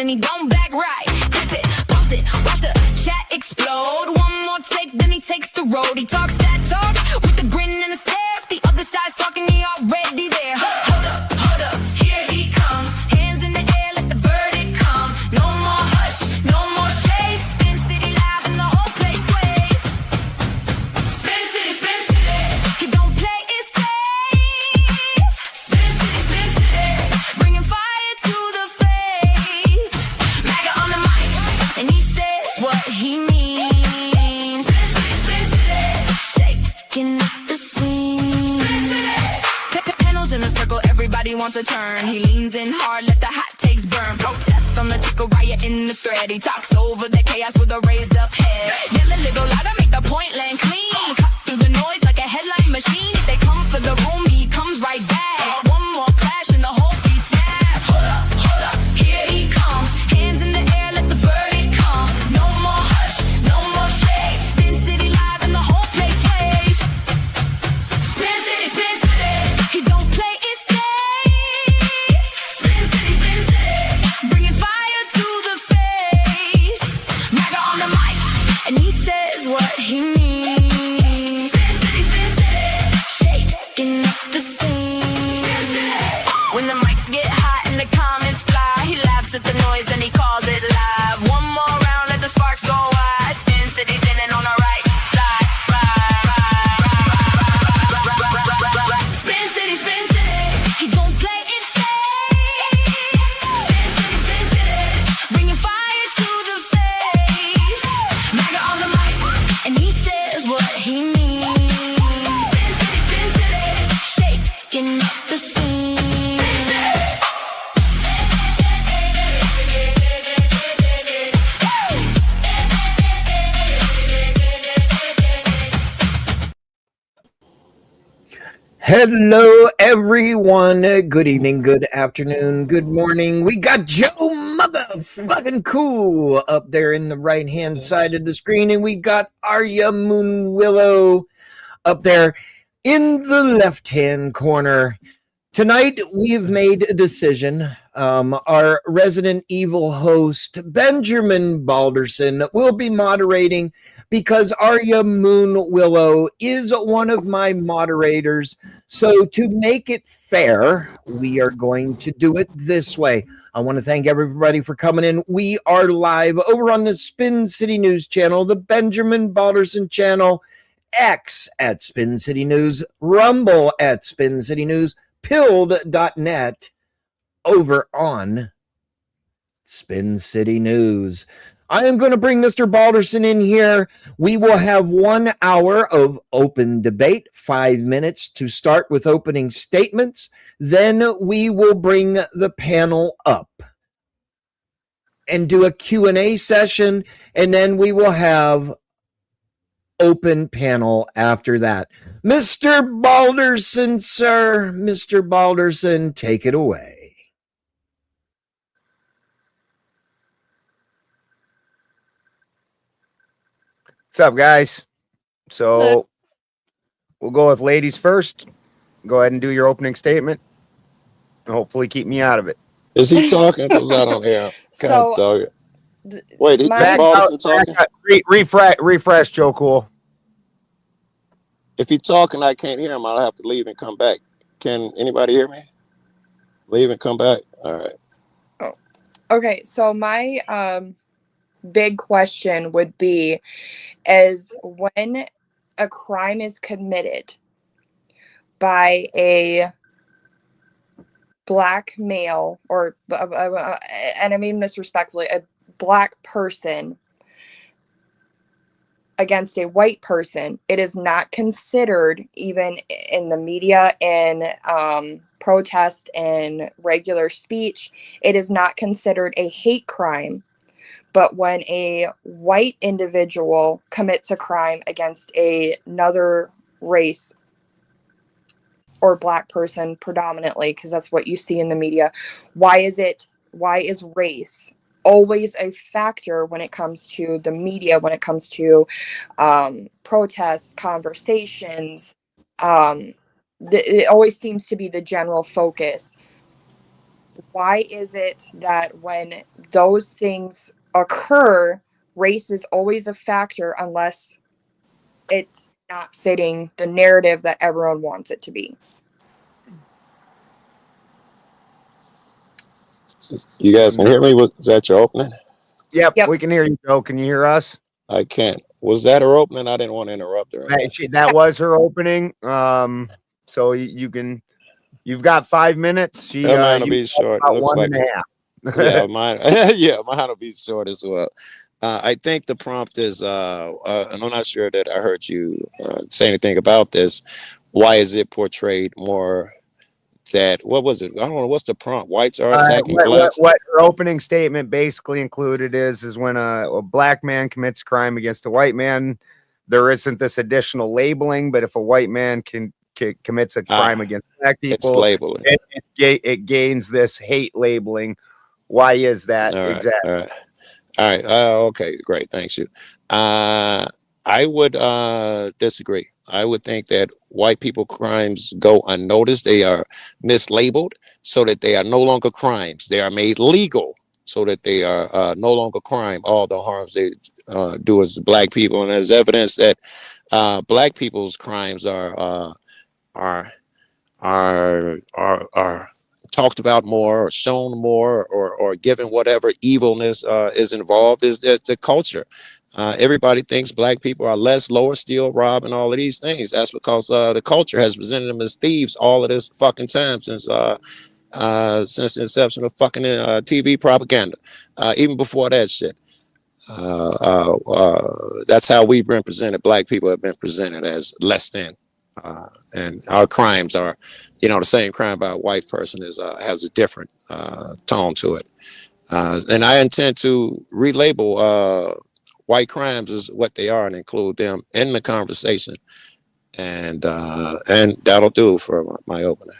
and he don't back right. Clip it, post it, watch the chat explode. One more take, then he takes the road. He talks that talk with a grin and a stare. If the other side's talking, he already there. Hold up, here he comes. Hands in the air, let the verdict come. No more hush, no more shade. Spin City live and the whole place sways. Spin City, he don't play it safe. Spin City, bringing fire to the face. MAGA on the mic, and he says what he means. Spin City, shaking up the scene. Panels in a circle, everybody wants a turn. He leans in hard, let the hot takes burn. Protest on the ticker, riot in the thread. He talks over the chaos with a raised up head. Yell a little louder, make the point land clean. Cut through the noise like a headline machine. If they come for the room, he comes right back. One more clash and the whole beat snaps. Hold up, here he comes. Hands in the air, let the verdict come. No more hush, no more shade. Spin City live and the whole place sways. Spin City, he don't play it safe. Spin City, bringing fire to the face. MAGA on the mic, and he says what he means. Spin City, shaking up the scene. When the mics get hot and the comments fly, he laughs at the noise and he calls it live. One more round, let the sparks go wide. Spin City standing on the right side. Spin City, he don't play it safe. Spin City, bringing fire to the face. MAGA on the mic, and he says what he means. Spin City, shaking up the scene. Hello, everyone. Good evening, good afternoon, good morning. We got Joe motherfucking cool up there in the right-hand side of the screen, and we got Arya Moonwillow up there in the left-hand corner. Tonight, we've made a decision. Our resident evil host, Benjamin Balderson, will be moderating because Arya Moonwillow is one of my moderators. So to make it fair, we are going to do it this way. I want to thank everybody for coming in. We are live over on the Spin City News channel, the Benjamin Balderson channel, X at Spin City News, Rumble at Spin City News, pilled.net over on Spin City News. I am going to bring Mr. Balderson in here. We will have 1 hour of open debate, 5 minutes to start with opening statements. Then we will bring the panel up and do a Q&A session, and then we will have open panel after that. Mr. Balderson, sir, Mr. Balderson, take it away. What's up, guys? So we'll go with ladies first. Go ahead and do your opening statement. And hopefully keep me out of it. Is he talking? Because I don't hear him. So, wait, is Balderson talking? Refresh, Joe Cool. If he's talking, I can't hear him. I'll have to leave and come back. Can anybody hear me? Leave and come back? All right. Oh, okay. So my big question would be is when a crime is committed by a black male or and I mean this respectfully, a black person against a white person, it is not considered, even in the media and protest and regular speech, it is not considered a hate crime. But when a white individual commits a crime against another race or black person predominantly, because that's what you see in the media, why is race always a factor when it comes to the media, when it comes to protests, conversations? It always seems to be the general focus. why is it that when those things occur, race is always a factor unless it's not fitting the narrative that everyone wants it to be? You guys can hear me? Was that your opening? Yep, Yep. we can hear you, Joe. Can you hear us? I can't. Was that her opening? I didn't want to interrupt her. That was her opening. So you can, you've got 5 minutes. Mine will be short. It About looks one like and a half. yeah, mine. Yeah, mine will be short as well. I think the prompt is, and I'm not sure that I heard you say anything about this. Why is it portrayed more that? What was it? I don't know. What's the prompt? Whites are attacking blacks. What her opening statement basically included is when a black man commits a crime against a white man, there isn't this additional labeling. But if a white man commits a crime against black people, It's labeling. it gains this hate labeling. Why is that? All right, exactly. all right. All right. Okay, great. Thanks you. I would disagree. I would think that white people crimes go unnoticed. They are mislabeled so that they are no longer crimes. They are made legal so that they are no longer crime. All the harms they do as black people, and there's evidence that black people's crimes are talked about more or shown more or given whatever evilness is involved is the culture. Everybody thinks black people are less, lower, steal, rob, and all of these things. That's because the culture has presented them as thieves all of this fucking time since the inception of fucking TV propaganda. Even before that shit. That's how we've been presented. Black people have been presented as less than. And our crimes are, the same crime by a white person has a different tone to it. And I intend to relabel white crimes as what they are and include them in the conversation. And that'll do for my opener.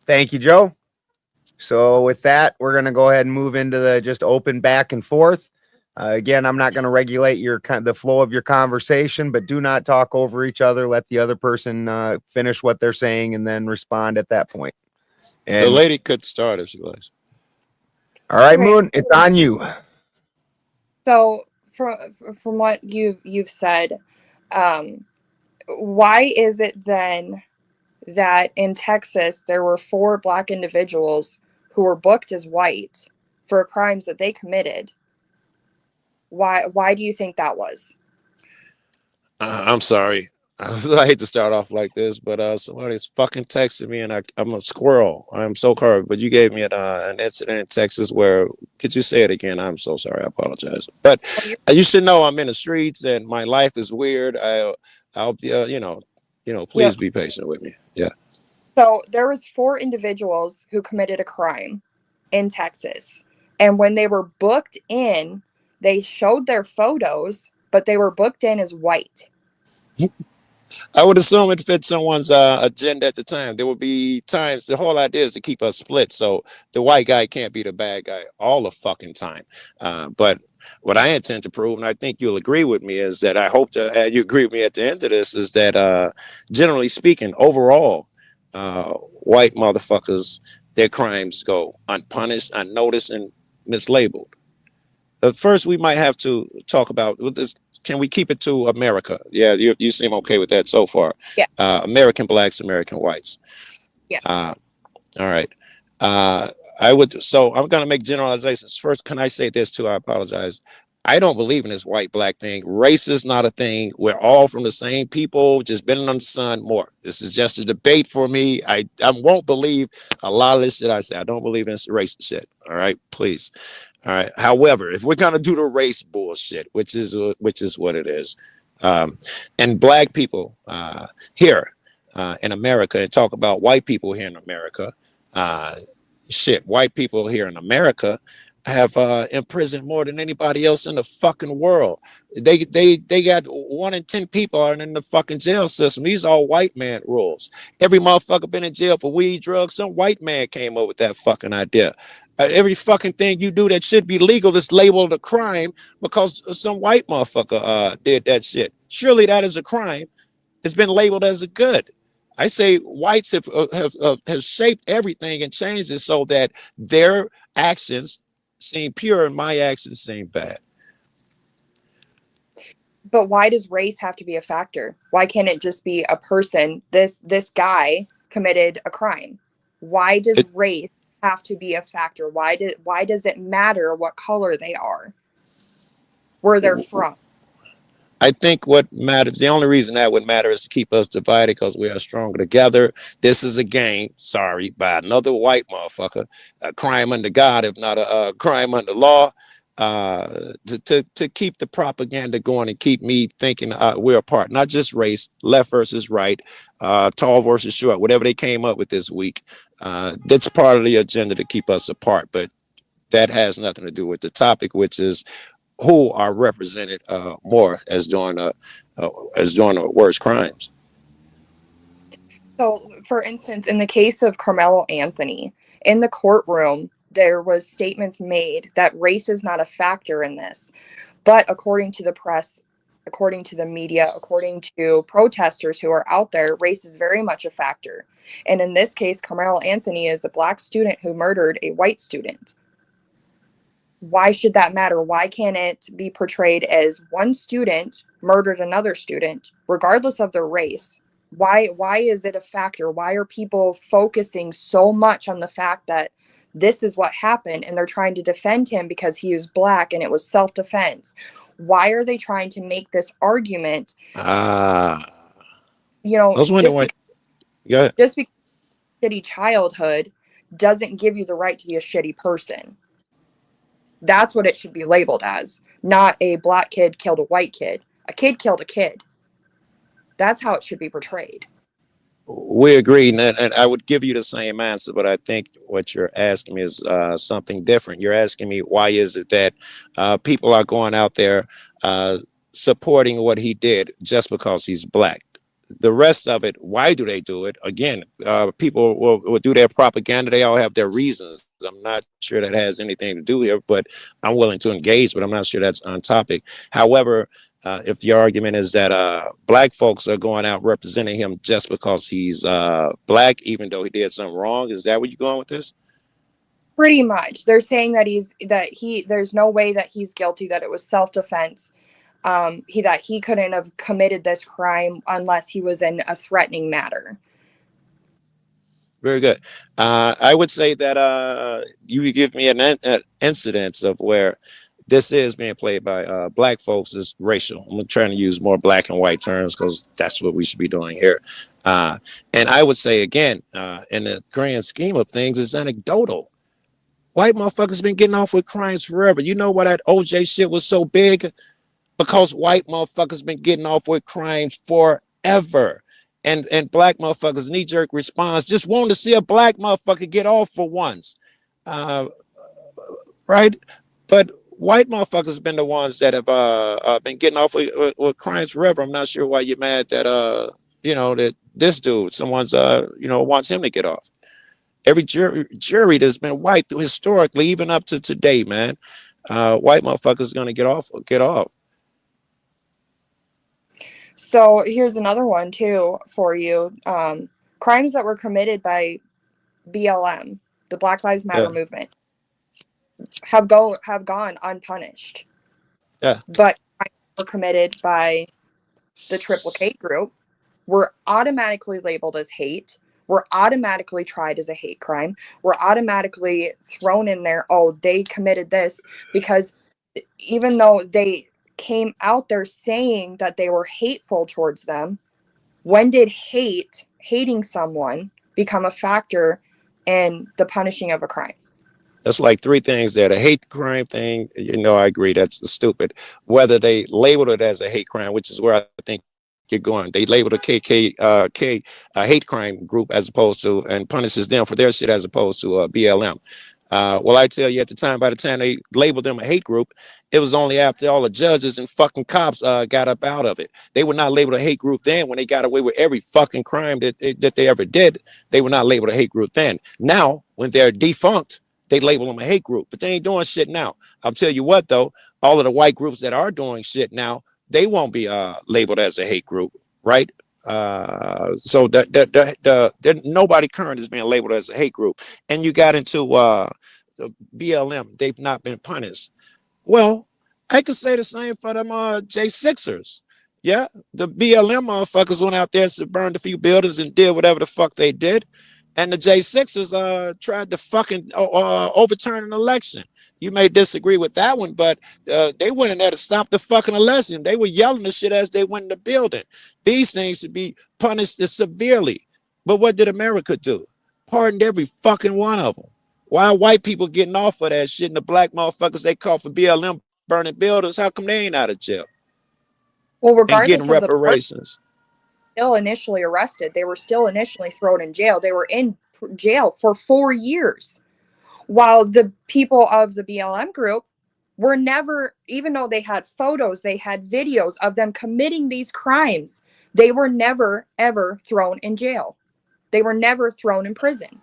Thank you, Joe. So with that, we're going to go ahead and move into the just open back and forth. Again, I'm not going to regulate the flow of your conversation, but do not talk over each other. Let the other person finish what they're saying and then respond at that point. And, the lady could start if she likes. All right, Okay. Moon, it's on you. So from what you've said, why is it then that in Texas there were 4 black individuals who were booked as white for crimes that they committed? Why do you think that was? I'm sorry. I hate to start off like this, but somebody's fucking texting me, and I'm a squirrel. I'm so sorry, but you gave me an incident in Texas where, could you say it again? I'm so sorry. I apologize. But you should know I'm in the streets and my life is weird. I'll please be patient with me. Yeah. So there was 4 individuals who committed a crime in Texas, and when they were booked in, they showed their photos, but they were booked in as white. I would assume it fits someone's agenda at the time. There would be times, the whole idea is to keep us split, so the white guy can't be the bad guy all the fucking time. But what I intend to prove, and I think you'll agree with me, is that I hope that you agree with me at the end of this, is that generally speaking, overall, white motherfuckers, their crimes go unpunished, unnoticed, and mislabeled. But first, we might have to talk about this. Can we keep it to America? Yeah, you seem okay with that so far. Yeah. American blacks, American whites. Yeah. All right. I would. So I'm going to make generalizations. First, can I say this too? I apologize. I don't believe in this white black thing. Race is not a thing. We're all from the same people, just been on the sun more. This is just a debate for me. I won't believe a lot of this shit I say. I don't believe in this race shit. All right, please. All right. However, if we're gonna do the race bullshit, which is what it is, and black people here in America, and talk about white people here in America, white people here in America have imprisoned more than anybody else in the fucking world. They got 1 in 10 people are in the fucking jail system. These are all white man rules. Every motherfucker been in jail for weed, drugs. Some white man came up with that fucking idea. Every fucking thing you do that should be legal is labeled a crime because some white motherfucker did that shit. Surely that is a crime. It's been labeled as a good. I say whites have shaped everything and changed it so that their actions seem pure and my actions seem bad. But why does race have to be a factor? Why can't it just be a person? This guy committed a crime. Why does race have to be a factor? Why does it matter what color they are? Where they're from? I think what matters, the only reason that would matter is to keep us divided because we are stronger together. This is a game, sorry, by another white motherfucker, a crime under God, if not a crime under law, to keep the propaganda going and keep me thinking we're apart, not just race, left versus right, tall versus short, whatever they came up with this week. That's part of the agenda to keep us apart, but that has nothing to do with the topic, which is who are represented more as doing the worst crimes. So, for instance, in the case of Carmelo Anthony, in the courtroom, there was statements made that race is not a factor in this. But according to the press, according to the media, according to protesters who are out there, race is very much a factor. And in this case, Carmelo Anthony is a black student who murdered a white student. Why should that matter? Why can't it be portrayed as one student murdered another student, regardless of their race? Why is it a factor? Why are people focusing so much on the fact that this is what happened and they're trying to defend him because he is black and it was self-defense? Why are they trying to make this argument? You know, just because shitty childhood doesn't give you the right to be a shitty person. That's what it should be labeled as, not a black kid killed a white kid. A kid killed a kid. That's how it should be portrayed. We agree, and I would give you the same answer, but I think what you're asking me is something different. You're asking me why is it that people are going out there supporting what he did just because he's black? The rest of it, why do they do it? Again, people will do their propaganda. They all have their reasons. I'm not sure that has anything to do here, but I'm willing to engage, but I'm not sure that's on topic. However, if your argument is that black folks are going out representing him just because he's black, even though he did something wrong, is that where you're going with this? Pretty much. They're saying that there's no way that he's guilty, that it was self-defense. That he couldn't have committed this crime unless he was in a threatening matter. Very good. I would say that you give me an incidence of where this is being played by black folks is racial. I'm trying to use more black and white terms because that's what we should be doing here. And I would say, again, in the grand scheme of things, it's anecdotal. White motherfuckers been getting off with crimes forever. You know why that OJ shit was so big? Because white motherfuckers been getting off with crimes forever. And black motherfuckers knee-jerk response, just wanting to see a black motherfucker get off for once. Right? But white motherfuckers been the ones that have been getting off with crimes forever. I'm not sure why you're mad that that this dude, someone's wants him to get off. Every jury that's been white historically, even up to today, man. White motherfuckers gonna get off. So here's another one too for you. Crimes that were committed by BLM, the Black Lives Matter movement, have gone unpunished. Yeah. But crimes that were committed by the Triple K group were automatically labeled as hate. Were automatically tried as a hate crime. Were automatically thrown in there. Oh, they committed this because even though they came out there saying that they were hateful towards them, when did hating someone become a factor in the punishing of a crime? That's like three things there. The hate crime thing, I agree, that's stupid. Whether they labeled it as a hate crime, which is where I think you're going. They labeled a KKK hate crime group as opposed to, and punishes them for their shit as opposed to BLM. Well, I tell you, at the time, by the time they labeled them a hate group, it was only after all the judges and fucking cops got up out of it. They were not labeled a hate group then when they got away with every fucking crime that they ever did. They were not labeled a hate group then. Now, when they're defunct, they label them a hate group, but they ain't doing shit now. I'll tell you what, though, all of the white groups that are doing shit now, they won't be labeled as a hate group, right? So nobody current is being labeled as a hate group. And you got into the BLM, they've not been punished. Well, I could say the same for them J6ers. Yeah, the BLM motherfuckers went out there, burned a few buildings and did whatever the fuck they did. And the J6ers tried to fucking overturn an election. You may disagree with that one, but they went in there to stop the fucking election. They were yelling the shit as they went in the building. These things should be punished severely. But what did America do? Pardoned every fucking one of them. Why are white people getting off of that shit and the black motherfuckers they call for BLM burning buildings? How come they ain't out of jail? Well, And regardless getting of the person reparations. still initially arrested, they were still initially thrown in jail. They were in jail for 4 years. While the people of the BLM group were never, even though they had photos, they had videos of them committing these crimes, they were never, ever thrown in jail. They were never thrown in prison.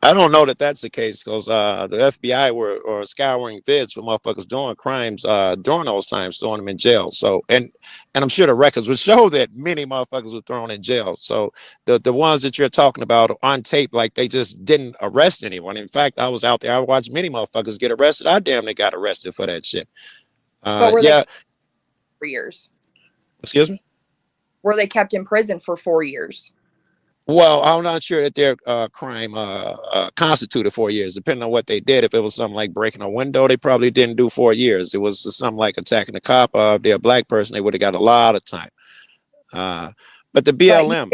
I don't know that that's the case because the FBI were scouring vids for motherfuckers doing crimes during those times, throwing them in jail. So, and I'm sure the records would show that many motherfuckers were thrown in jail. So the ones that you're talking about on tape, like they just didn't arrest anyone. In fact, I was out there, I watched many motherfuckers get arrested. I damn near got arrested for that shit. But were they for years? Excuse me? Were they kept in prison for 4 years? Well, I'm not sure that their crime constituted 4 years, depending on what they did. If it was something like breaking a window, they probably didn't do 4 years. It was something like attacking a cop. If they're a black person, they would have got a lot of time. But the BLM.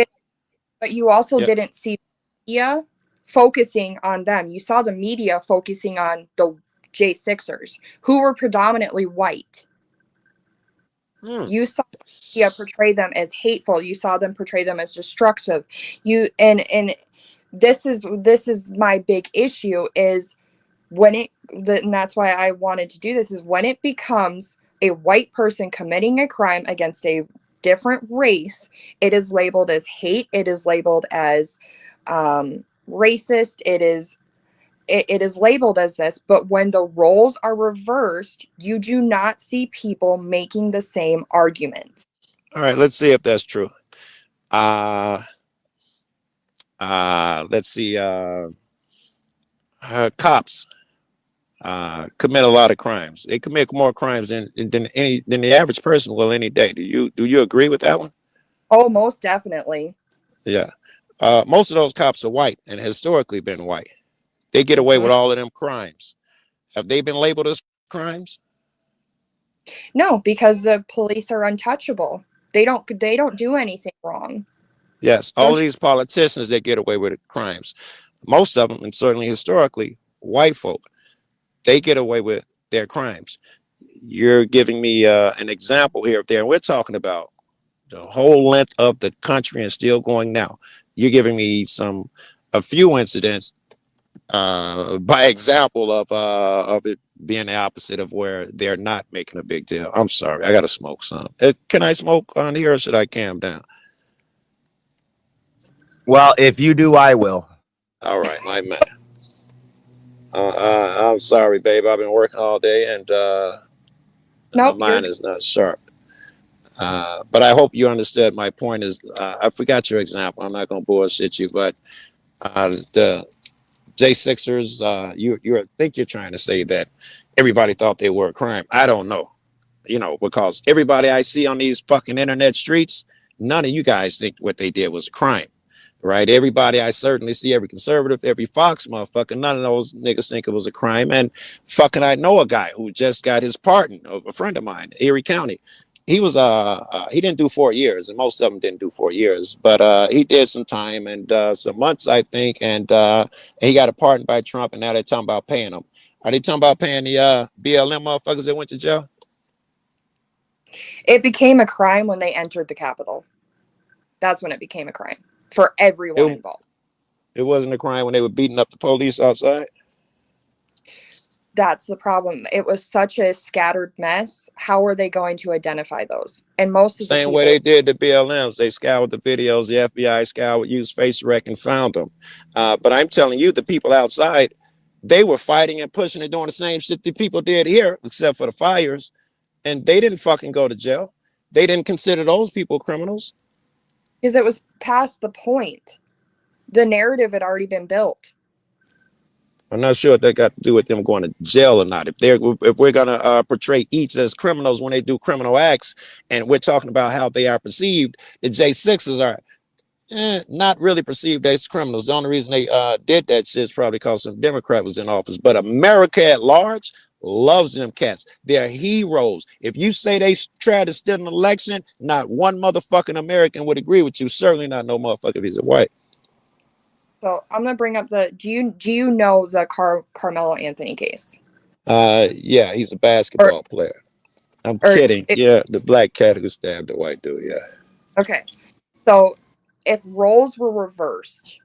But you also didn't see the media focusing on them. You saw the media focusing on the J6ers, who were predominantly white. You saw the media portray them as hateful. You saw them portray them as destructive. And this is my big issue is when and that's why I wanted to do this, is when it becomes a white person committing a crime against a different race, it is labeled as hate. It is labeled as racist. It is labeled as this, but when the roles are reversed, you do not see people making the same arguments. All right, let's see if that's true. Let's see. Cops commit a lot of crimes. They commit more crimes than the average person will any day. Do you agree with that one? Oh, most definitely. Yeah. Most of those cops are white and historically been white. They get away with all of them crimes. Have they been labeled as crimes? No, because the police are untouchable. They don't do anything wrong. Yes, all of these politicians that get away with crimes, most of them, and certainly historically, white folk, they get away with their crimes. You're giving me an example here. And we're talking about the whole length of the country and still going now. You're giving me a few incidents by example of it being the opposite of where they're not making a big deal. I'm sorry, I gotta smoke some. Can I smoke on here or should I calm down? Well, if you do, I will. All right, my man. I'm sorry, babe. I've been working all day and my mind is not sharp. But I hope you understood my point is, I forgot your example. I'm not gonna bullshit you, but the J6ers, you think you're trying to say that everybody thought they were a crime. I don't know, because everybody I see on these fucking internet streets, none of you guys think what they did was a crime, right? Everybody I certainly see, every conservative, every Fox motherfucker, none of those niggas think it was a crime. And fucking I know a guy who just got his pardon, a friend of mine, Erie County. He was he didn't do 4 years, and most of them didn't do 4 years, but he did some time and some months, I think, and he got a pardon by Trump, and now they're talking about paying him. Are they talking about paying the BLM motherfuckers that went to jail? It became a crime when they entered the Capitol. That's when it became a crime for everyone involved. It wasn't a crime when they were beating up the police outside? That's the problem. It was such a scattered mess. How are they going to identify those? And most of the same way they did the BLMs. They scoured the videos. The FBI scoured, used face rec, and found them. But I'm telling you, the people outside, they were fighting and pushing and doing the same shit that people did here, except for the fires. And they didn't fucking go to jail. They didn't consider those people criminals. Because it was past the point. The narrative had already been built. I'm not sure what that got to do with them going to jail or not. If we're gonna portray each as criminals when they do criminal acts, and we're talking about how they are perceived, the J6s are not really perceived as criminals. The only reason they did that shit is probably because some Democrat was in office. But America at large loves them cats. They're heroes. If you say they tried to steal an election, not one motherfucking American would agree with you. Certainly not no motherfucker if he's a white. So I'm gonna bring up the. Do you know the Carmelo Anthony case? Yeah, he's a basketball player. I'm kidding. Yeah, the black cat who stabbed the white dude. Yeah. Okay, so if roles were reversed,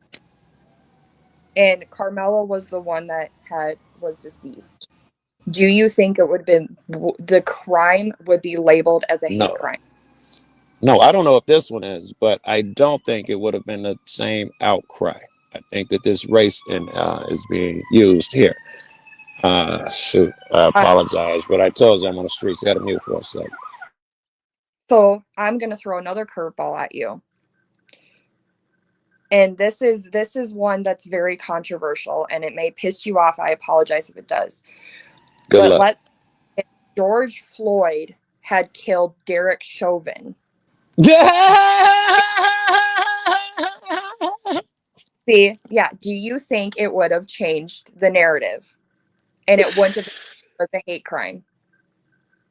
and Carmelo was the one that was deceased, do you think it would have been the crime would be labeled as a hate crime? No, I don't know if this one is, but I don't think it would have been the same outcry. I think that this race is being used here. Shoot, I apologize, but I told you I'm on the streets. Got to mute for a second. So I'm gonna throw another curveball at you, and this is one that's very controversial, and it may piss you off. I apologize if it does. Good luck. Let's say if George Floyd had killed Derek Chauvin. See, yeah. Do you think it would have changed the narrative, and it wouldn't have been as a hate crime?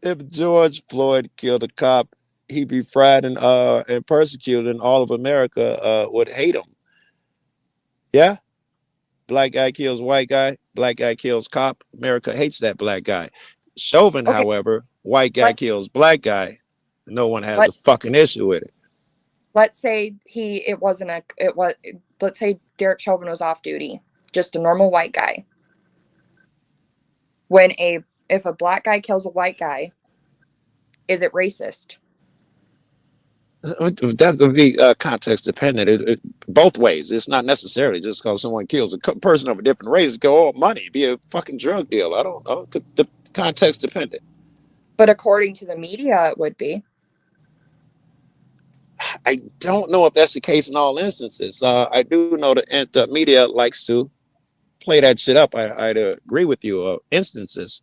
If George Floyd killed a cop, he'd be fried and persecuted, and all of America would hate him. Yeah, black guy kills white guy, black guy kills cop. America hates that black guy. Chauvin, however, white guy kills black guy. No one has a fucking issue with it. Let's say let's say Derek Chauvin was off duty, just a normal white guy. If a black guy kills a white guy, is it racist? That would be context dependent. Both ways. It's not necessarily just because someone kills a person of a different race. Go, money, be a fucking drug deal. I don't know. The context dependent. But according to the media, it would be. I don't know if that's the case in all instances. I do know that the media likes to play that shit up. I'd agree with you. Instances,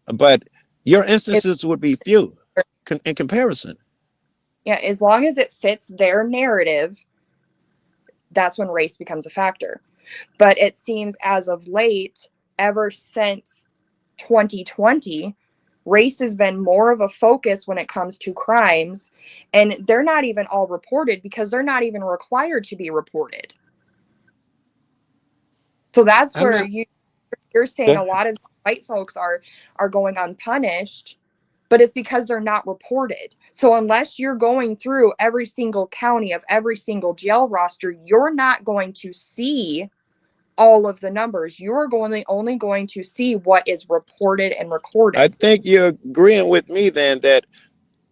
but your instances would be few in comparison. Yeah, as long as it fits their narrative, that's when race becomes a factor. But it seems as of late, ever since 2020, race has been more of a focus when it comes to crimes, and they're not even all reported because they're not even required to be reported. So that's where you're saying a lot of white folks are going unpunished, but it's because they're not reported. So unless you're going through every single county of every single jail roster, you're not going to see all of the numbers. You're only going to see what is reported and recorded. I think you're agreeing with me then that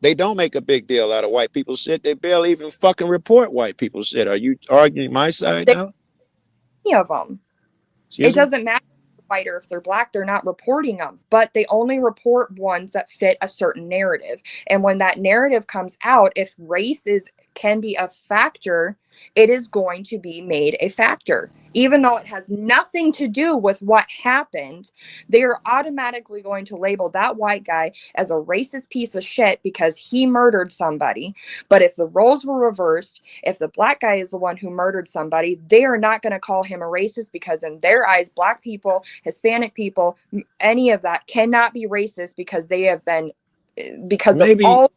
they don't make a big deal out of white people shit. They barely even fucking report white people shit. Are you arguing my side now? Any of them. It doesn't matter if they're white or if they're black, they're not reporting them, but they only report ones that fit a certain narrative. And when that narrative comes out, if race can be a factor, it is going to be made a factor. Even though it has nothing to do with what happened, they are automatically going to label that white guy as a racist piece of shit because he murdered somebody. But if the roles were reversed, if the black guy is the one who murdered somebody, they are not going to call him a racist because in their eyes, black people, Hispanic people, any of that cannot be racist because they have been, because of all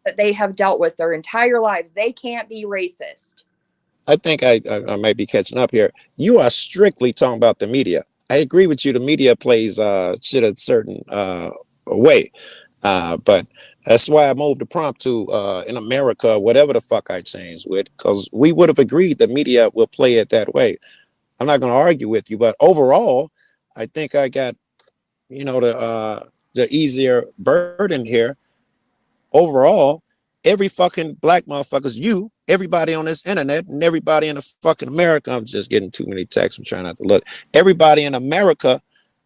that they have dealt with their entire lives, they can't be racist. I think I might be catching up here. You are strictly talking about the media. I agree with you. The media plays shit a certain way. But that's why I moved the prompt to in America, whatever the fuck I changed with, because we would have agreed the media will play it that way. I'm not going to argue with you, but overall, I think I got, the easier burden here. Overall, every fucking black motherfuckers, everybody on this internet and everybody in the fucking America, I'm just getting too many texts, I'm trying not to look. Everybody in America,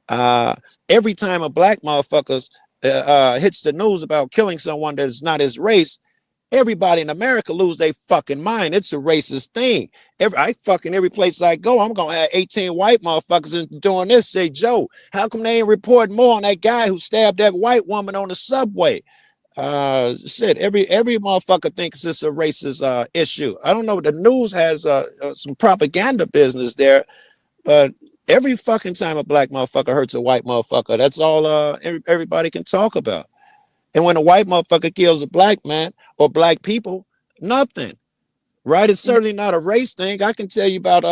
every time a black motherfuckers hits the news about killing someone that's not his race, Everybody in America lose their fucking mind. It's a racist thing. Every place I go, I'm gonna have 18 white motherfuckers and doing this. Say, Joe, how come they ain't reporting more on that guy who stabbed that white woman on the subway? Shit, every motherfucker thinks it's a racist issue. I don't know. The news has some propaganda business there, but every fucking time a black motherfucker hurts a white motherfucker, that's all everybody can talk about. And when a white motherfucker kills a black man or black people, nothing. Right? It's certainly not a race thing. I can tell you about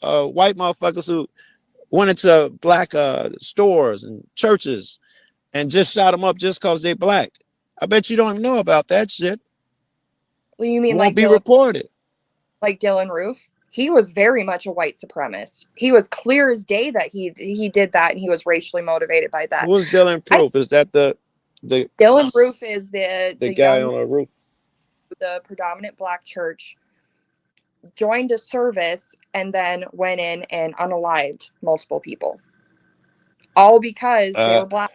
white motherfuckers who went into black stores and churches and just shot them up just because they're black. I bet you don't even know about that shit. Well, you mean It like won't be Dylan, reported. like Dylan Roof? He was very much a white supremacist. He was clear as day that he did that, and he was racially motivated by that. Who was Dylan Proof? Is that the Dylan Roof is the guy young, on the roof? the predominant black church, joined a service and then went in and unalived multiple people, all because they were black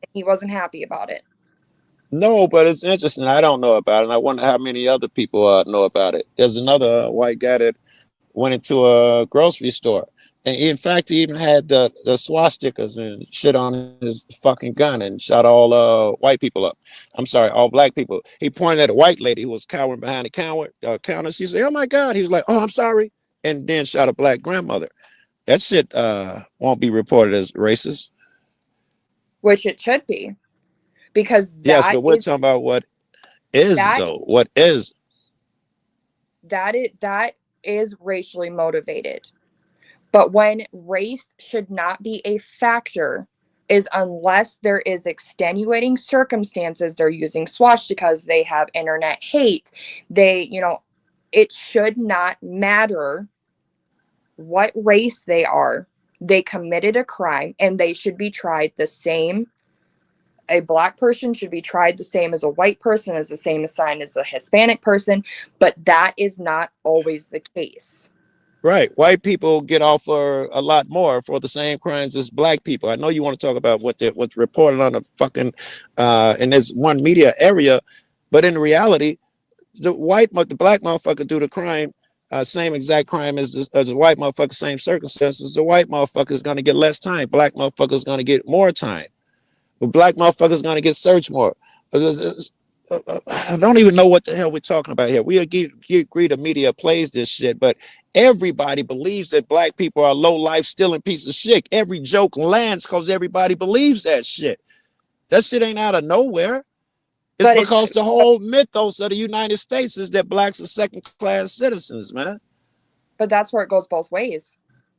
and he wasn't happy about it. No, but it's interesting. I don't know about it. And I wonder how many other people know about it. There's another white guy that went into a grocery store. And in fact, he even had the swastikas and shit on his fucking gun and shot all white people up. I'm sorry, all black people. He pointed at a white lady who was cowering behind the counter. She said, "Oh my God." He was like, "Oh, I'm sorry." And then shot a black grandmother. That shit won't be reported as racist. Which it should be. Because yes, but we're talking about what is though. What is that is racially motivated. But when race should not be a factor is unless there is extenuating circumstances. They're using swastikas, they have internet hate. It should not matter what race they are. They committed a crime and they should be tried the same. A black person should be tried the same as a white person, as the same assigned as a Hispanic person, but that is not always the case. Right. White people get off for a lot more for the same crimes as black people. I know you want to talk about what's reported on the fucking in this one media area, but in reality, the black motherfucker do the crime, same exact crime as the white motherfucker, same circumstances. The white motherfucker is going to get less time. Black motherfucker is going to get more time. But black motherfucker is going to get searched more. I don't even know what the hell we're talking about here. We agree the media plays this shit, but everybody believes that black people are low life, stealing piece of shit. Every joke lands because everybody believes that shit. That shit ain't out of nowhere. It's because the whole mythos of the United States is that blacks are second-class citizens, man. But that's where it goes both ways.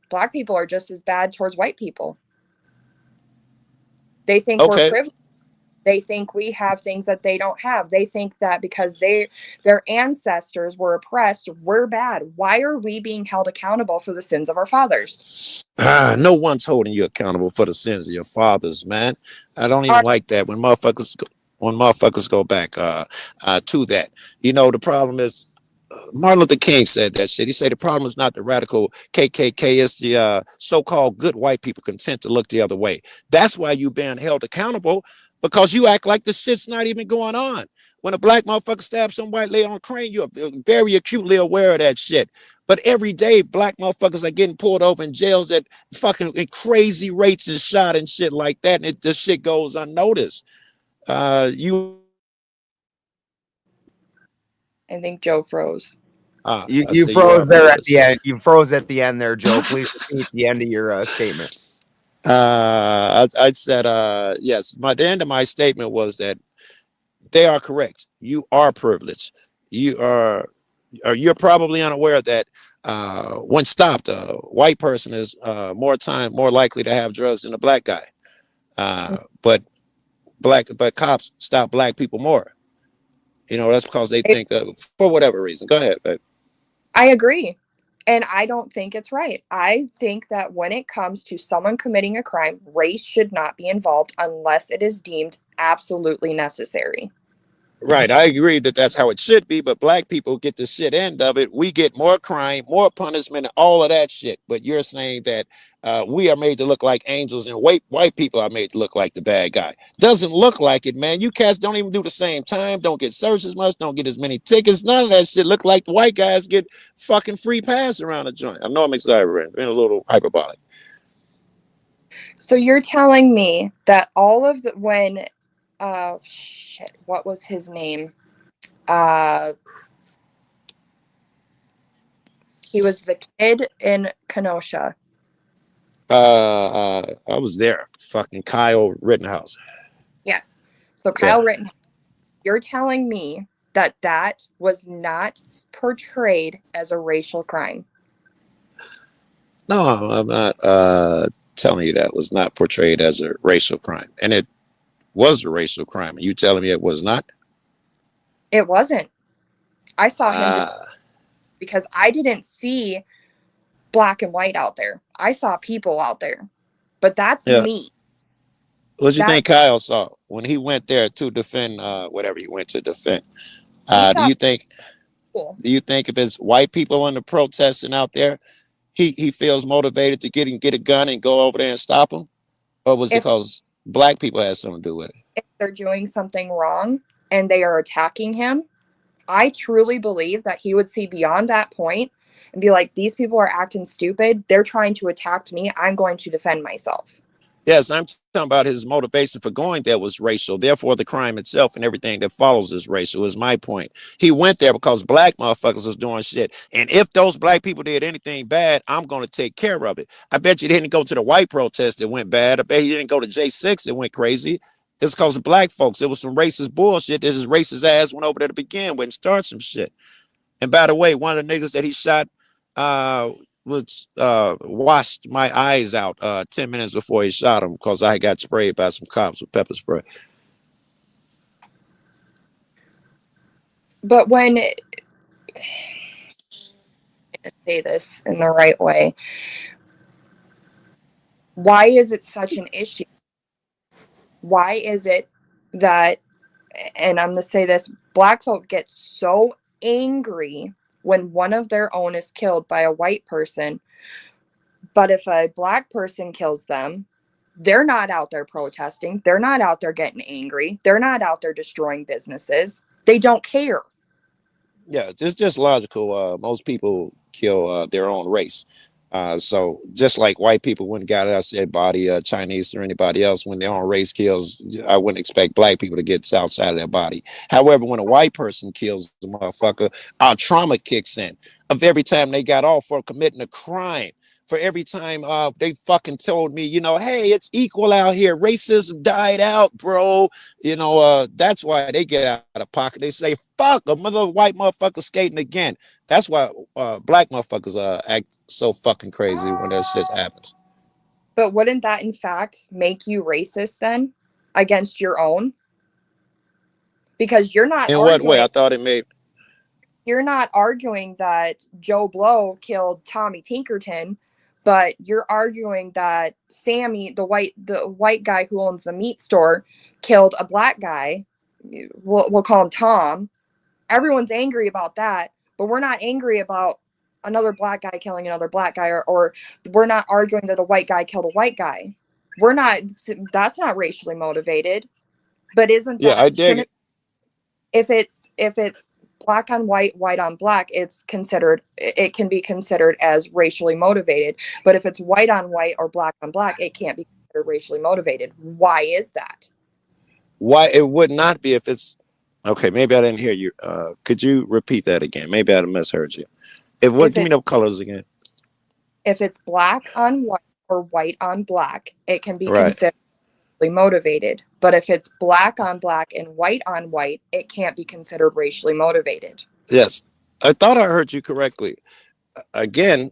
Black people are just as bad towards white people. They think we're privileged. They think we have things that they don't have. They think that because their ancestors were oppressed, we're bad. Why are we being held accountable for the sins of our fathers? No one's holding you accountable for the sins of your fathers, man. I don't even like that when motherfuckers go back to that. You know, the problem is Martin Luther King said that shit. He said the problem is not the radical KKK, it's the so-called good white people content to look the other way. That's why you being held accountable, because you act like the shit's not even going on. When a black motherfucker stabs some white lady on a crane, you're very acutely aware of that shit. But every day, black motherfuckers are getting pulled over in jails at fucking crazy rates and shot and shit like that, and this shit goes unnoticed. I think Joe froze. You froze there at the end. You froze at the end there, Joe. Please repeat the end of your statement. I said, yes, the end of my statement was that they are correct. You are privileged. You're probably unaware that when stopped, a white person is more likely to have drugs than a black guy. But cops stop black people more. You know, that's because they think that for whatever reason. Go ahead, babe. I agree. And I don't think it's right. I think that when it comes to someone committing a crime, race should not be involved unless it is deemed absolutely necessary. Right, I agree that that's how it should be, but black people get the shit end of it. We get more crime, more punishment, and all of that shit. But you're saying that we are made to look like angels, and white people are made to look like the bad guy. Doesn't look like it, man. You cats don't even do the same time, don't get searched as much, don't get as many tickets. None of that shit. Look like the white guys get fucking free pass around the joint. I know I'm exaggerating, being a little hyperbolic. So you're telling me that all of the when shit, what was his name? He was the kid in Kenosha. I was there. Fucking Kyle Rittenhouse. Yes. So Kyle Rittenhouse, you're telling me that that was not portrayed as a racial crime? No, I'm not telling you that was not portrayed as a racial crime. And it was a racial crime. And you telling me it was not? It wasn't. I saw him because I didn't see black and white out there. I saw people out there. But that's me. What do you think Kyle saw when he went there to defend whatever he went to defend? Do you think if it's white people on the protesting out there, he feels motivated to get a gun and go over there and stop them? Or was it because black people had something to do with it? If they're doing something wrong and they are attacking him, I truly believe that he would see beyond that point and be like, these people are acting stupid. They're trying to attack me. I'm going to defend myself. Yes, I'm talking about his motivation for going there was racial. Therefore, the crime itself and everything that follows is racial, is my point. He went there because black motherfuckers was doing shit. And if those black people did anything bad, I'm going to take care of it. I bet you didn't go to the white protest that went bad. I bet you didn't go to J6 that went crazy. It's because of black folks. It was some racist bullshit. This is racist ass went over there to begin with and start some shit. And by the way, one of the niggas that he shot was washed my eyes out 10 minutes before he shot him because I got sprayed by some cops with pepper spray. But when I say this in the right way, why is it such an issue? Why is it that, and I'm going to say this, black folk get so angry when one of their own is killed by a white person, but if a black person kills them, they're not out there protesting. They're not out there getting angry. They're not out there destroying businesses. They don't care. Yeah, it's just logical. Most people kill their own race. So just like white people wouldn't got us their body, Chinese or anybody else, when their own race kills, I wouldn't expect black people to get outside of their body. However, when a white person kills the motherfucker, our trauma kicks in of every time they got off for committing a crime. For every time they fucking told me, you know, hey, it's equal out here. Racism died out, bro. You know, that's why they get out of pocket. They say, fuck, a white motherfucker skating again. That's why black motherfuckers act so fucking crazy when that shit happens. But wouldn't that, in fact, make you racist then against your own? Because you're not. In what way? I thought it made. You're not arguing that Joe Blow killed Tommy Tinkerton, but you're arguing that Sammy, the white guy who owns the meat store, killed a black guy. We'll call him Tom. Everyone's angry about that, but we're not angry about another black guy killing another black guy, or we're not arguing that a white guy killed a white guy. We're not. That's not racially motivated. But isn't that? Yeah, I dig it. If it's black on white, white on black, it can be considered as racially motivated. But if it's white on white or black on black, it can't be considered racially motivated. Why is that? Why it would not be if it's okay? Maybe I didn't hear you. Could you repeat that again? Maybe I misheard you. Give me the colors again. If it's black on white or white on black, it can be considered racially motivated. But if it's black on black and white on white, it can't be considered racially motivated. Yes, I thought I heard you correctly. Again,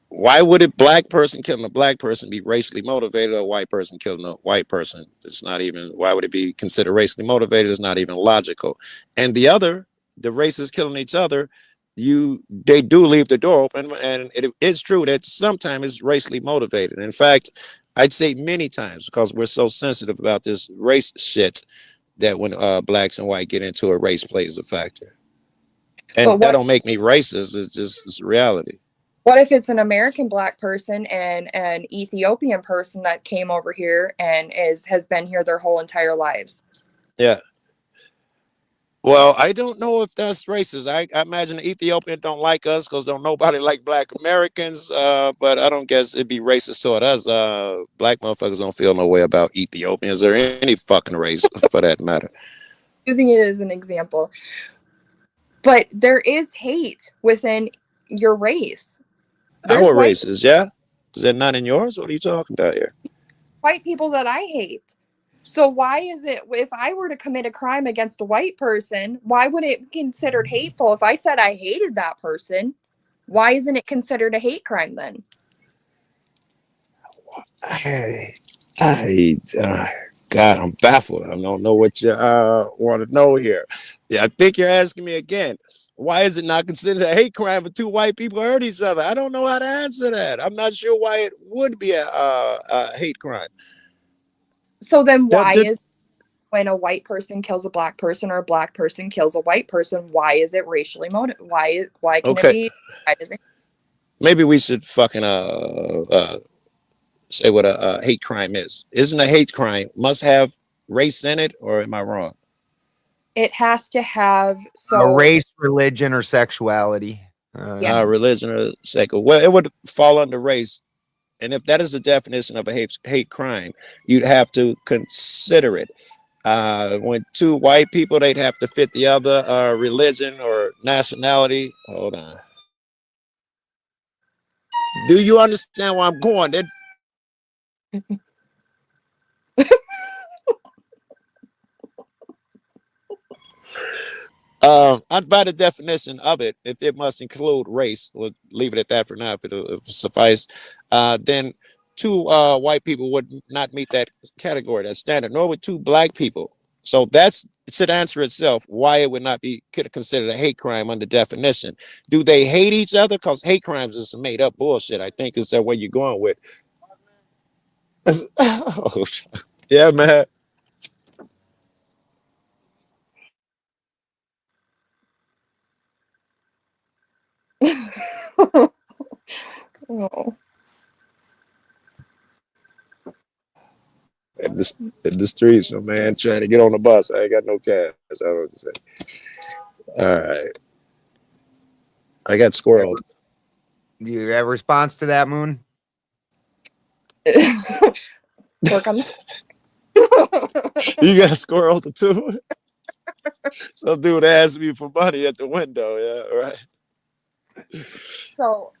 why would a black person killing a black person be racially motivated, or a white person killing a white person? It's not even. Why would it be considered racially motivated? It's not even logical. And the races killing each other, they do leave the door open, and it is true that sometimes it's racially motivated. In fact, I'd say many times, because we're so sensitive about this race shit, that when blacks and white get into a race plays a factor. And But that don't make me racist. It's reality. what if it's an American black person and an Ethiopian person that came over here and has been here their whole entire lives? Yeah. Well, I don't know if that's racist. I imagine the Ethiopian don't like us because don't nobody like black Americans. But I don't guess it'd be racist toward us. Black motherfuckers don't feel no way about Ethiopians or any fucking race for that matter. Using it as an example. But there is hate within your race. There's Our races, yeah? Is that not in yours? What are you talking about here? white people that I hate. So why is it, if I were to commit a crime against a white person, why would it be considered hateful? If I said I hated that person, why isn't it considered a hate crime then? God, I'm baffled. I don't know what you want to know here. Yeah, I think you're asking me again. Why is it not considered a hate crime if two white people hurt each other? I don't know how to answer that. I'm not sure why it would be a hate crime. So then why is when a white person kills a black person or a black person kills a white person, why is it racially motivated? Why can it be? Why does it? Maybe we should fucking say what a hate crime is. Isn't a hate crime must have race in it, or am I wrong? It has to have A race, religion, or sexuality. Religion or sex. Well, it would fall under race. And if that is the definition of a hate crime, you'd have to consider it. When two white people, they'd have to fit the other religion or nationality. Hold on. Do you understand where I'm going? By the definition of it, if it must include race, we'll leave it at that for now if it'll suffice, then two white people would not meet that category, that standard, nor would two black people. So it should answer itself why it would not be considered a hate crime under definition. Do they hate each other? Because hate crimes is some made up bullshit, I think is that where you're going with. Oh, yeah, man. Oh. In the streets, no man trying to get on the bus. I ain't got no cash. I don't know what to say. All right. I got squirreled. Do you have a response to that, Moon? Work on You got squirreled too? Some dude asked me for money at the window. Yeah, right. So,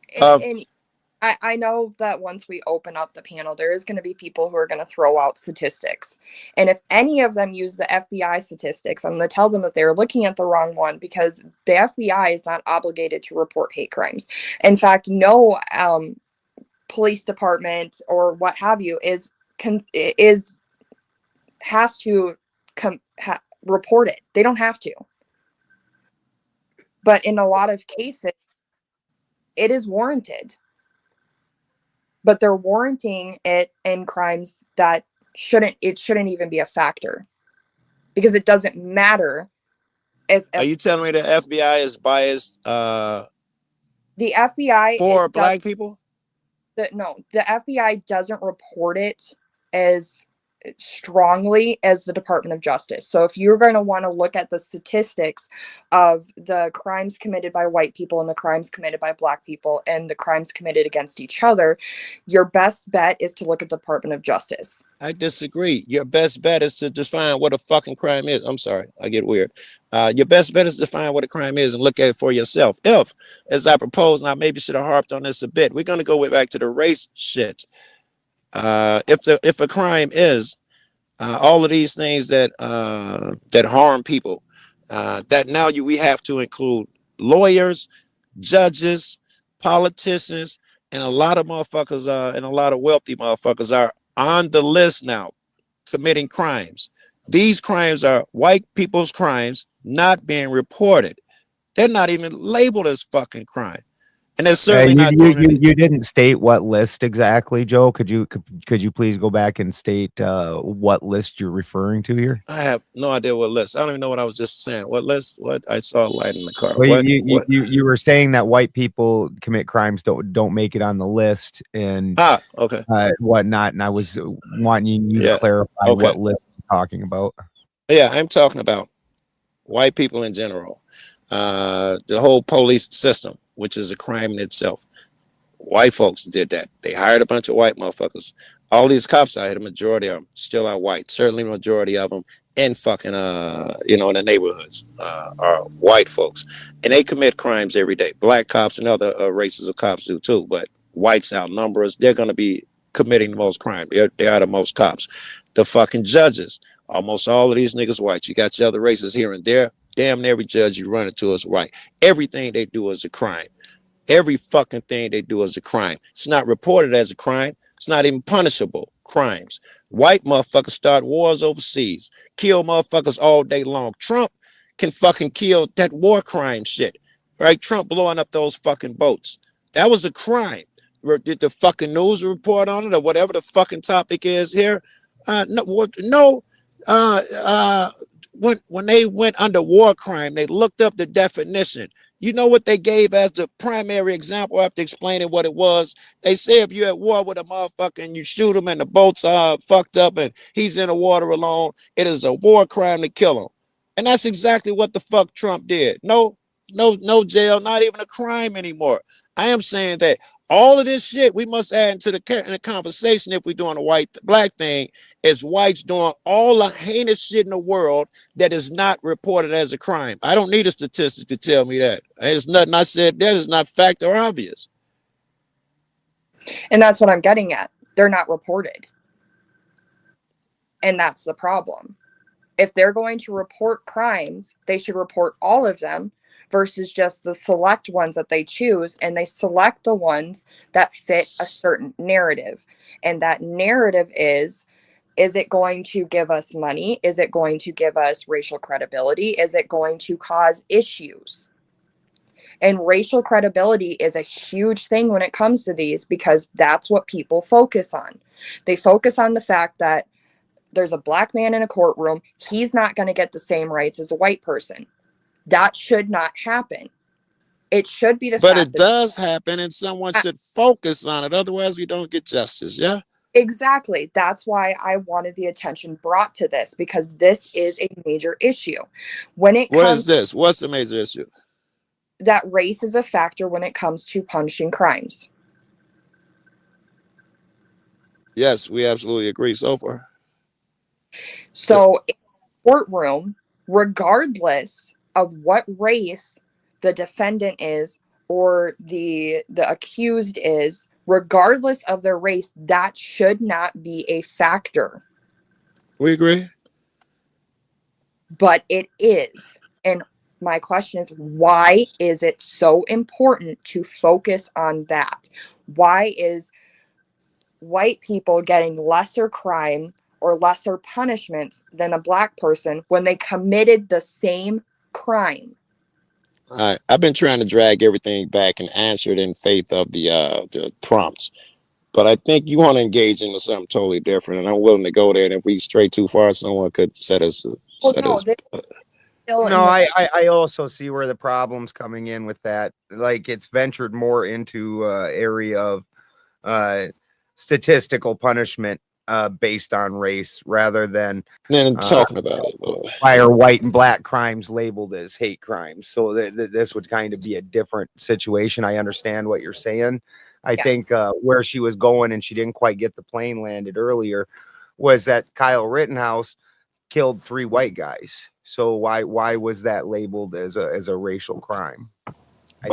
I know that once we open up the panel, there is going to be people who are going to throw out statistics. And if any of them use the FBI statistics, I'm going to tell them that they're looking at the wrong one, because the FBI is not obligated to report hate crimes. In fact, no police department or what have you has to report it. They don't have to. But in a lot of cases, it is warranted. But they're warranting it in crimes that shouldn't even be a factor, because it doesn't matter if Are you telling me the FBI is biased the FBI for black people? No, the FBI doesn't report it as strongly as the Department of Justice. So if you're going to want to look at the statistics of the crimes committed by white people and the crimes committed by black people and the crimes committed against each other, your best bet is to look at the Department of Justice. I disagree. Your best bet is to define what a fucking crime is. I'm sorry, I get weird. Your best bet is to define what a crime is and look at it for yourself. If, as I proposed, and I maybe should have harped on this a bit, we're going to go back to the race shit. If a crime is all of these things that harm people, that now we have to include lawyers, judges, politicians, and a lot of motherfuckers and a lot of wealthy motherfuckers are on the list now committing crimes. These crimes are white people's crimes not being reported. They're not even labeled as fucking crime. And they're certainly you, not you, doing you, it. you didn't state what list exactly, Joe. Could you please go back and state what list you're referring to here? I have no idea what list. I don't even know what I was just saying. What list? What? I saw a light in the car. Well, What? What? you were saying that white people commit crimes don't make it on the list and Ah, okay. whatnot, and I was wanting you to Yeah. clarify Okay. what list you're talking about. Yeah, I'm talking about white people in general. The whole police system, which is a crime in itself. White folks did that. They hired a bunch of white motherfuckers. All these cops out here, the majority of them still are white. Certainly, majority of them in fucking in the neighborhoods are white folks, and they commit crimes every day. Black cops and other races of cops do too, but whites outnumber us. They're gonna be committing the most crime. They are the most cops. The fucking judges, almost all of these niggas white. You got your other races here and there. Damn, every judge you run into is white. Everything they do is a crime. Every fucking thing they do is a crime. It's not reported as a crime. It's not even punishable crimes. White motherfuckers start wars overseas, kill motherfuckers all day long. Trump can fucking kill that war crime shit, right? Trump blowing up those fucking boats. That was a crime. Did the fucking news report on it or whatever the fucking topic is here? No. When they went under war crime, they looked up the definition. You know what they gave as the primary example after explaining what it was? They say if you're at war with a motherfucker and you shoot him and the boat's fucked up and he's in the water alone, it is a war crime to kill him. And that's exactly what the fuck Trump did. No jail, not even a crime anymore. I am saying that all of this shit we must add into the conversation if we're doing a white-black thing is whites doing all the heinous shit in the world that is not reported as a crime. I don't need a statistic to tell me that. There's nothing I said that is not fact or obvious. And that's what I'm getting at. They're not reported. And that's the problem. If they're going to report crimes, they should report all of them versus just the select ones that they choose, and they select the ones that fit a certain narrative. And that narrative is it going to give us money? Is it going to give us racial credibility? Is it going to cause issues? And racial credibility is a huge thing when it comes to these because that's what people focus on. They focus on the fact that there's a black man in a courtroom. He's not going to get the same rights as a white person. That should not happen. It should be the But fact it does happen, and someone should focus on it. Otherwise, we don't get justice. Yeah. Exactly. That's why I wanted the attention brought to this, because this is a major issue. When it What comes is this? What's the major issue? that race is a factor when it comes to punishing crimes. Yes, we absolutely agree so far. So in the courtroom, regardless of what race the defendant is or the accused is, regardless of their race, that should not be a factor. We agree. But it is. And my question is, why is it so important to focus on that? Why is white people getting lesser crime or lesser punishments than a black person when they committed the same crime? All right. I've been trying to drag everything back and answer it in faith of the prompts. But I think you want to engage into something totally different, and I'm willing to go there. And if we stray too far, someone could set us. No, I also see where the problem's coming in with that. Like, it's ventured more into area of statistical punishment based on race rather than talking about it. why are white and black crimes labeled as hate crimes. So this would kind of be a different situation. I understand what you're saying. I think where she was going, and she didn't quite get the plane landed earlier, was that Kyle Rittenhouse killed 3 white guys. So why was that labeled as a racial crime? I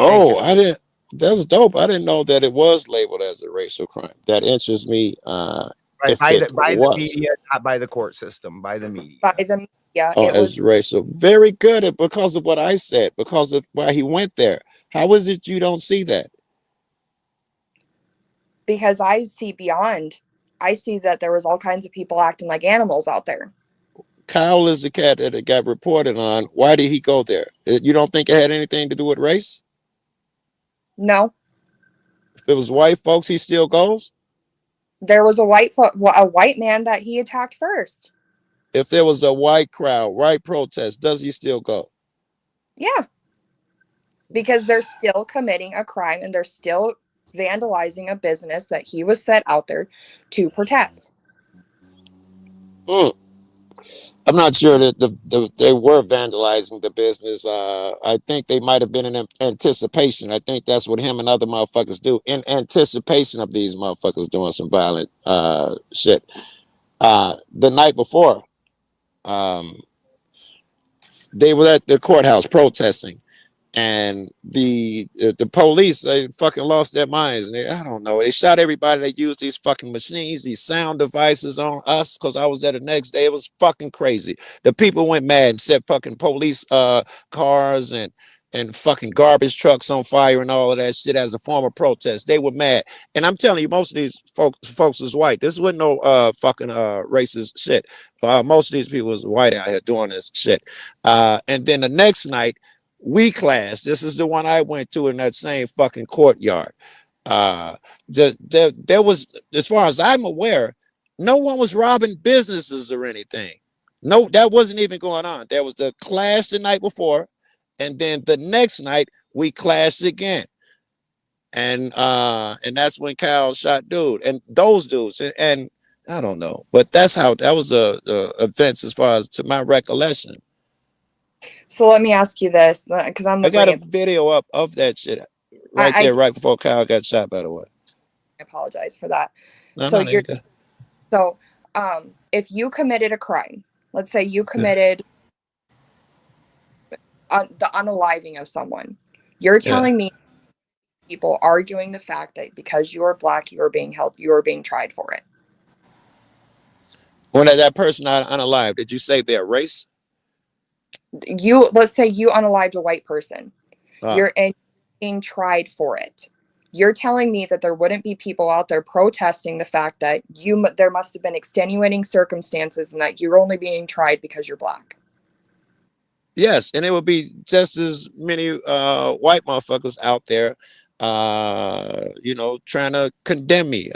didn't. That's dope. I didn't know that it was labeled as a racial crime. That interests me. By the media, not by the court system, by the media. By the media. Oh, as racial. Very good. Because of what I said, because of why he went there. How is it you don't see that? Because I see beyond. I see that there was all kinds of people acting like animals out there. Kyle is the cat that it got reported on. Why did he go there? You don't think it had anything to do with race? No, If it was white folks, he still goes. There was a white man that he attacked first. If there was a white crowd, white protest, does he still go? Yeah, because they're still committing a crime and they're still vandalizing a business that he was set out there to protect. I'm not sure that they were vandalizing the business. I think they might have been in anticipation. I think that's what him and other motherfuckers do, in anticipation of these motherfuckers doing some violent shit. The night before, they were at the courthouse protesting, and the police, they fucking lost their minds, and I don't know, they shot everybody. They used these fucking machines, these sound devices on us, because I was there the next day. It was fucking crazy. The people went mad and set fucking police cars and fucking garbage trucks on fire and all of that shit as a form of protest. They were mad, and I'm telling you, most of these folks is white. This wasn't no fucking racist shit. Most of these people was white out here doing this shit. And then the next night, we class, this is the one I went to in that same fucking courtyard. There was, as far as I'm aware, no one was robbing businesses or anything. No, that wasn't even going on. There was the clash the night before, and then the next night we clashed again. And that's when Kyle shot dude and those dudes. And I don't know, but that's how that was the events as far as to my recollection. So let me ask you this, because I got a video up of that shit there right before Kyle got shot, by the way. I apologize for that. No, if you committed a crime, let's say you committed the unaliving of someone, you're telling me people arguing the fact that because you are black, you are being held, you are being tried for it. When that person unalived, did you say their race? Let's say you unalived a white person. You're being tried for it. You're telling me that there wouldn't be people out there protesting the fact that there must have been extenuating circumstances and that you're only being tried because you're black. Yes, and it would be just as many white motherfuckers out there, trying to condemn me,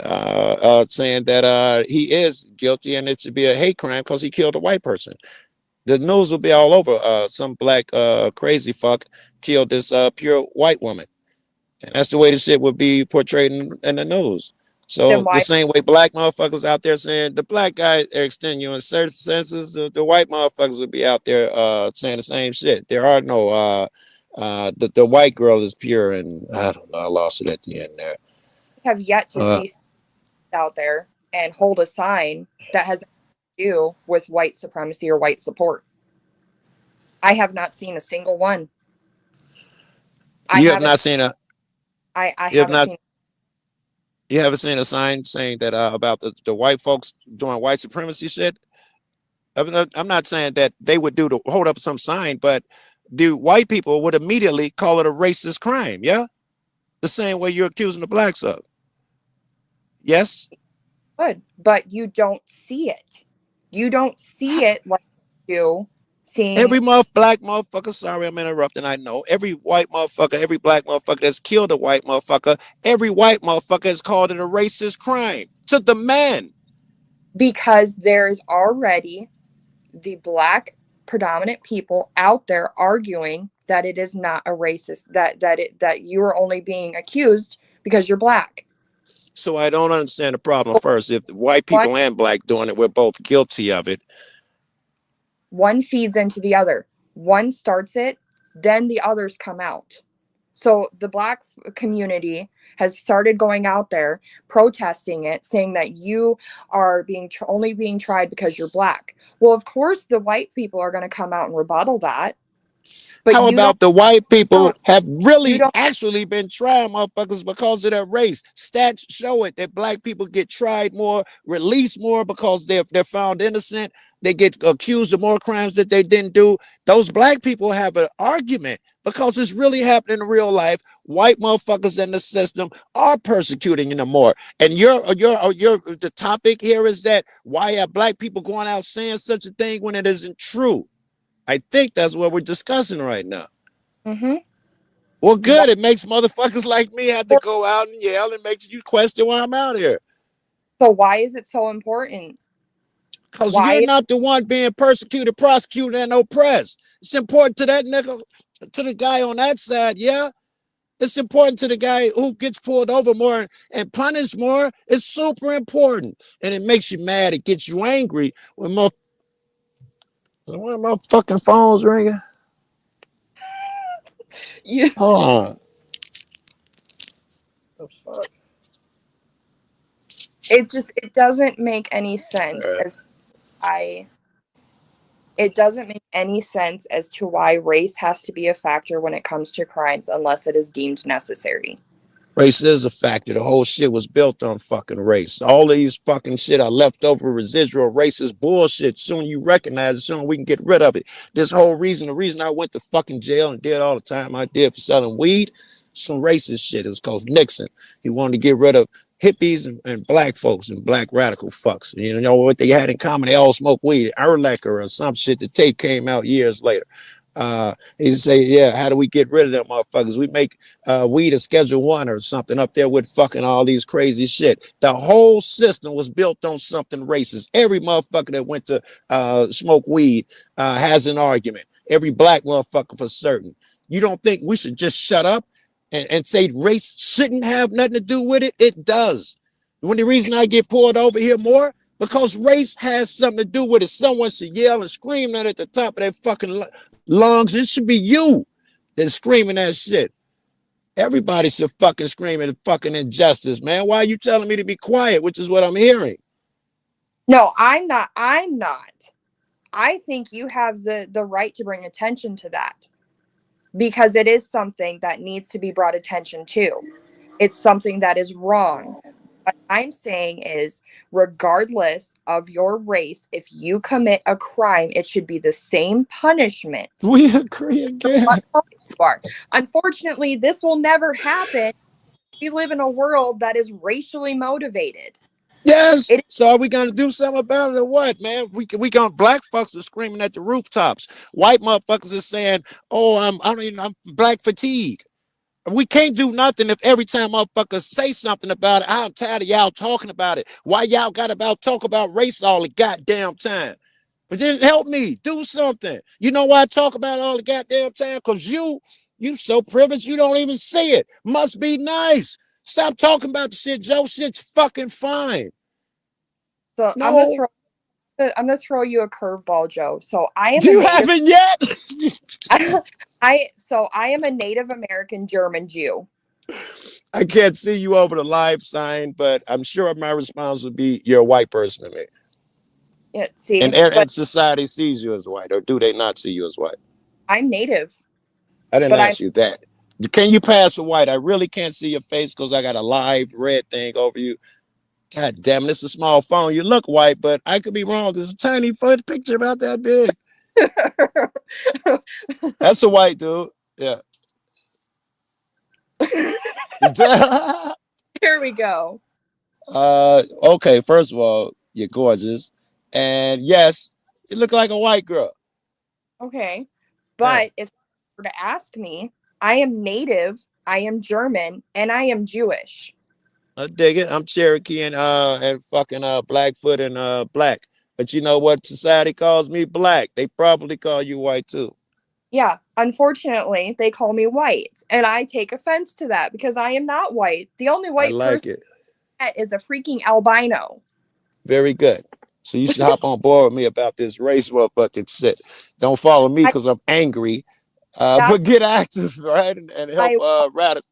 saying that he is guilty and it should be a hate crime because he killed a white person. The news will be all over. Some black crazy fuck killed this pure white woman. And that's the way the shit would be portrayed in the news. So the same way black motherfuckers out there saying the black guys are extenuating certain senses, the white motherfuckers would be out there saying the same shit. There are no the white girl is pure, and I don't know, I lost it at the end there. Have yet to see out there and hold a sign that has do with white supremacy or white support. I have not seen a single one. You haven't seen a sign saying that about the white folks doing white supremacy shit? I'm not saying that they would hold up some sign, but the white people would immediately call it a racist crime, yeah? The same way you're accusing the blacks of. Yes? Good, but you don't see it. You don't see it like you seeing every black motherfucker. Sorry, I'm interrupting. I know every white motherfucker, every black motherfucker that's killed a white motherfucker, every white motherfucker has called it a racist crime to the man. Because there's already the black predominant people out there arguing that it is not a racist, that you are only being accused because you're black. So I don't understand the problem first. If the white people and black doing it, we're both guilty of it. One feeds into the other. One starts it, then the others come out. So the black community has started going out there, protesting it, saying that you are only being tried because you're black. Well, of course, the white people are going to come out and rebuttal that. But how about the white people have really actually been trying motherfuckers because of their race? Stats show it that black people get tried more, released more because they're found innocent. They get accused of more crimes that they didn't do. Those black people have an argument because it's really happening in real life. White motherfuckers in the system are persecuting them more. And the topic here is that why are black people going out saying such a thing when it isn't true? I think that's what we're discussing right now. Mm-hmm. Well, good. It makes motherfuckers like me have to go out and yell. It makes you question why I'm out here. So why is it so important? Because you're not the one being persecuted, prosecuted, and oppressed. It's important to that nigga, to the guy on that side, yeah? It's important to the guy who gets pulled over more and punished more. It's super important. And it makes you mad. It gets you angry when my fucking phone's ringing. You hold on. The fuck? It doesn't make any sense it doesn't make any sense as to why race has to be a factor when it comes to crimes unless it is deemed necessary. Race is a factor. The whole shit was built on fucking race. All of these fucking shit are leftover residual racist bullshit. Soon you recognize it, soon we can get rid of it. This whole reason, the reason I went to fucking jail and did all the time I did for selling weed, some racist shit. It was called Nixon. He wanted to get rid of hippies and black folks and black radical fucks. You know what they had in common? They all smoked weed, Erlacher or some shit. The tape came out years later. He say, yeah, how do we get rid of them motherfuckers? We make weed a Schedule 1 or something up there with fucking all these crazy shit. The whole system was built on something racist. Every motherfucker that went to smoke weed has an argument. Every black motherfucker for certain. You don't think we should just shut up and say race shouldn't have nothing to do with it? It does. When the reason I get pulled over here more, because race has something to do with it. Someone should yell and scream that at the top of their fucking lungs. It should be you that's screaming that shit. Everybody should fucking scream at fucking injustice, man. Why are you telling me to be quiet, which is what I'm hearing? No, I'm not. I think you have the right to bring attention to that because it is something that needs to be brought attention to. It's something that is wrong. What I'm saying is, regardless of your race, if you commit a crime, it should be the same punishment. We agree again. Unfortunately, this will never happen. We live in a world that is racially motivated. Yes. So are we gonna do something about it or what, man? We got black folks are screaming at the rooftops. White motherfuckers are saying, "Oh, I'm black fatigue." We can't do nothing if every time motherfuckers say something about it, I'm tired of y'all talking about it. Why y'all got about talk about race all the goddamn time? But didn't help me do something. You know why I talk about it all the goddamn time? Because you so privileged you don't even see it. Must be nice. Stop talking about the shit, Joe. Shit's fucking fine. So no. I'm gonna throw you a curveball, Joe. So I am. You haven't yet. I am a Native American German Jew. I can't see you over the live sign, but I'm sure my response would be you're a white person to me. Yeah, see, and society sees you as white, or do they not see you as white? I'm Native. I didn't ask you that. Can you pass for white? I really can't see your face because I got a live red thing over you. God damn it, it's a small phone. You look white, but I could be wrong. There's a tiny foot picture about that big. That's a white dude. Yeah. Here we go. Okay, first of all, you're gorgeous. And yes, you look like a white girl. Okay. But if you were to ask me, I am Native, I am German, and I am Jewish. I dig it. I'm Cherokee and fucking Blackfoot and black. But you know what society calls me? Black. They probably call you white too. Yeah, unfortunately, they call me white, and I take offense to that because I am not white. The only white person is a freaking albino. Very good. So you should hop on board with me about this race motherfucking shit. Don't follow me because I'm angry. But get active, right? And help radical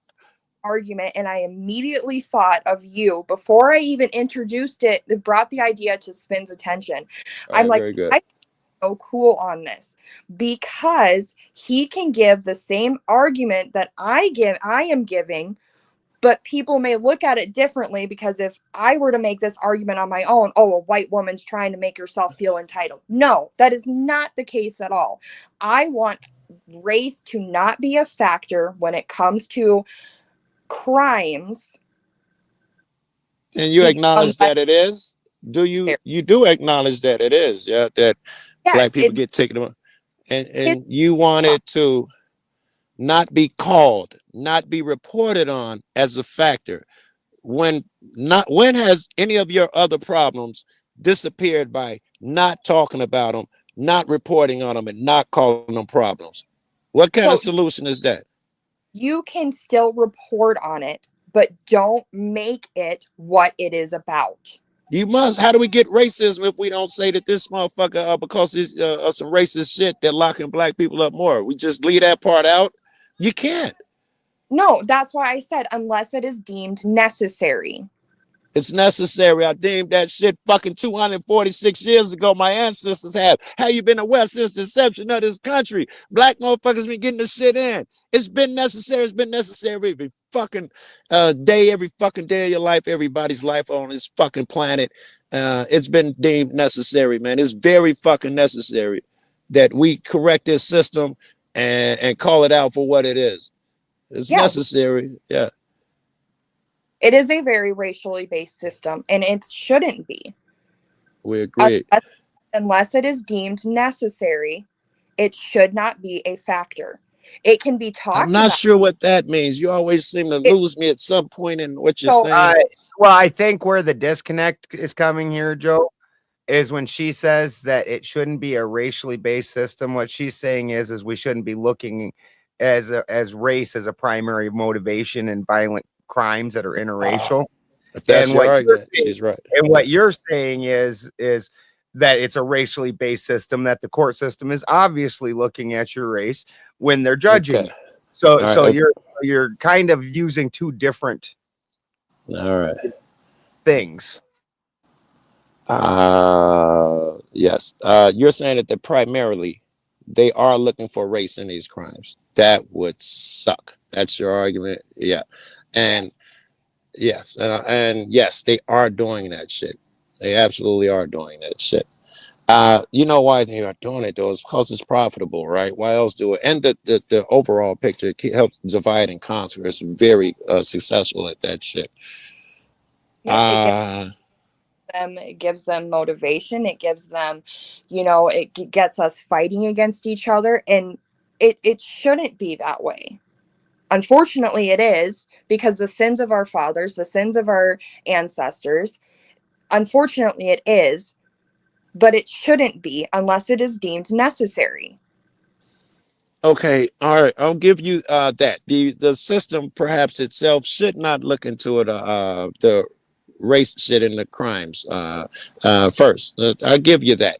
argument, and I immediately thought of you before I even introduced it. It brought the idea to Spin's attention. I'm like, I'm so cool on this because he can give the same argument that I am giving, but people may look at it differently because if I were to make this argument on my own, oh, a white woman's trying to make herself feel entitled. No, that is not the case at all. I want race to not be a factor when it comes to crimes. And you acknowledge that it is? Do you do acknowledge that it is? Yeah, that black people get taken away. And you wanted to not be called, not be reported on as a factor? When has any of your other problems disappeared by not talking about them, not reporting on them, and not calling them problems? What kind of solution is that? You can still report on it, but don't make it what it is about. You must. How do we get racism if we don't say that this motherfucker, because it's some racist shit, they're locking black people up more? We just leave that part out? You can't. No, that's why I said unless it is deemed necessary. It's necessary. I deemed that shit fucking 246 years ago. My ancestors have. How you been aware since the inception of this country? Black motherfuckers been getting the shit in. It's been necessary. It's been necessary every fucking day, every fucking day of your life, everybody's life on this fucking planet. It's been deemed necessary, man. It's very fucking necessary that we correct this system and call it out for what it is. It's necessary. Yeah. It is a very racially based system, and it shouldn't be. We agree. Unless it is deemed necessary, it should not be a factor. It can be talked about. I'm not sure what that means. You always seem to lose me at some point in what you're saying. Well, I think where the disconnect is coming here, Joe, is when she says that it shouldn't be a racially based system. What she's saying is we shouldn't be looking as race as a primary motivation in violent crimes that are interracial. If that's your argument, she's right. And what you're saying is that it's a racially based system, that the court system is obviously looking at your race when they're judging. Okay. So you're kind of using two different things. Yes. You're saying that primarily they are looking for race in these crimes. That would suck. That's your argument. Yeah. And yes, and yes, they are doing that shit. They absolutely are doing that shit. You know why they are doing it though? It's because it's profitable, right? Why else do it? And the overall picture helps divide and conquer. It's very successful at that shit. It gives them motivation. It gives them, it gets us fighting against each other, and it shouldn't be that way. Unfortunately, it is, because the sins of our fathers, the sins of our ancestors, unfortunately, it is, but it shouldn't be unless it is deemed necessary. Okay, all right, I'll give you that. The system perhaps itself should not look into it, the race shit and the crimes first. I'll give you that.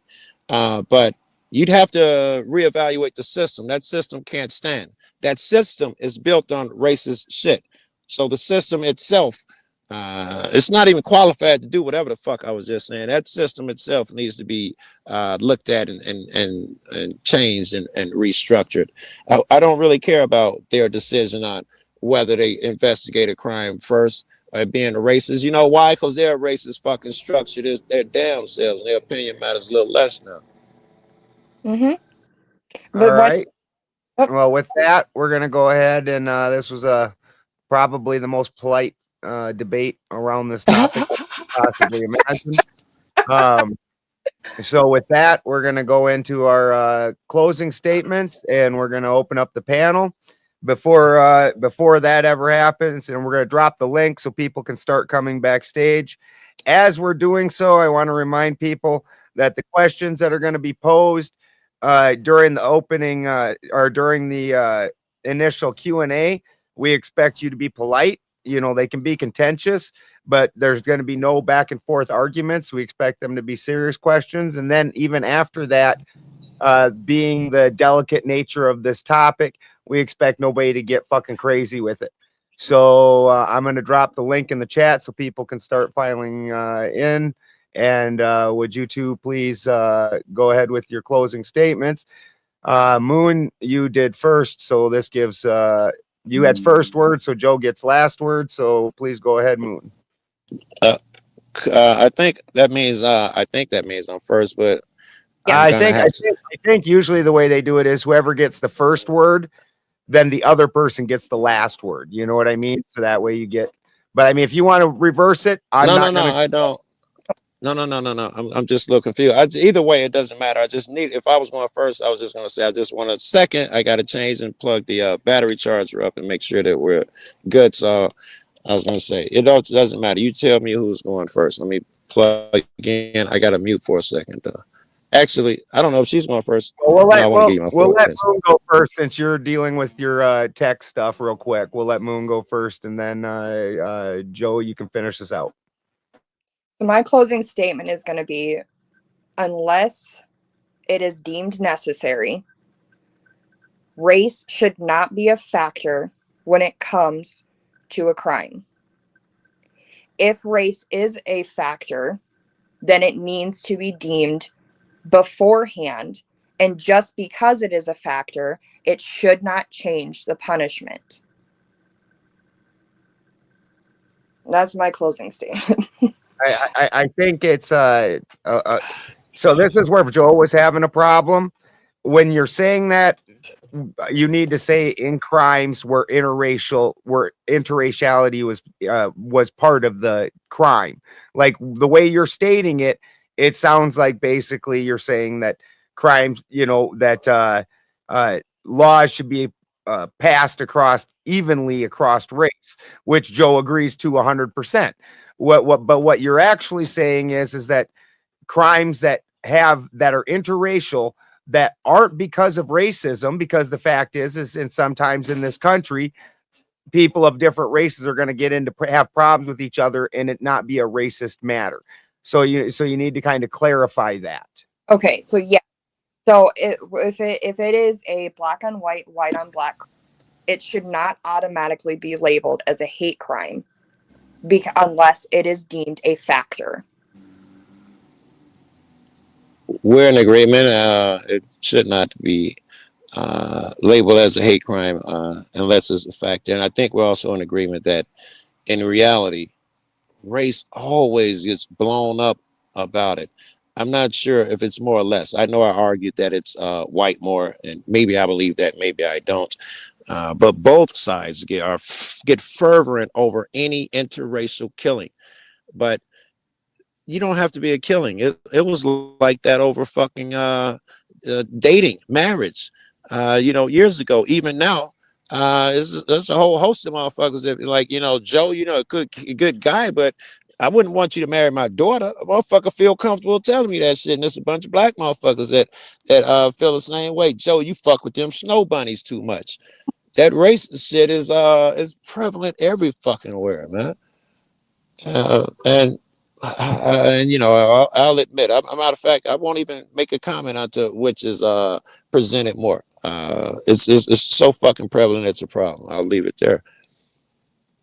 But you'd have to reevaluate the system. That system can't stand. That system is built on racist shit. So the system itself, it's not even qualified to do whatever the fuck I was just saying. That system itself needs to be looked at and changed and restructured. I don't really care about their decision on whether they investigate a crime first or being a racist. You know why? Because they're a racist fucking structure. Their damn selves, and their opinion matters a little less now. Mm-hmm. All right. Well, with that, we're going to go ahead and this was probably the most polite debate around this topic possibly imagine. So with that, we're going to go into our closing statements, and we're going to open up the panel. Before that ever happens, and we're going to drop the link so people can start coming backstage. As we're doing so, I want to remind people that the questions that are going to be posed during the opening or during the initial Q&A, we expect you to be polite. They can be contentious, but there's going to be no back and forth arguments. We expect them to be serious questions. And then even after that, being the delicate nature of this topic, we expect nobody to get fucking crazy with it. So I'm going to drop the link in the chat so people can start filing in. And would you two please go ahead with your closing statements? Moon, you did first, so this gives you had first word, so Joe gets last word. So please go ahead, Moon. I think that means I'm first, but yeah, I think usually the way they do it is whoever gets the first word, then the other person gets the last word. You know what I mean? So that way you get. But I mean, if you want to reverse it, I don't. No. I'm just a little confused. Either way, it doesn't matter. I just need. If I was going first, I was just going to say I just want a second. I got to change and plug the battery charger up and make sure that we're good. So I was going to say doesn't matter. You tell me who's going first. Let me plug in. I got to mute for a second though. Actually, I don't know if she's going first. Well, we'll let Moon go first since you're dealing with your tech stuff real quick. We'll let Moon go first, and then Joe, you can finish this out. So my closing statement is going to be, unless it is deemed necessary, race should not be a factor when it comes to a crime. If race is a factor, then it needs to be deemed beforehand, and just because it is a factor, it should not change the punishment. That's my closing statement. I think it's so this is where Joe was having a problem. When you're saying that, you need to say in crimes where interraciality was part of the crime. Like the way you're stating it, it sounds like basically you're saying that crimes, that laws should be passed evenly across race, which Joe agrees to 100%. What you're actually saying is that crimes that are interracial, that aren't because of racism, because the fact is and sometimes in this country, people of different races are going to have problems with each other and it not be a racist matter. So you need to kind of clarify that. Okay, so yeah. So if it is a black on white, white on black, it should not automatically be labeled as a hate crime unless it is deemed a factor. We're in agreement. It should not be labeled as a hate crime unless it's a factor. And I think we're also in agreement that in reality, race always gets blown up about it. I'm not sure if it's more or less. I know I argued that it's white more, and maybe I believe that, maybe I don't. But both sides get fervent over any interracial killing. But you don't have to be a killing. It was like that over fucking dating, marriage. Years ago, even now, there's a whole host of motherfuckers that like, Joe, a good guy, but I wouldn't want you to marry my daughter. A motherfucker feel comfortable telling me that shit, and there's a bunch of black motherfuckers that feel the same way. Joe, you fuck with them snow bunnies too much. That racist shit is prevalent every fucking where, man. And I'll admit, I'm a matter of fact, I won't even make a comment onto which is presented more. It's so fucking prevalent, it's a problem. I'll leave it there.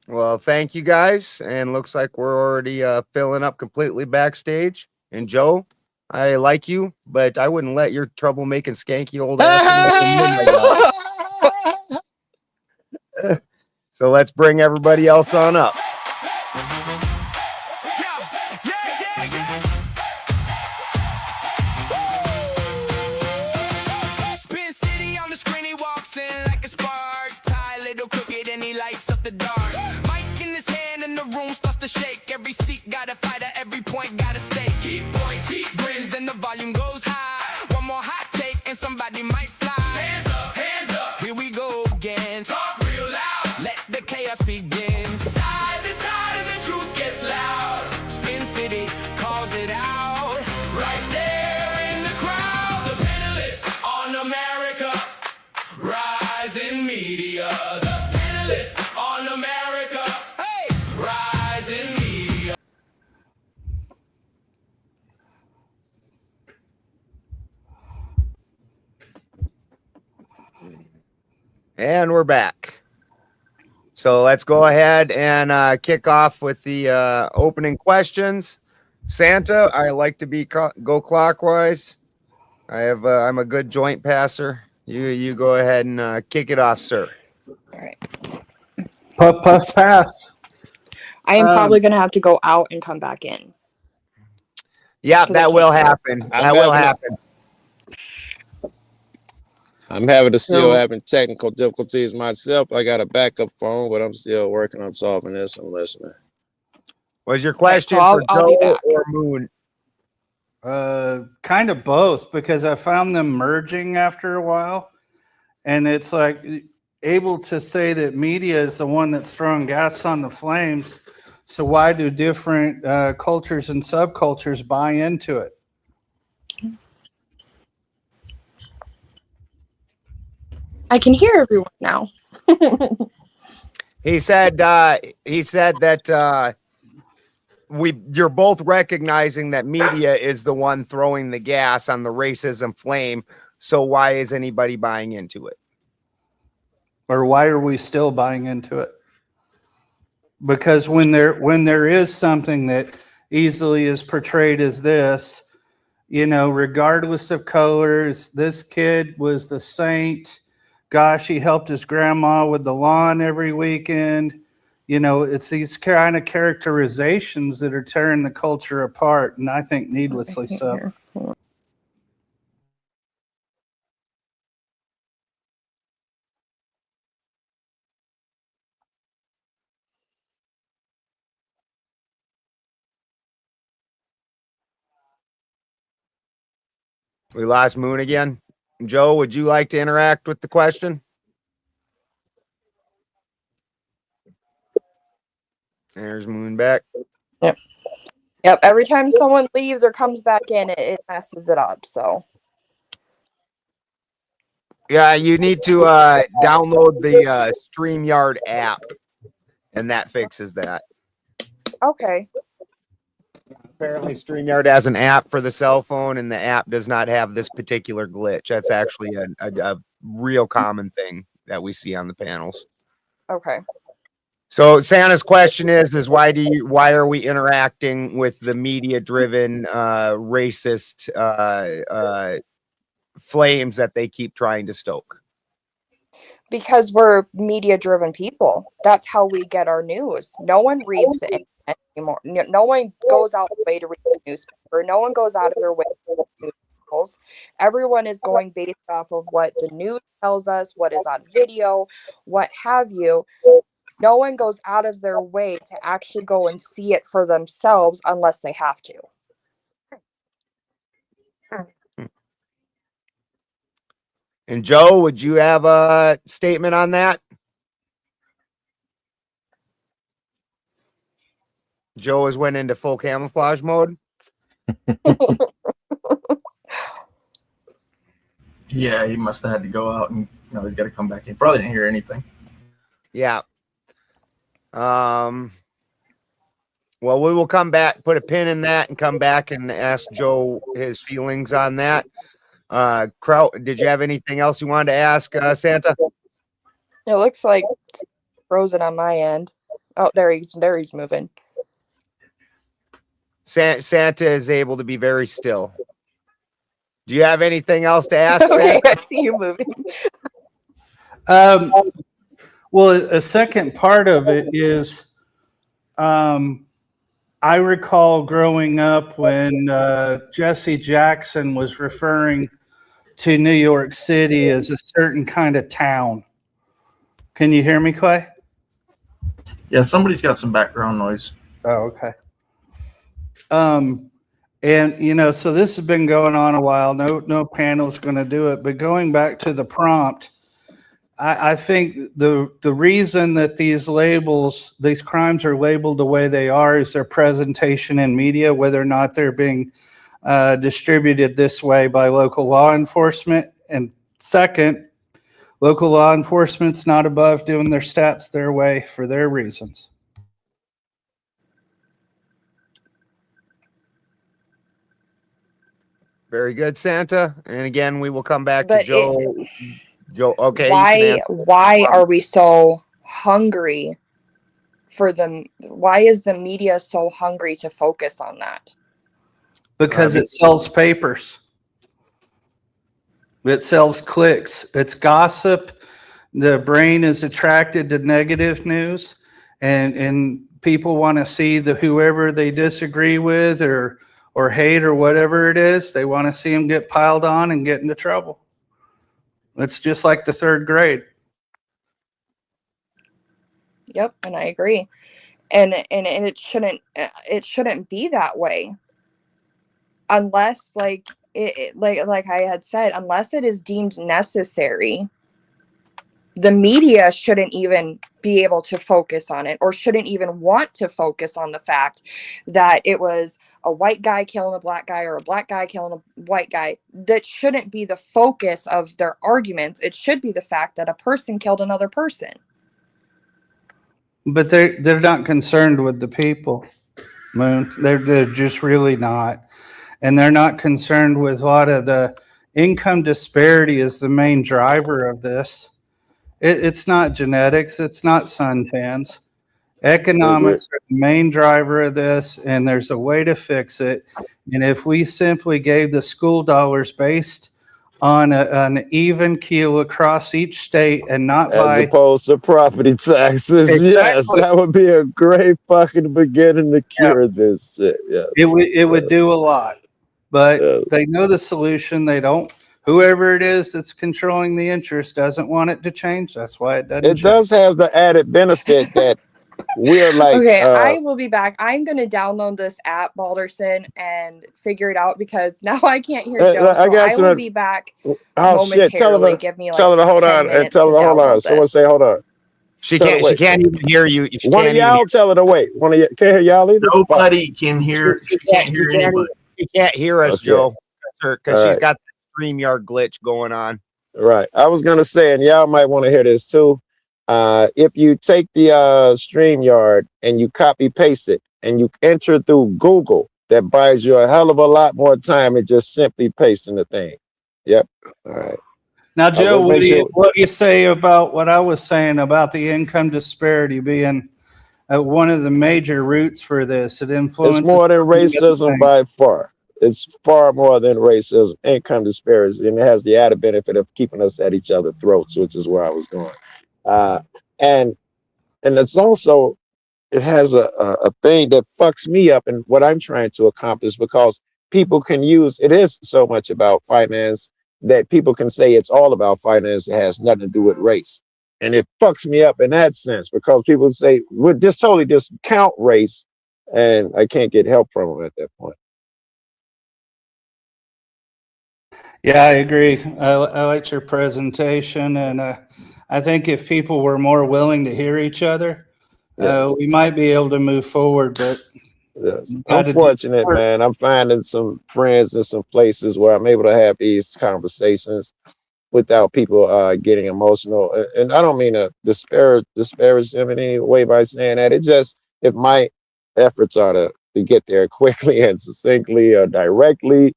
Well, thank you guys, and looks like we're already filling up completely backstage. And Joe, I like you, but I wouldn't let your troublemaking skanky old ass. So let's bring everybody else on up. Spin City on the screen, he walks in like a spark. Tie little crooked and he lights up the dark. Mic in his hand and the room starts to shake. Every seat got a fighter, every point got a stake. He points, he grins, then the volume goes high. One more hot take and somebody might fly. Hands up, here we go again. Talk real loud, let the chaos begin. Side to side and the truth gets loud. Spin City calls it out. Right there in the crowd, the panelists on America. Rise in media, the panelists on America. Hey, rise in media. And we're back. So let's go ahead and kick off with the opening questions. Santa, I like to go clockwise. I'm a good joint passer. You go ahead and kick it off, sir. All right. Puff pass. I am probably going to have to go out and come back in. Yeah, that will happen. That will happen. I'm having technical difficulties myself. I got a backup phone, but I'm still working on solving this. I'm listening. Was your question I'll for be Joe back. or Moon? Kind of both, because I found them merging after a while, and it's like able to say that media is the one that's throwing gas on the flames. So why do different cultures and subcultures buy into it? I can hear everyone now. He said that you're both recognizing that media is the one throwing the gas on the racism flame. So why is anybody buying into it? Or why are we still buying into it? Because when there is something that easily is portrayed as this, you know, regardless of colors, this kid was the saint. Gosh, he helped his grandma with the lawn every weekend. You know, it's these kind of characterizations that are tearing the culture apart, and I think needlessly so. We lost Moon again. Joe, would you like to interact with the question? There's Moon back. Yep. Every time someone leaves or comes back in, it messes it up. So Yeah, you need to download the StreamYard app, and that fixes that. okay. Apparently, StreamYard has an app for the cell phone, and the app does not have this particular glitch. That's actually a real common thing that we see on the panels. Okay. So Santa's question is why are we interacting with the media-driven racist flames that they keep trying to stoke? Because we're media driven people. That's how we get our news. No one reads the internet anymore. No one goes out of the way to read the newspaper. No one goes out of their way to read news articles. Everyone is going based off of what the news tells us, what is on video, what have you. No one goes out of their way to actually go and see it for themselves unless they have to. And Joe, would you have a statement on that? Joe has went into full camouflage mode. Yeah, he must have had to go out, and he's got to come back in. Probably didn't hear anything. Yeah. Well, we will come back, put a pin in that, and come back and ask Joe his feelings on that. Kraut, did you have anything else you wanted to ask Santa? It looks like it's frozen on my end. Oh, there he's moving. Santa is able to be very still. Do you have anything else to ask, Okay, Santa? I see you moving. Well, a second part of it is, I recall growing up when Jesse Jackson was referring to New York City as a certain kind of town. Can you hear me, Clay? Yeah, somebody's got some background noise. Oh, okay. And so this has been going on a while. No panel's going to do it. But going back to the prompt, I think the reason that these crimes are labeled the way they are is their presentation in media, whether or not they're being distributed this way by local law enforcement. And second, local law enforcement's not above doing their stats their way for their reasons. Very good, Santa. And again, we will come back to Joe. Joe, okay. Why are we so hungry for them? Why is the media so hungry to focus on that? Because it sells papers. It sells clicks. It's gossip. The brain is attracted to negative news, and people want to see whoever they disagree with or hate or whatever it is. They want to see them get piled on and get into trouble. It's just like the third grade. Yep, and I agree. And it shouldn't be that way. unless like like I had said, unless it is deemed necessary, the media shouldn't even be able to focus on it, or shouldn't even want to focus on the fact that it was a white guy killing a black guy or a black guy killing a white guy. That shouldn't be the focus of their arguments. It should be the fact that a person killed another person. But they're not concerned with the people, Moon. They're just really not. And they're not concerned with a lot of the income disparity is the main driver of this. It's not genetics. It's not suntans. Economics are the main driver of this, and there's a way to fix it. And if we simply gave the school dollars based on an even keel across each state and not As opposed to property taxes. Exactly. Yes, that would be a great fucking beginning to cure this shit. Yeah. It would do a lot. But they know the solution. They don't. Whoever it is that's controlling the interest doesn't want it to change. That's why it doesn't. It does have the added benefit that we're like. Okay, I will be back. I'm going to download this app, Balderson, and figure it out because now I can't hear Joe. So I will be back momentarily. Shit. Tell her, Give me like tell her to hold on. Tell her to hold on. Someone say hold on. She can't even hear you. One of y'all tell her to wait. One of you can't hear y'all either. Nobody can hear. She can't hear anybody. She can't hear us, Joe, because she's got the StreamYard glitch going on. Right. I was gonna say, and y'all might want to hear this too. If you take the StreamYard and you copy paste it and you enter through Google, that buys you a hell of a lot more time than just simply pasting the thing. Yep. All right. Now, Joe, what do you say about what I was saying about the income disparity being one of the major roots for this? It influences. It's more than racism by far. It's far more than racism, income disparity, and it has the added benefit of keeping us at each other's throats, which is where I was going. And it's also, it has a thing that fucks me up in what I'm trying to accomplish, because people can use, it is so much about finance that people can say it's all about finance. It has nothing to do with race. And it fucks me up in that sense, because people say, we'll just totally discount race, and I can't get help from them at that point. Yeah, I agree. I liked your presentation, and I think if people were more willing to hear each other, we might be able to move forward. But unfortunate, man. I'm finding some friends in some places where I'm able to have these conversations without people getting emotional. And I don't mean to disparage them in any way by saying that. It just, if my efforts are to get there quickly and succinctly or directly,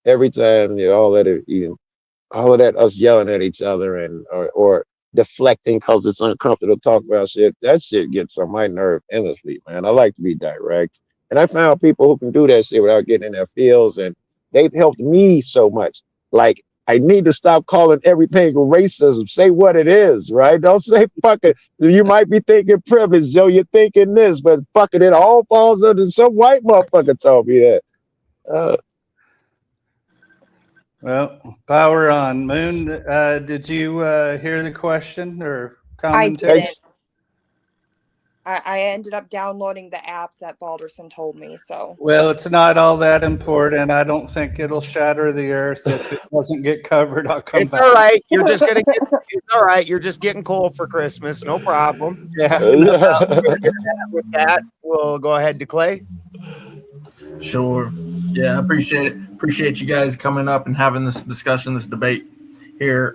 every time all of that us yelling at each other and or deflecting because it's uncomfortable to talk about shit, that shit gets on my nerve endlessly, man. I like to be direct. And I found people who can do that shit without getting in their feels, and they've helped me so much. Like, I need to stop calling everything racism. Say what it is, right? Don't say fuck it. You might be thinking privilege, Joe. You're thinking this, but fuck it all falls under some white motherfucker told me that. Well, power on. Moon, did you hear the question or commentary? I didn't. I ended up downloading the app that Balderson told me. So. Well, it's not all that important. I don't think it'll shatter the earth if it doesn't get covered. I'll come back. It's all right. You're just gonna get. It's all right. You're just getting cold for Christmas. No problem. Yeah. With that, we'll go ahead to Clay. Sure. Yeah, I appreciate it. Appreciate you guys coming up and having this discussion, this debate here.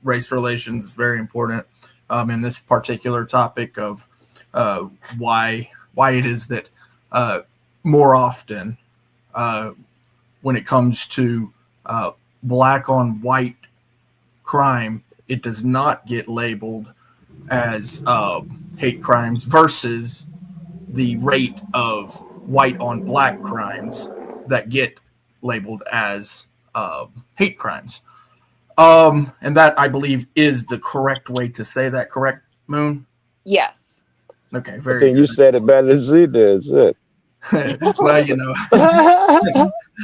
Race relations is very important in this particular topic of why it is that more often when it comes to black on white crime, it does not get labeled as hate crimes versus the rate of white on black crimes that get labeled as hate crimes. And that, I believe, is the correct way to say that. Correct, Moon? Yes. Okay, very good. You said it better than she did. Shit. Well,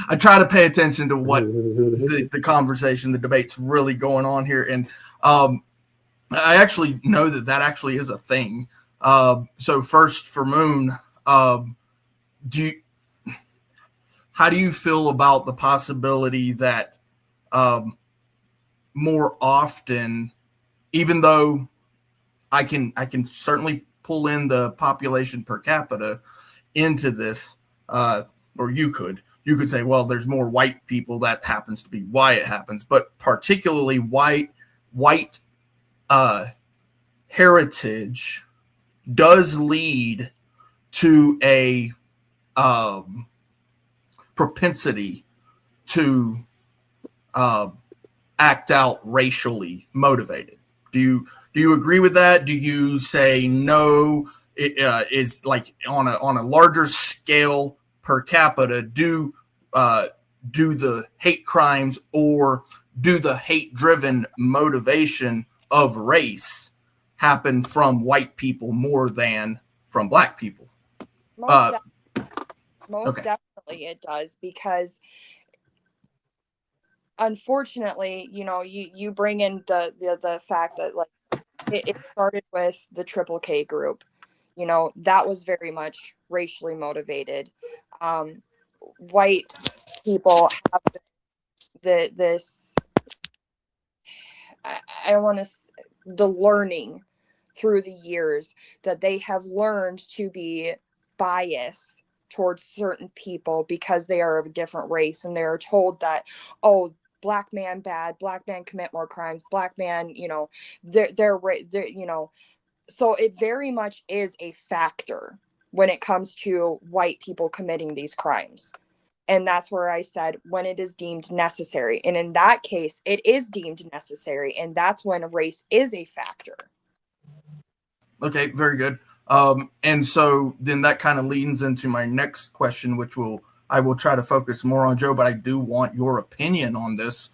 I try to pay attention to what the conversation, the debate's really going on here. And I actually know that actually is a thing. So first for Moon, how do you feel about the possibility that more often, even though I can certainly pull in the population per capita into this, or you could say, well, there's more white people. That happens to be why it happens, but particularly white heritage does lead to a propensity to act out racially motivated. Do you agree with that? Do you say no? It is like on a larger scale per capita. Do the hate crimes or do the hate-driven motivation of race happen from white people more than from black people? Most okay. definitely it does, because unfortunately, you bring in the fact that, like, it started with the Triple K group. That was very much racially motivated. White people have this, I want to, the learning through the years that they have learned to be biased towards certain people because they are of a different race, and they are told that, oh, black man bad, black man commit more crimes, black man, they're so it very much is a factor when it comes to white people committing these crimes. And that's where I said, when it is deemed necessary. And in that case, it is deemed necessary. And that's when race is a factor. Okay, very good. And so then that kind of leads into my next question, which I will try to focus more on, Joe, but I do want your opinion on this,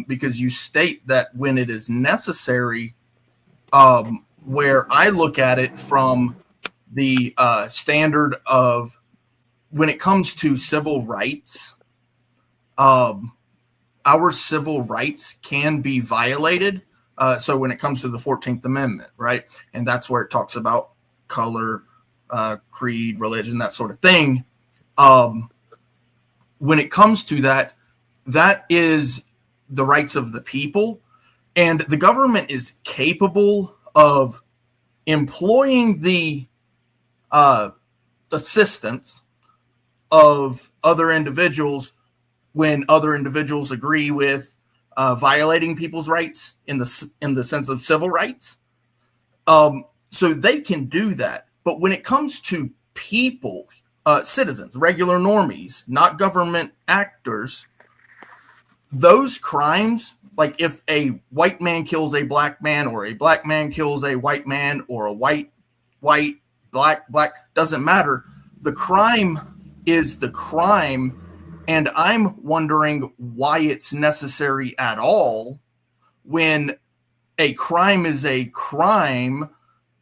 because you state that when it is necessary, where I look at it from the standard of when it comes to civil rights, our civil rights can be violated. So when it comes to the 14th Amendment, right? And that's where it talks about color, creed, religion, that sort of thing. When it comes to that, that is the rights of the people. And the government is capable of employing the assistance of other individuals when other individuals agree with violating people's rights in the sense of civil rights. So they can do that. But when it comes to people, citizens, regular normies, not government actors, those crimes, like if a white man kills a black man, or a black man kills a white man, or a white, black, doesn't matter. The crime is the crime. And I'm wondering why it's necessary at all when a crime is a crime.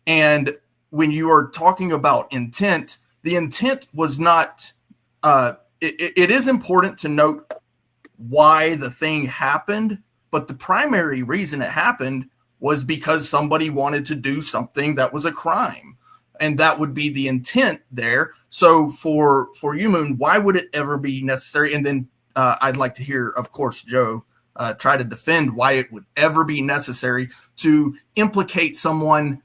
And when you are talking about intent, the intent was not, it is important to note why the thing happened, but the primary reason it happened was because somebody wanted to do something that was a crime. And that would be the intent there. So for you, Moon, why would it ever be necessary? And then I'd like to hear, of course, Joe, try to defend why it would ever be necessary to implicate someone.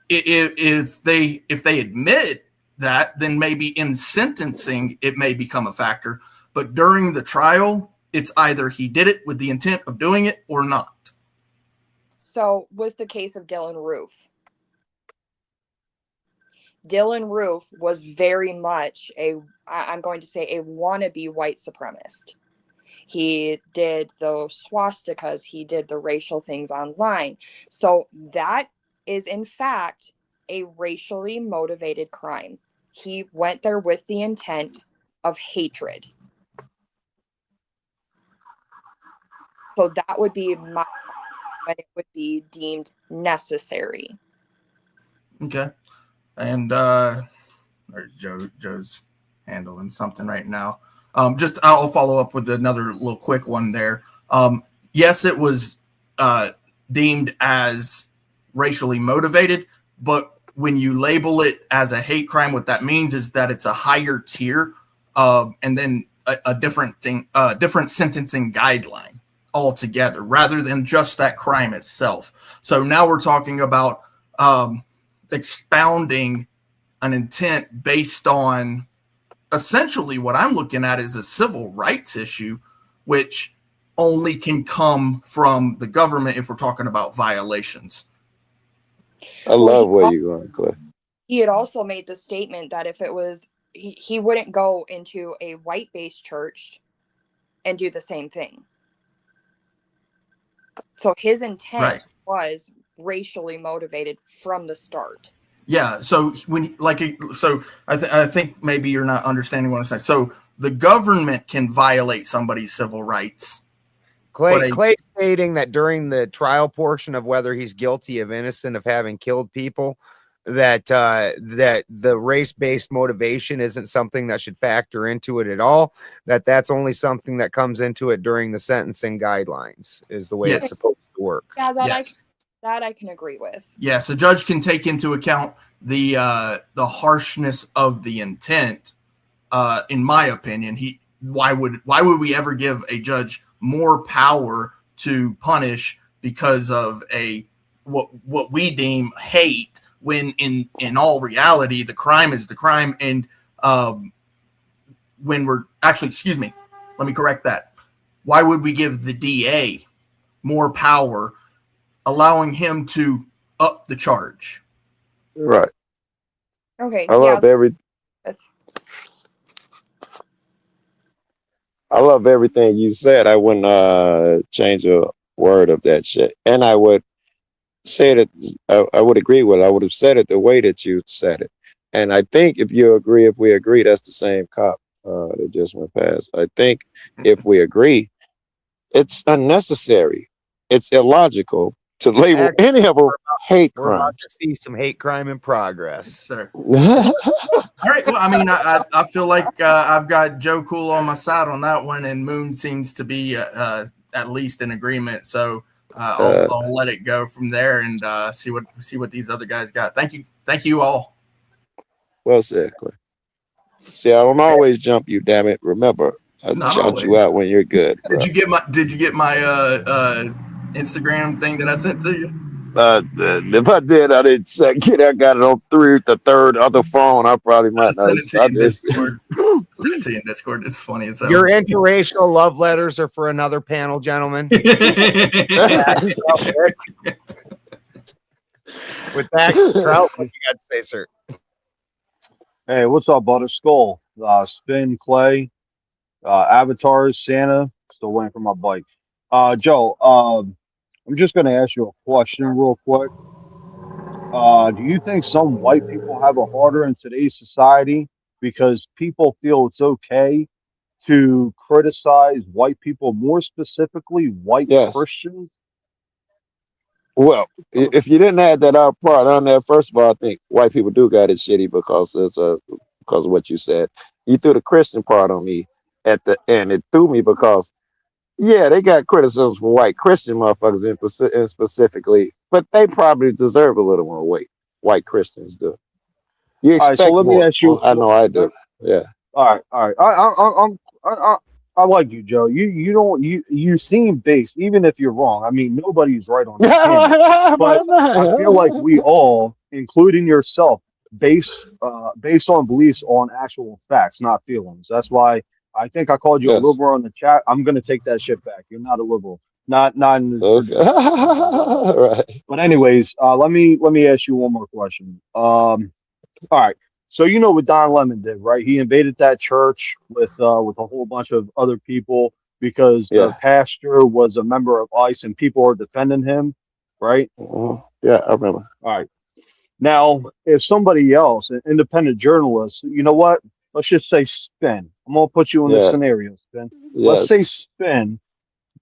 If they admit that, then maybe in sentencing it may become a factor. But during the trial, it's either he did it with the intent of doing it or not. So with the case of Dylan Roof was very much I'm going to say, a wannabe white supremacist. He did those swastikas, he did the racial things online. So that is, in fact, a racially motivated crime. He went there with the intent of hatred. So that would be when it would be deemed necessary. Okay. And Joe's handling something right now. I'll follow up with another little quick one there. Yes, it was deemed as racially motivated, but when you label it as a hate crime, what that means is that it's a higher tier, and then a different thing, different sentencing guideline altogether, rather than just that crime itself. So now we're talking about expounding an intent based on essentially what I'm looking at is a civil rights issue, which only can come from the government if we're talking about violations. I love where you're going, Clay. He had also made the statement that if it was, he wouldn't go into a white-based church and do the same thing. So his intent was racially motivated from the start. Yeah. So when I think maybe you're not understanding what I'm saying. So the government can violate somebody's civil rights. Clay stating that during the trial portion of whether he's guilty of innocent of having killed people, that the race-based motivation isn't something that should factor into it at all. That's only something that comes into it during the sentencing guidelines, is the way it's supposed to work. Yeah, that I can agree with. Yes, a judge can take into account the harshness of the intent. In my opinion, why would we ever give a judge more power to punish because of what we deem hate, when in all reality the crime is the crime? And when we're actually, excuse me, let me correct that. Why would we give the DA more power, allowing him to up the charge? Right. Okay. I love everything you said. I wouldn't change a word of that shit. And I would say that I would agree with it. I would have said it the way that you said it. And I think if we agree, that's the same cop that just went past. I think if we agree, it's unnecessary. It's illogical to label any of them hate We're about crimes. to see some hate crime in progress. Yes, sir. All right. Well, I mean, I feel like I've got Joe Cool on my side on that one, and Moon seems to be at least in agreement. So I'll let it go from there and see what these other guys got. Thank you all. Well said, Clay. See, I don't always jump you, damn it. Remember, I jump you out when you're good. Bro. Did you get my Instagram thing that I sent to you? If I did, I didn't check it. I got it on the third other phone. I probably might not. Send it to you in Discord. It's funny as hell. Your interracial love letters are for another panel, gentlemen. With that, Trout, what you got to say, sir? Hey, what's up, Butter Skull? Spin, Clay, Avatars, Santa. Still waiting for my bike. Joe, I'm just going to ask you a question real quick. Do you think some white people have it harder in today's society because people feel it's okay to criticize white people, more specifically white Christians? Well, if you didn't add that out part on there, first of all, I think white people do got it shitty because of what you said. You threw the Christian part on me at the end. It threw me because, yeah, they got criticisms from white Christian motherfuckers in specifically, but they probably deserve a little more weight. White Christians do. You expect so let me more. ask you. I know I do. Yeah. All right. I like you, Joe. You seem based, even if you're wrong. I mean, nobody's right on the camera, but I feel like we all, including yourself, based on beliefs on actual facts, not feelings. That's why I think I called you a liberal on the chat. I'm gonna take that shit back. You're not a liberal. Not in the Right. But anyways, let me ask you one more question. All right. So you know what Don Lemon did, right? He invaded that church with a whole bunch of other people because the pastor was a member of ICE and people are defending him, right? Yeah, I remember. All right. Now, if somebody else, an independent journalist, you know what? Let's just say Spin. I'm gonna put you in this scenario, Spin. Let's say Spin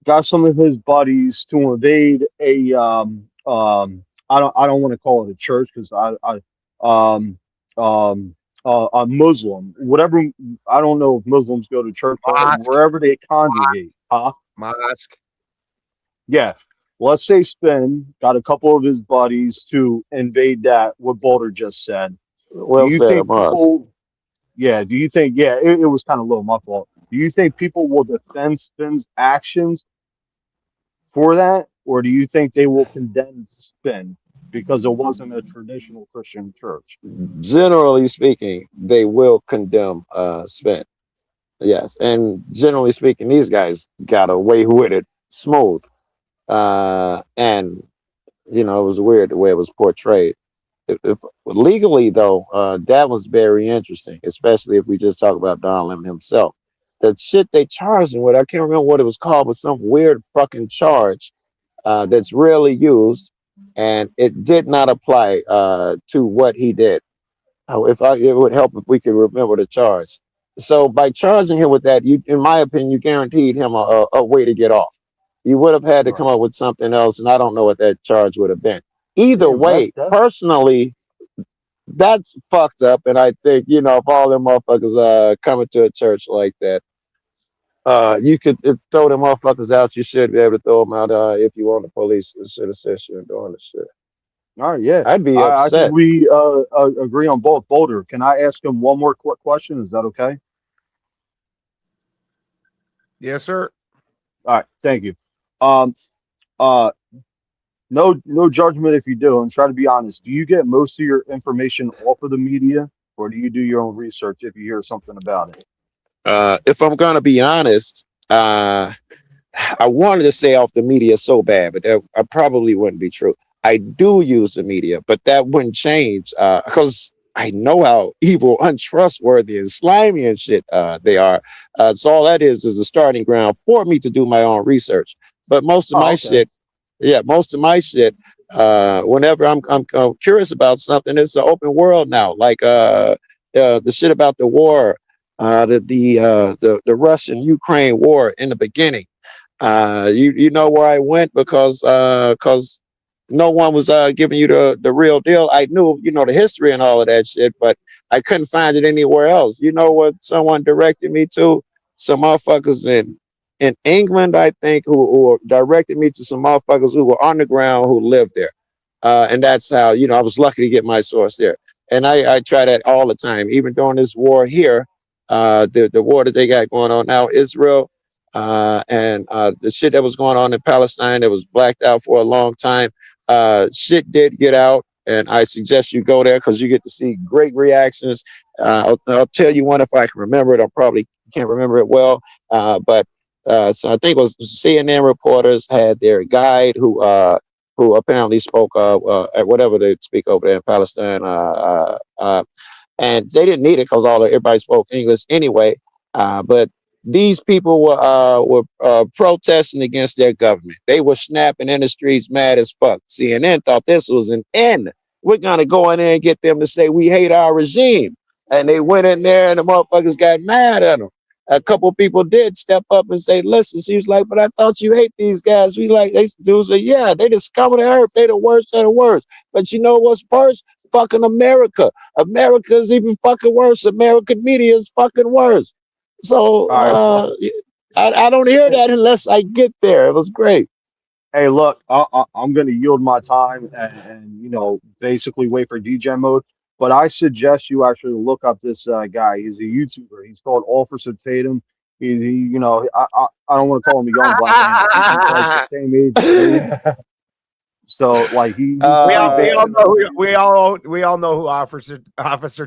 got some of his buddies to invade a I don't want to call it a church because a Muslim, whatever. I don't know if Muslims go to church, but wherever they congregate, Mosque. yeah, let's say Spin got a couple of his buddies to invade that, what Boulder just said. Do Well you said, think Mars. people, yeah, do you think, yeah, it was kind of low, my fault. Do you think people will defend Spin's actions for that? Or do you think they will condemn Spin because it wasn't a traditional Christian church? Generally speaking, they will condemn spent. Yes, and generally speaking, these guys got away with it smooth. And you know, it was weird the way it was portrayed. If legally though, that was very interesting, especially if we just talk about Don Lemon himself. The shit they charged him with, I can't remember what it was called, but some weird fucking charge that's rarely used, and it did not apply to what he did. It would help if we could remember the charge. So by charging him with that, you, in my opinion, you guaranteed him a way to get off. You would have had to come Right. up with something else, and I don't know what that charge would have been. Either Yeah, way, that personally, that's fucked up. And I think, you know, if all them motherfuckers coming to a church like that, you could throw them motherfuckers out. You should be able to throw them out if you want the police should assist you in doing the shit. all right, yeah. I'd be I think upset. we agree on both. Boulder, can I ask him one more quick question? Is that okay? Yes, sir. All right, thank you. Um, uh, no judgment if you do, and try to be honest. Do you get most of your information off of the media, or do you do your own research if you hear something about it? If I'm gonna be honest, I wanted to say off the media so bad, but that I probably wouldn't be true. I do use the media, but that wouldn't change because I know how evil, untrustworthy, and slimy and shit they are. So all that is a starting ground for me to do my own research. But most of Oh, my okay. shit, yeah, most of my shit, whenever I'm curious about something, it's an open world now. Like the shit about the war, the Russian Ukraine war in the beginning. You know where I went because no one was giving you the real deal. I knew, you know, the history and all of that shit, but I couldn't find it anywhere else. You know what someone directed me to? Some motherfuckers in England, I think, who directed me to some motherfuckers who were on the ground who lived there. And that's how, you know, I was lucky to get my source there. And I try that all the time, even during this war here, the war that they got going on now, Israel, and the shit that was going on in Palestine that was blacked out for a long time. Shit did get out, and I suggest you go there because you get to see great reactions. I'll tell you one if I can remember it. I probably can't remember it well, but so I think it was CNN reporters had their guide who apparently spoke at whatever they speak over there in Palestine, and they didn't need it because everybody spoke English anyway. But these people were protesting against their government. They were snapping in the streets, mad as fuck. CNN thought this was an end. We're gonna go in there and get them to say we hate our regime, and they went in there and the motherfuckers got mad at them. A couple people did step up and say, "Listen," she was like, "But I thought you hate these guys." We like they dudes say, "Yeah, they the scum of the earth. They the worst of the worst." But you know what's worse? Fucking America. America is even fucking worse. American media is fucking worse. So All right. I don't hear that unless I get there. It was great. Hey, look, I'm going to yield my time and, you know, basically wait for DJ mode. But I suggest you actually look up this guy. He's a YouTuber. He's called Officer Tatum. You know, I don't want to call him a young black man, but he's like the same age as me. So, like, he's pretty basic. We all know who Officer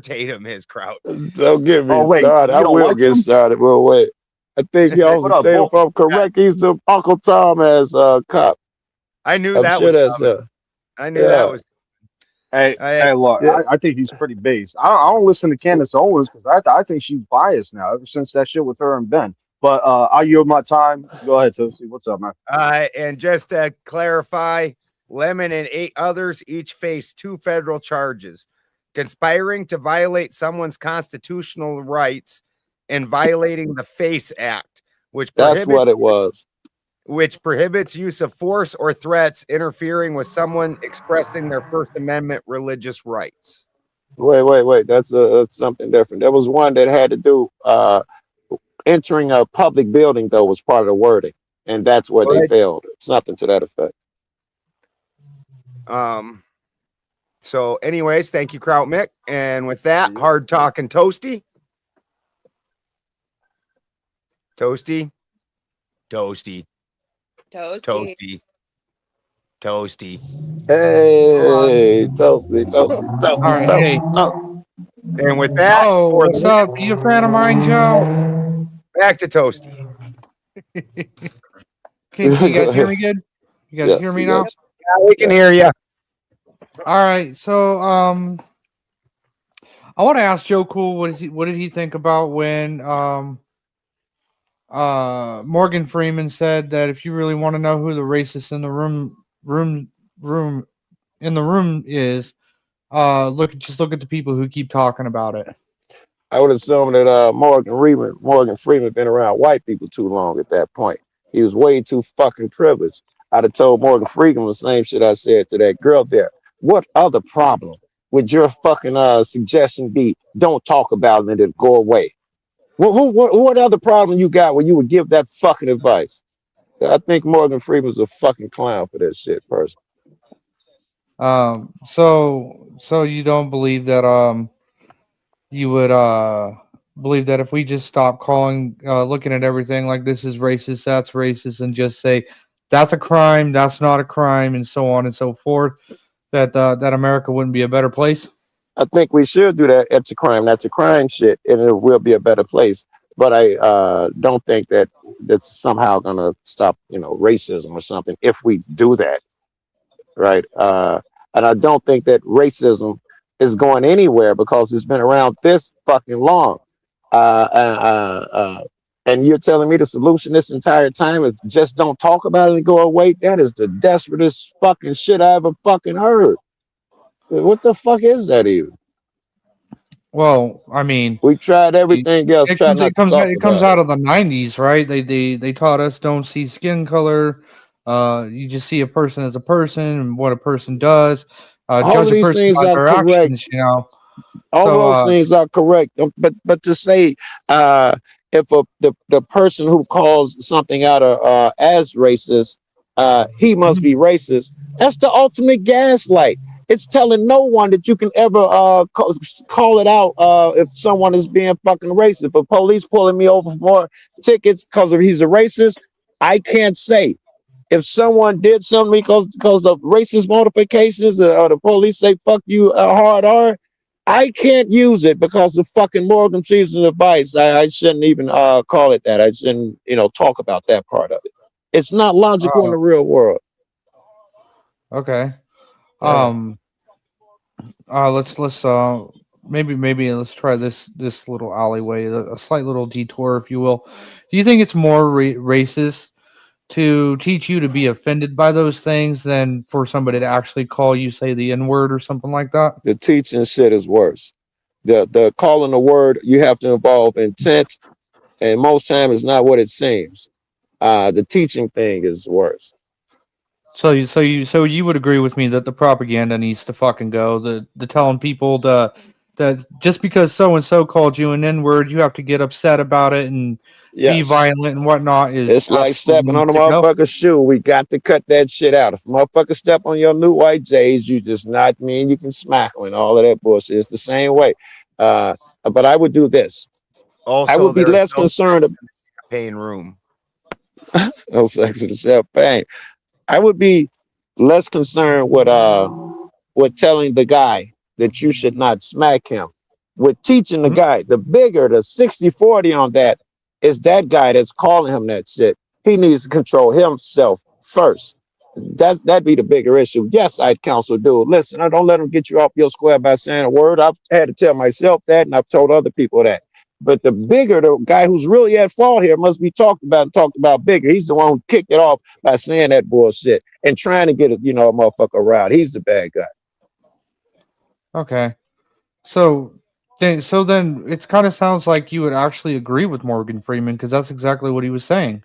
Tatum is. Kraut. Don't get me Oh, wait, started. you I don't will like get him? started. Well, wait. I think he What also up, Tatum, if Bull? I'm correct, he's the Uncle Tom as cop. I knew I'm that sure was that's coming. I knew yeah. that was. Hey, look, Yeah. I think he's pretty base. I don't listen to Candace Owens because I think she's biased now ever since that shit with her and Ben. But I yield my time. Go ahead, Toasty. What's up, man? And just to clarify, Lemon and 8 others each face 2 federal charges: conspiring to violate someone's constitutional rights and violating the FACE Act, which That's what it was. prohibits use of force or threats interfering with someone expressing their First Amendment religious rights. Wait. That's something different. There was one that had to do entering a public building, though, was part of the wording, and that's where they failed. Something to that effect. So anyways, thank you, Kraut Mick. And with that, hard talking Toasty. Toasty. Toasty. Hey, Toasty. All right, hey. And with that, Oh, for what's up? You a fan of mine, Joe? back to Toasty. Can you guys hear me good? You guys Yes, hear me we now? got Yeah, we can hear you. All right, so I want to ask Joe Cool what did he think about when Morgan Freeman said that if you really want to know who the racist in the room is, look at the people who keep talking about it. I would assume that Morgan Freeman been around white people too long at that point. He was way too fucking privileged. I'd have told Morgan Freeman the same shit I said to that girl there. What other problem would your fucking suggestion be? Don't talk about it and it'll go away. What other problem you got where you would give that fucking advice? I think Morgan Freeman's a fucking clown for that shit, person. So you don't believe that you would believe that if we just stop looking at everything like this is racist, that's racist, and just say that's a crime, that's not a crime, and so on and so forth, that America wouldn't be a better place? I think we should do that. It's a crime. That's a crime shit, and it will be a better place. But I don't think that that's somehow going to stop, racism or something if we do that, right? And I don't think that racism is going anywhere because it's been around this fucking long. And you're telling me the solution this entire time is just don't talk about it and go away? That is the desperatest fucking shit I ever fucking heard. What the fuck is that even? Well, I mean, we tried everything else. It comes out of the 90s, right? They taught us don't see skin color. You just see a person as a person and what a person does. All of these things are correct. Actions, all those things are correct. But to say if the person who calls something out as racist, he must be racist. That's the ultimate gaslight. It's telling no one that you can ever call it out if someone is being fucking racist. If a police pulling me over for more tickets because he's a racist, I can't say. If someone did something because of racist modifications or the police say fuck you hard R, I can't use it because of fucking Morgan Freeman's advice. I shouldn't even call it that. I shouldn't talk about that part of it. It's not logical in the real world. Okay. Let's maybe let's try this little alleyway, a slight little detour, if you will. Do you think it's more racist to teach you to be offended by those things than for somebody to actually call you, say, the N-word or something like that? The teaching shit is worse. The calling the word, you have to involve intent, and most time it's not what it seems. The teaching thing is worse. So you would agree with me that the propaganda needs to fucking go. The telling people that just because so and so called you an N-word, you have to get upset about it and be violent and whatnot. It's like stepping on a motherfucker's shoe. We got to cut that shit out. If a motherfucker step on your new white J's, you just not mean you can smack them and all of that bullshit. It's the same way. But I would do this. Also, I would be less concerned about champagne room. No sex in the champagne. I would be less concerned with telling the guy that you should not smack him. With teaching the guy, the bigger, the 60-40 on that is that guy that's calling him that shit. He needs to control himself first. That'd be the bigger issue. Yes, I'd counsel dude. Listen, I don't let him get you off your square by saying a word. I've had to tell myself that, and I've told other people that. But the guy who's really at fault here must be talked about bigger. He's the one who kicked it off by saying that bullshit and trying to get a motherfucker around. He's the bad guy. Okay. So then it kind of sounds like you would actually agree with Morgan Freeman, because that's exactly what he was saying.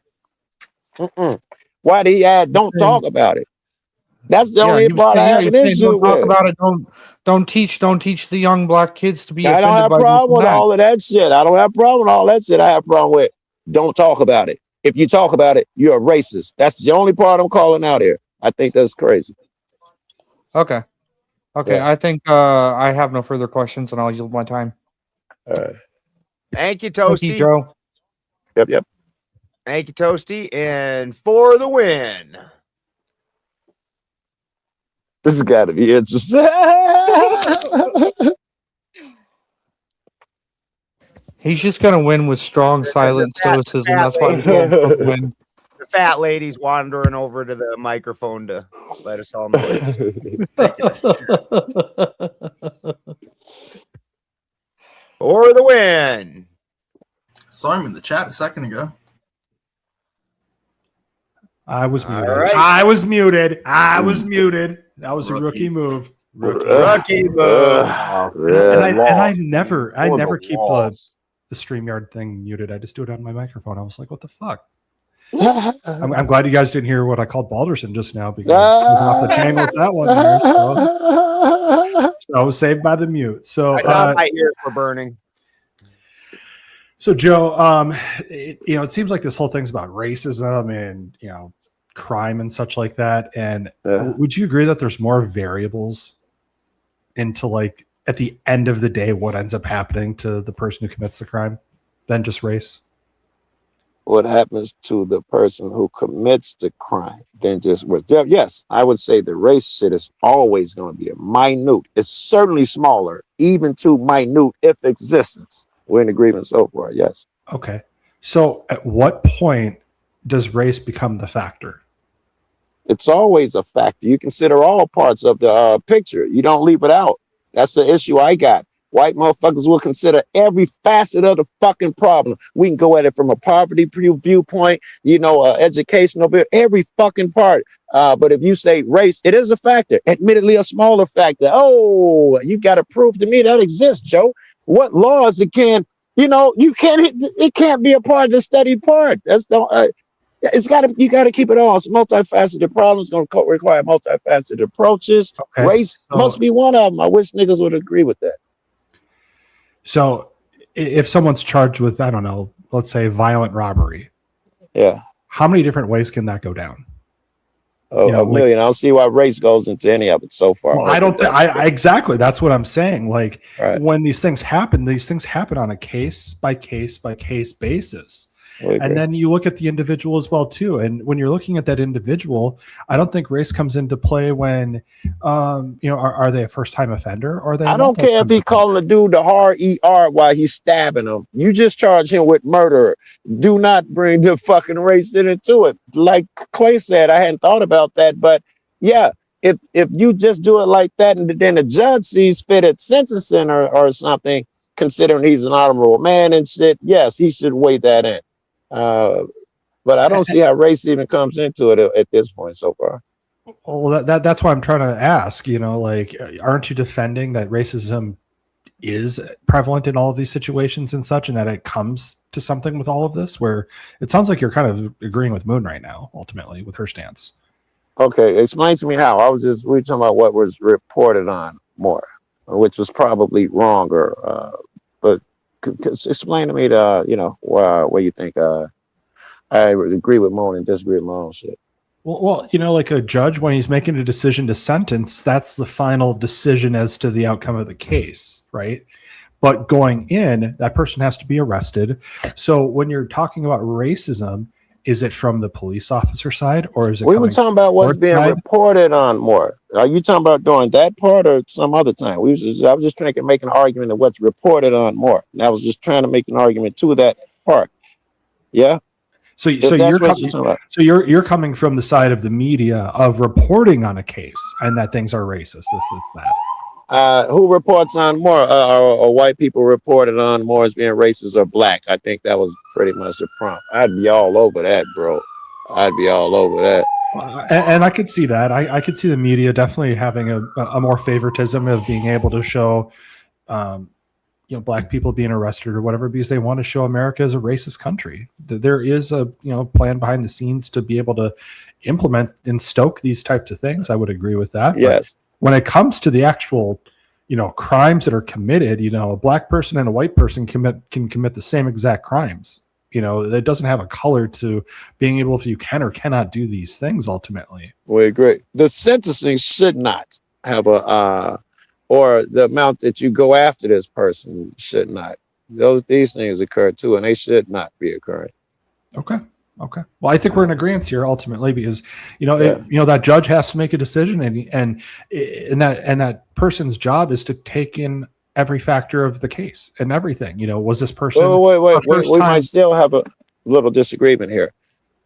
Why did he add don't talk about it? That's the only part I have an issue with. Talk about it. Don't teach the young black kids to be offended by. I don't have a problem with all of that shit. I don't have a problem with all that shit. I have a problem with don't talk about it. If you talk about it, you're a racist. That's the only part I'm calling out here. I think that's crazy. Okay. Okay. Yeah. I think I have no further questions, and I'll yield my time. Thank you, Thank you, Toasty. Joe. Yep. Thank you, Toasty. And for the win. This has got to be interesting. He's just gonna win with strong, silent stoicism. That's why I'm going for the win. The fat lady's wandering over to the microphone to let us all know. For the win. Saw him in the chat a second ago. I was muted. right. I was muted. I was muted. That was a rookie move. Rookie move. And I never keep the Lost. StreamYard thing muted. I just do it on my microphone. I was like, what the fuck? I'm glad you guys didn't hear what I called Balderson just now because off the chain with that one there. So I was saved by the mute. So I thought my ears were burning. So Joe, it seems like this whole thing's about racism and crime and such like that. And would you agree that there's more variables into, like, at the end of the day, what ends up happening to the person who commits the crime than just race? What happens to the person who commits the crime than just race? Yes, I would say the race shit is always going to be a minute. It's certainly smaller, even to minute if existence. We're in agreement so far, yes. Okay. So at what point does race become the factor? It's always a factor. You consider all parts of the picture. You don't leave it out. That's the issue I got. White motherfuckers will consider every facet of the fucking problem. We can go at it from a poverty viewpoint, educational view, every fucking part. But if you say race, it is a factor, admittedly a smaller factor. Oh, you got to prove to me that exists, Joe. What laws it can't be a part of the study part. That's the you got to keep it all. It's a multifaceted problem. It's going to require multifaceted approaches. Okay. Race must be one of them. I wish niggas would agree with that. So if someone's charged with, I don't know, let's say violent robbery. Yeah. How many different ways can that go down? A million. I don't see why race goes into any of it so far. Well, I don't. Exactly. That's what I'm saying. Like, when these things happen on a case by case basis. And then you look at the individual as well too. And when you're looking at that individual, I don't think race comes into play when, are they a first time offender or are they? I don't care if he calling a dude the hard ER while he's stabbing him. You just charge him with murder. Do not bring the fucking race into it. Like Clay said, I hadn't thought about that, but yeah, if you just do it like that and then the judge sees fit at sentencing or something, considering he's an honorable man and shit, yes, he should weigh that in. But I don't see how race even comes into it at this point so far. Well, that's why I'm trying to ask, aren't you defending that racism is prevalent in all of these situations and such, and that it comes to something with all of this, where it sounds like you're kind of agreeing with Moon right now, ultimately, with her stance. Okay, explain to me how. We were talking about what was reported on more, which was probably wrong, but explain to me where you think I agree with Moon and disagree with my own shit. Well, like a judge, when he's making a decision to sentence, that's the final decision as to the outcome of the case, right? But going in, that person has to be arrested. So when you're talking about racism, is it from the police officer side, or is it? We were talking about what's being reported on more. Are you talking about doing that part or some other time? I was just trying to make an argument of what's reported on more. And I was just trying to make an argument to that part. Yeah. So you're coming from the side of the media of reporting on a case and that things are racist. That. Who reports on more? Or white people reported on more as being racist or black? I think that was pretty much the prompt. I'd be all over that, bro. I'd be all over that. And I could see that. I could see the media definitely having a more favoritism of being able to show, black people being arrested or whatever, because they want to show America as a racist country. There is a plan behind the scenes to be able to implement and stoke these types of things. I would agree with that. Yes. But when it comes to the actual, crimes that are committed, a black person and a white person can commit the same exact crimes. It doesn't have a color to being able if you can or cannot do these things ultimately. We agree. The sentencing should not have a or the amount that you go after this person should not. These things occur too, and they should not be occurring. Okay. Okay. Well, I think we're in agreement here ultimately because Yeah. that judge has to make a decision, and that person's job is to take in every factor of the case and everything. Was this person? Wait. the first We time- might still have a little disagreement here.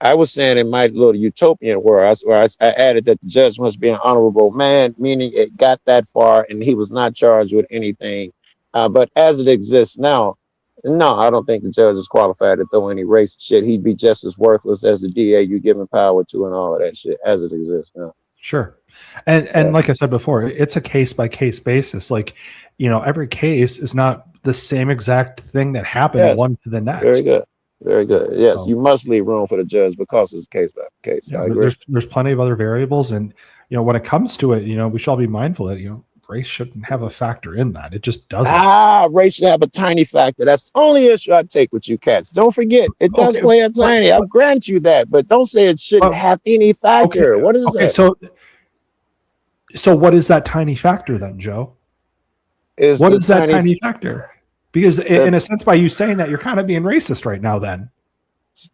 I was saying in my little utopian world, where I added that the judge must be an honorable man, meaning it got that far and he was not charged with anything. But as it exists now, no, I don't think the judge is qualified to throw any race shit. He'd be just as worthless as the DA you giving power to and all of that shit as it exists now. Sure. And like I said before, it's a case by case basis. Like, every case is not the same exact thing that happened Yes. one to the next. Very good. Very good. Yes, So- you must leave room for the judge because it's case by case. Yeah, I but agree. there's plenty of other variables, and when it comes to it, we shall be mindful that race shouldn't have a factor in that. It just doesn't. Race should have a tiny factor. That's the only issue I take with you cats. Don't forget, it does Okay, play a tiny. I'll grant you that, but don't say it shouldn't have any factor. What is that? So what is that tiny factor then, Joe? What is that tiny factor? Because in a sense, by you saying that, you're kind of being racist right now. Then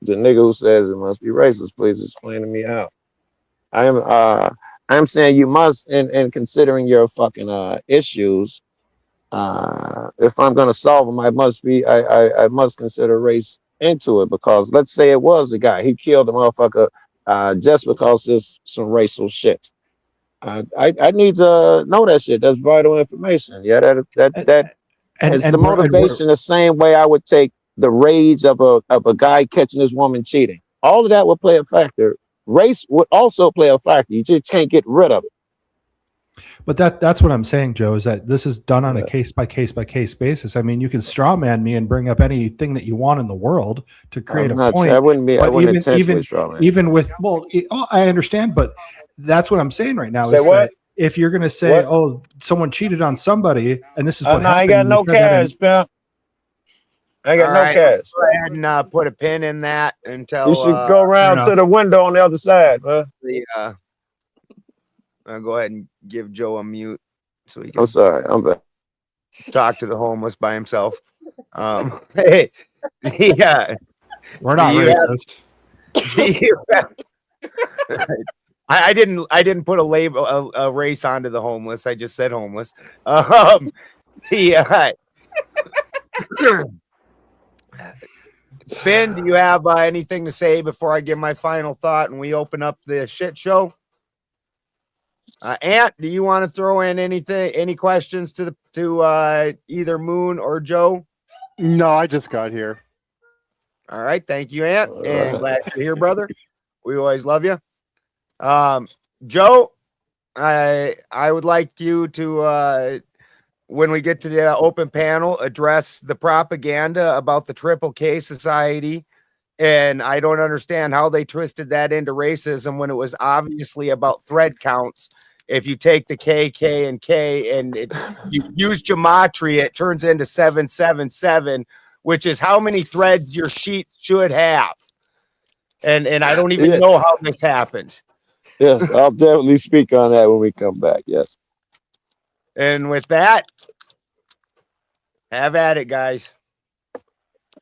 The nigga who says it must be racist, please explain to me how. I'm saying you must, in considering your fucking issues, if I'm gonna solve them, I must consider race into it, because let's say it was the guy, he killed the motherfucker just because there's some racial shit. I need to know that shit. That's vital information. Yeah, that is the motivation the same way I would take the rage of a guy catching his woman cheating. All of that would play a factor. Race would also play a factor. You just can't get rid of it. But that's what I'm saying, Joe, is that this is done on a case by case basis. I mean, you can straw man me and bring up anything that you want in the world to create a point. I wouldn't intentionally straw man. Even with, I understand, but that's what I'm saying right now. Say is what? that if you're going to say, oh, someone cheated on somebody, and this is what happened. I ain't got no cash, pimp. I ain't got no cash. Go ahead and put a pin in that until You should go around to the window on the other side, man. I'll go ahead and give Joe a mute so he can I'm sorry. I'm back. talk to the homeless by himself. Hey, yeah, We're not racist. I didn't put a label, a race onto the homeless. I just said homeless. Spin, do you have anything to say before I give my final thought and we open up the shit show? Ant, do you want to throw in any questions to either Moon or Joe? No, I just got here. All right, thank you, Ant, and glad you're here, brother. We always love you. Joe, I would like you to when we get to the open panel, address the propaganda about the Triple K Society. And I don't understand how they twisted that into racism when it was obviously about thread counts. If you take the KK and K and you use gematria, it turns into 777, which is how many threads your sheet should have. And I don't even know how this happened. Yes, I'll definitely speak on that when we come back. Yes. And with that, have at it, guys.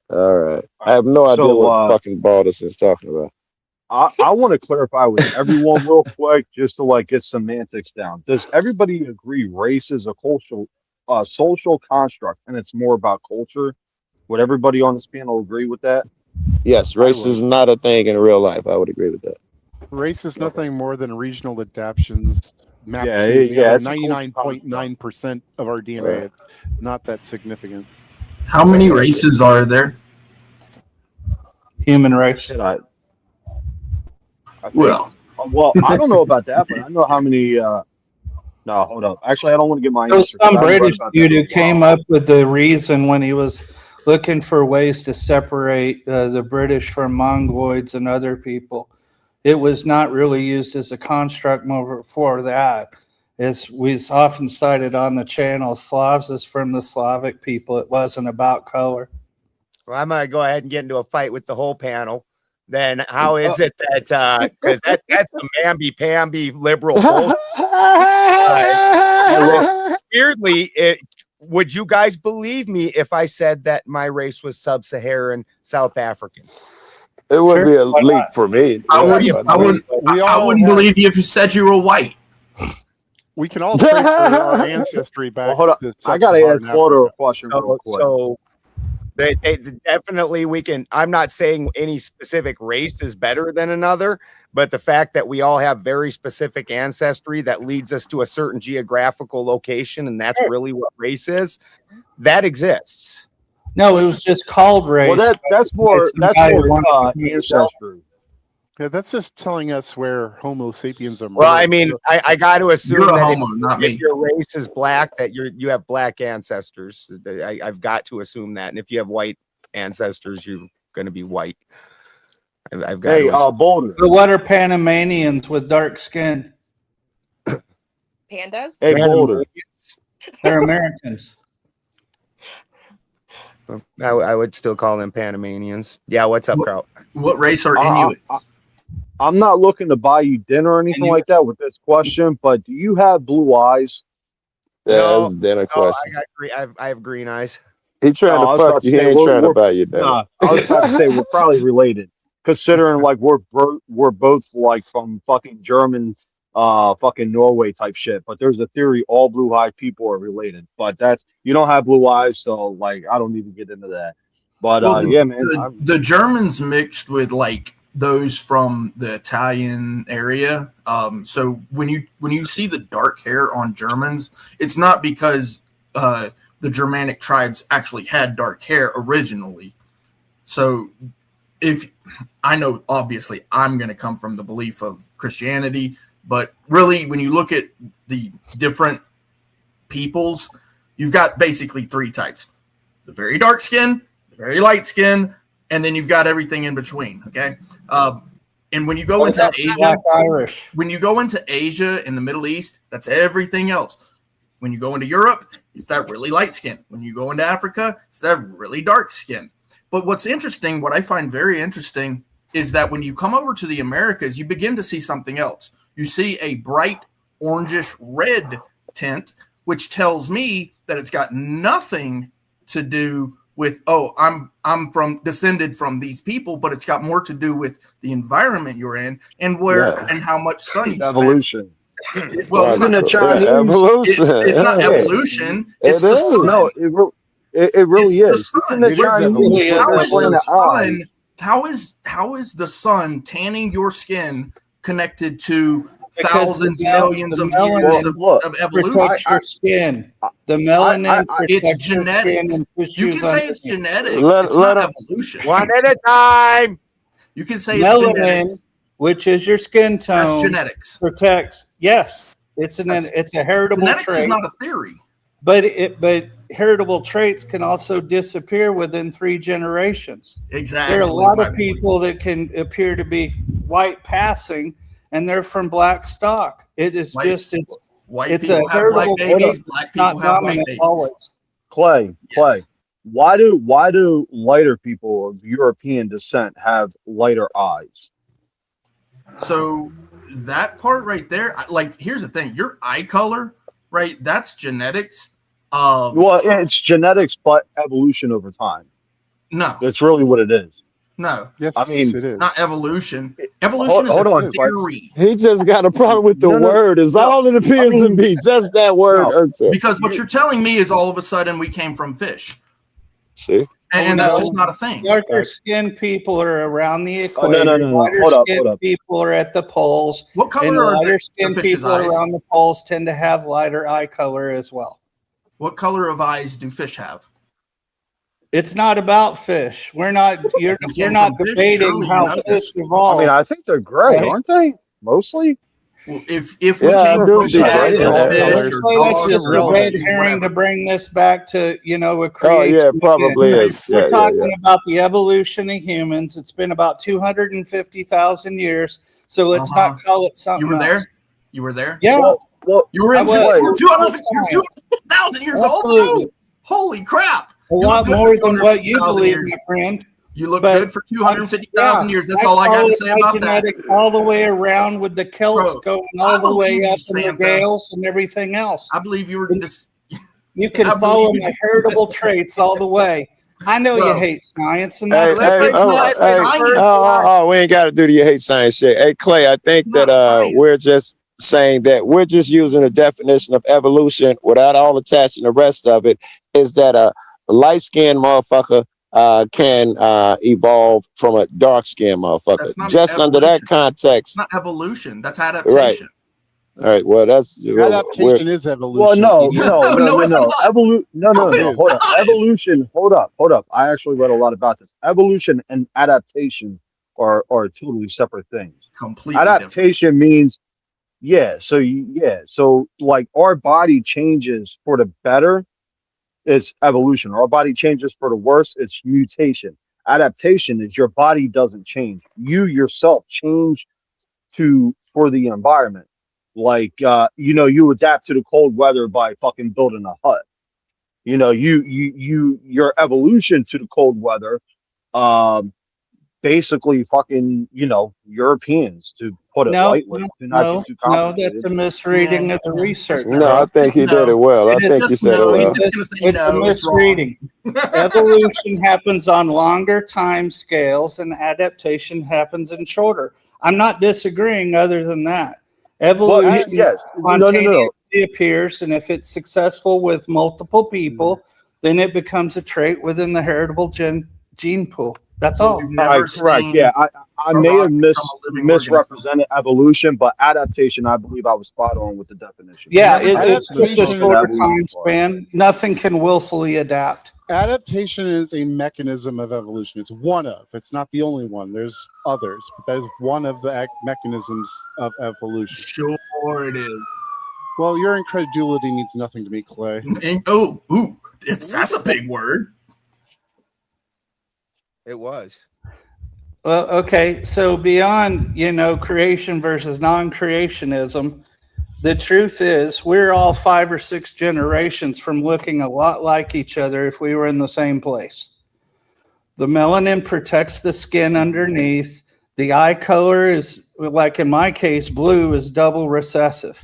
All right. I have no idea what fucking Baldus is talking about. I want to clarify with everyone real quick, just to get semantics down. Does everybody agree race is a social construct, and it's more about culture? Would everybody on this panel agree with that? Yes, race is not a thing in real life. I would agree with that. Race is nothing more than regional adaptations mapped to 99.9% of our DNA. Right. It's not that significant. How many races are there? Human race. Well, I don't know about that, but I know how many. No, hold up. Actually, I don't want to get my There was answer. some British dude who came up with the reason when he was looking for ways to separate the British from Mongoloids and other people. It was not really used as a construct for that. As we've often cited on the channel, Slavs is from the Slavic people. It wasn't about color. Well, I'm going to go ahead and get into a fight with the whole panel. then how is it that because that's the mamby-pamby liberal bullshit. Weirdly, would you guys believe me if I said that my race was sub-Saharan South African? It would be a leap for me. I wouldn't believe you if you said you were white. We can all trace our ancestry back. Well, hold on. I got to ask Florida a question real quick. So they definitely we can. I'm not saying any specific race is better than another, but the fact that we all have very specific ancestry that leads us to a certain geographical location, and that's really what race is, that exists. No, it was just called race. Well, that's more ancestry. Yeah, that's just telling us where Homo sapiens are. Well, I mean, I got to assume You're a that homo, not me. if your race is black, that you have black ancestors. I've got to assume that, and if you have white ancestors, you're going to be white. I've got. Hey, Boulder. But what are Panamanians with dark skin? Pandas? Hey, Boulder. They're Americans. I would still call them Panamanians. Yeah, what's up, Carl? What race are Inuits? I'm not looking to buy you dinner or anything like that with this question, but do you have blue eyes? That's dinner question. I have green eyes. He trying to fuck you. He ain't trying to buy you dinner. Nah, I was about to say we're probably related, considering like we're both like from fucking German, fucking Norway type shit. But there's a theory all blue-eyed people are related, but that's you don't have blue eyes, so like I don't need to get into that. But yeah, man, the Germans mixed with like those from the Italian area. So when you see the dark hair on Germans, it's not because the Germanic tribes actually had dark hair originally. So if I know, obviously, I'm going to come from the belief of Christianity, but really, when you look at the different peoples, you've got basically three types: the very dark skin, the very light skin, and then you've got everything in between. Okay. And when you go into Asia, when you go into Asia and the Middle East, that's everything else. When you go into Europe, it's that really light skin. When you go into Africa, it's that really dark skin. But what's interesting, what I find very interesting, is that when you come over to the Americas, you begin to see something else. You see a bright orangish red tint, which tells me that it's got nothing to do with, oh, I'm descended from these people, but it's got more to do with the environment you're in and where and how much sun you evolution. Well, it's not evolution. It's not evolution. It's the sun. No, it really is. How is the sun tanning your skin connected to thousands, millions of years of evolution? Protects your skin. The melanin protects it's genetics. You can say it's genetics. It's not evolution. One at a time. You can say melanin, it's genetics, which is your skin tone. That's genetics. Protects. Yes, it's a heritable genetics trait. Is not a theory. But heritable traits can also disappear within 3 generations. Exactly. There are a lot of people that can appear to be white passing, and they're from black stock. It is it's a heritable trait, not dominant always. Clay. Why do lighter people of European descent have lighter eyes? So that part right there, like, here's the thing: your eye color, right? That's genetics. Well, it's genetics, but evolution over time. No, that's really what it is. No, yes, I mean, it is. Not evolution. Evolution is a theory. He just got a problem with the word. Is all it appears to be just that word. Because what you're telling me is all of a sudden we came from fish. See, and that's just not a thing. Darker skinned people are around the equator. Lighter skinned people are at the poles. What color are lighter skinned people around the poles tend to have lighter eye color as well. What color of eyes do fish have? It's not about fish. You're not debating how fish evolved. I mean, I think they're gray, aren't they? Mostly. Well, if we came from fish, that's just a red herring to bring this back to a creation. Oh yeah, probably is. We're talking about the evolution of humans. It's been about 250,000 years. So let's not call it something. You were there. else. You were there. Yeah. Well, you were in 200,000 years old. Holy crap! A lot more than what you believe, my friend. You look But good for 250,000 years. That's all I got to say about that. Genetics all the way around with the Celts going all the way up in the Samantha. Gales and everything else. I believe you were just. You can follow my heritable traits all the way. I know you hate science, and that's we ain't got to do the you hate science shit. Hey, Clay, I think that we're just saying that we're just using a definition of evolution without all attaching the rest of it. Is that a light-skinned motherfucker can evolve from a dark-skinned motherfucker? Just evolution. Under that context. It's not evolution. That's adaptation. Right. All right. Well, that's adaptation is evolution. Well, no. Hold up. Evolution. Hold up. I actually read a lot about this. Evolution and adaptation are totally separate things. Completely. Adaptation means, So like our body changes for the better is evolution. Our body changes for the worse. It's mutation. Adaptation is your body doesn't change. You yourself change for the environment. Like, you adapt to the cold weather by fucking building a hut. Your evolution to the cold weather, basically fucking, Europeans, to put it lightly. No, that's a misreading of the research. No, I think he did it well. I think you said it well. It's a misreading. Evolution happens on longer time scales and adaptation happens in shorter. I'm not disagreeing other than that. Evolution spontaneously appears, and if it's successful with multiple people, then it becomes a trait within the heritable gene pool. That's all. Correct. Yeah, I may have misrepresented evolution, but adaptation, I believe I was spot on with the definition. Yeah, it's just a shorter time span. Nothing can willfully adapt. Adaptation is a mechanism of evolution. It's one of. It's not the only one. There's others, but that is one of the mechanisms of evolution. Sure, it is. Well, your incredulity means nothing to me, Clay. That's a big word. It was. Well, okay. So beyond, creation versus non-creationism, the truth is we're all 5 or 6 generations from looking a lot like each other if we were in the same place. The melanin protects the skin underneath. The eye color is, like in my case, blue is double recessive.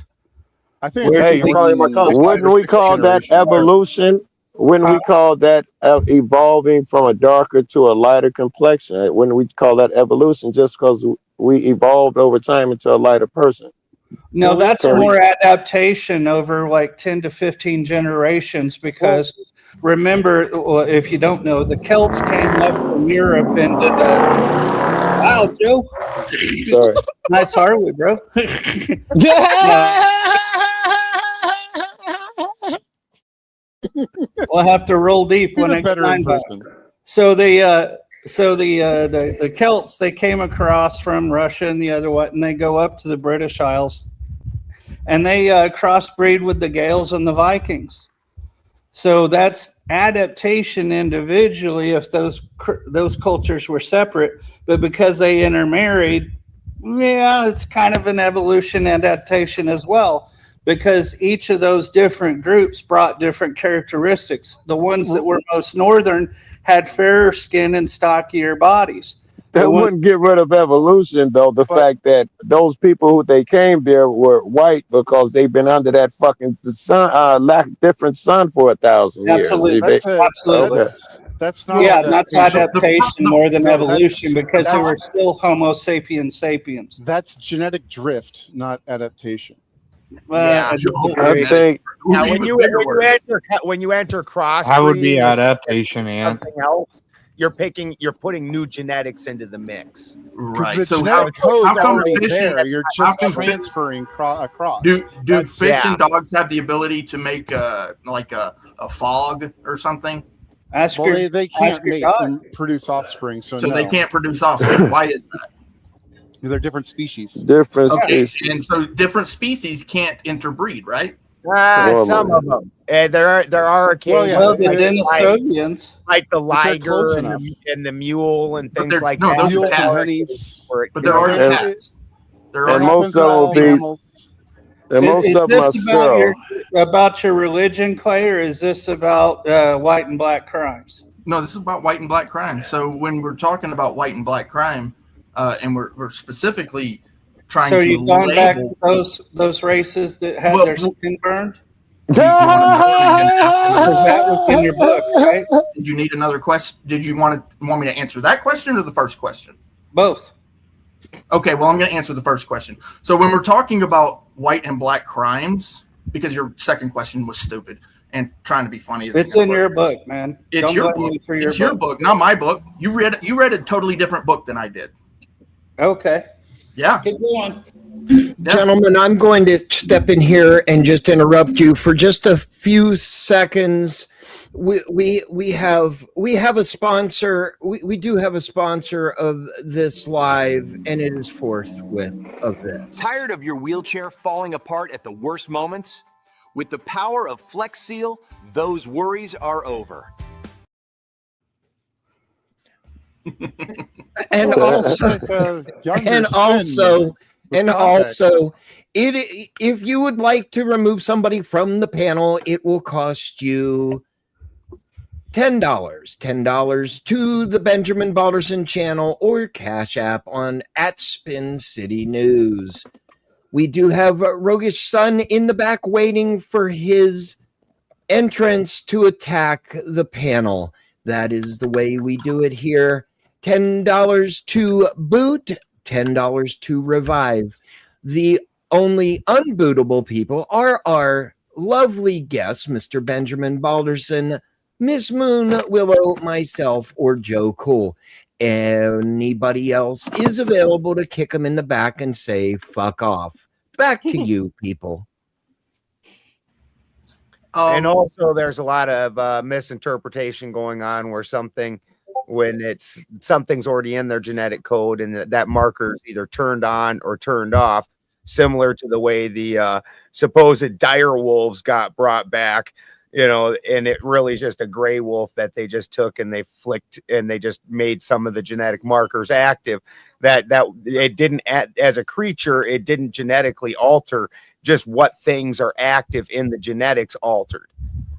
I think you're probably my cousin. Wouldn't we call that evolution? Wouldn't we call that evolving from a darker to a lighter complexion? Wouldn't we call that evolution just because we evolved over time into a lighter person? No, that's more adaptation over like 10 to 15 generations because remember, if you don't know, the Celts came up from Europe into the... Wow, Joe. Sorry. Nice Harley, bro. We'll have to roll deep when it's time. So the Celts, they came across from Russia and the other and they go up to the British Isles, and they crossbreed with the Gaels and the Vikings. So that's adaptation individually if those cultures were separate, but because they intermarried, it's kind of an evolution adaptation as well. Because each of those different groups brought different characteristics. The ones that were most northern had fairer skin and stockier bodies. That wouldn't get rid of evolution, though. The fact that those people who they came there were white because they've been under that fucking sun, different sun for 1,000 years. Absolutely. Absolutely. That's not. Yeah, that's adaptation more than evolution because they were still Homo sapiens sapiens. That's genetic drift, not adaptation. I think now when you enter cross, I would be adaptation, man. You're putting new genetics into the mix, right? So how come fish you're just transferring across? Do fish and dogs have the ability to make a fog or something? They can't mate and produce offspring, so no. They can't produce offspring. Why is that? They're different species. Species. And so different species can't interbreed, right? Some of them. There are occasions. Well, the Denisovans, like the liger and the mule and things like that. Those are cats. But there are cats. And most of them will be. And most of them are still. About your religion, Clay, or is this about white and black crimes? No, this is about white and black crime. So when we're talking about white and black crime, and we're specifically trying So to you've gone back to label those races that had their skin burned? Do you want to know? Are you gonna ask another Because that was in your book, right? Did you need another question? Did you want me to answer that question or the first question? Both. Okay, well, I'm going to answer the first question. So when we're talking about white and black crimes, because your second question was stupid and trying to be funny. It's in your book, man. It's Don't your blame book. me for your It's your book. book, not my book. You read a totally different book than I did. Okay. Yeah. Keep going. Gentlemen, I'm going to step in here and just interrupt you for just a few seconds. We have a sponsor. We do have a sponsor of this live, and it is forthwith of this. Tired of your wheelchair falling apart at the worst moments? With the power of Flex Seal, those worries are over. And also, if you would like to remove somebody from the panel, it will cost you $10 to the Benjamin Balderson channel or Cashapp on @Spin City News. We do have Roguish Sun in the back waiting for his entrance to attack the panel. That is the way we do it here. $10 to boot, $10 to revive. The only unbootable people are our lovely guests, Mr. Benjamin Balderson, Miss Moon, Willow, myself, or Joe Cool. Anybody else is available to kick them in the back and say, fuck off. Back to you, people. And also, there's a lot of misinterpretation going on where something's already in their genetic code and that marker is either turned on or turned off, similar to the way the supposed dire wolves got brought back, and it really is just a gray wolf that they just took and they flicked and they just made some of the genetic markers active. That it didn't, as a creature, it didn't genetically alter. Just what things are active in the genetics altered.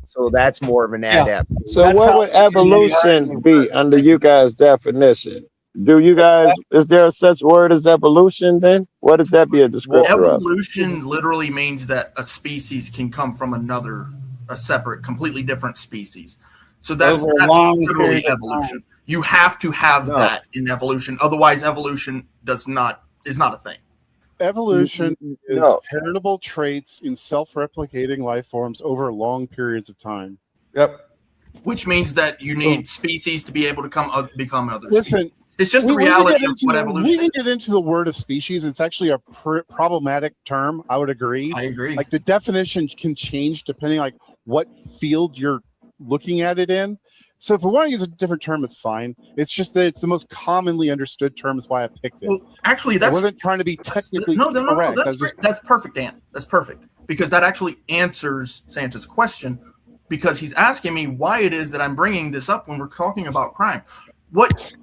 So that's more of an adaptation. So what would evolution be under you guys' definition? Is there such word as evolution then? What does that be a descriptor of? Evolution literally means that a species can come from a separate, completely different species. So that's literally evolution. You have to have that in evolution. Otherwise, evolution is not a thing. Evolution is heritable traits in self-replicating life forms over long periods of time. Yep. Which means that you need species to be able to become other Listen, species. It's just the reality of what evolution is. We can get into the word of species. It's actually a problematic term. I would agree. I agree. Like the definition can change depending like what field you're looking at it in. So if we want to use a different term, it's fine. It's just that it's the most commonly understood term is why I picked it. Well, actually, I wasn't trying to be technically correct. That's perfect, Dan. That's perfect. Because that actually answers Santa's question, because he's asking me why it is that I'm bringing this up when we're talking about crime. What,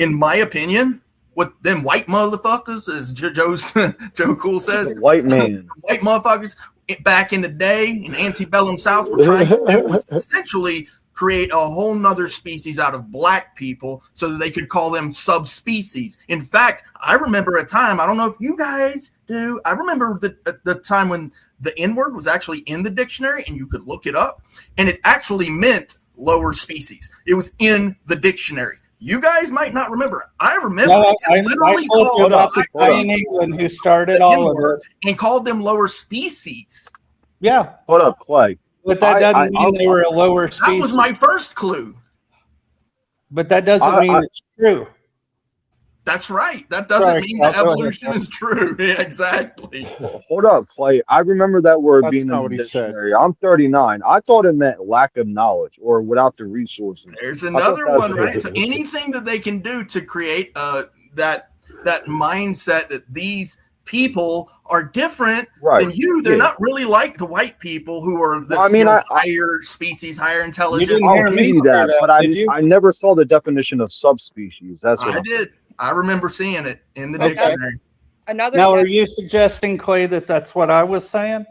in my opinion, what them white motherfuckers, as Joe Cool says, white man, white motherfuckers back in the day in antebellum South were trying to do was essentially create a whole nother species out of black people so that they could call them subspecies. In fact, I remember a time, I don't know if you guys do, I remember the time when the N-word was actually in the dictionary and you could look it up, and it actually meant lower species. It was in the dictionary. You guys might not remember. I remember. No, I literally called the guy in England who started all of this and called them lower species. Yeah. Hold up, Clay. But that doesn't mean they were a lower species. That was my first clue. But that doesn't mean it's true. That's right. That doesn't mean that evolution is true. Yeah, exactly. Hold up, Clay. I remember that word being in the dictionary. I'm 39. I thought it meant lack of knowledge or without the resources. There's another one, right? So anything that they can do to create that mindset that these people are different than you. They're not really like the white people who are this higher species, higher intelligence. You didn't hear me say that, but I never saw the definition of subspecies. That's what I did. I remember seeing it in the dictionary. Now, are you suggesting, Clay, that that's what I was saying?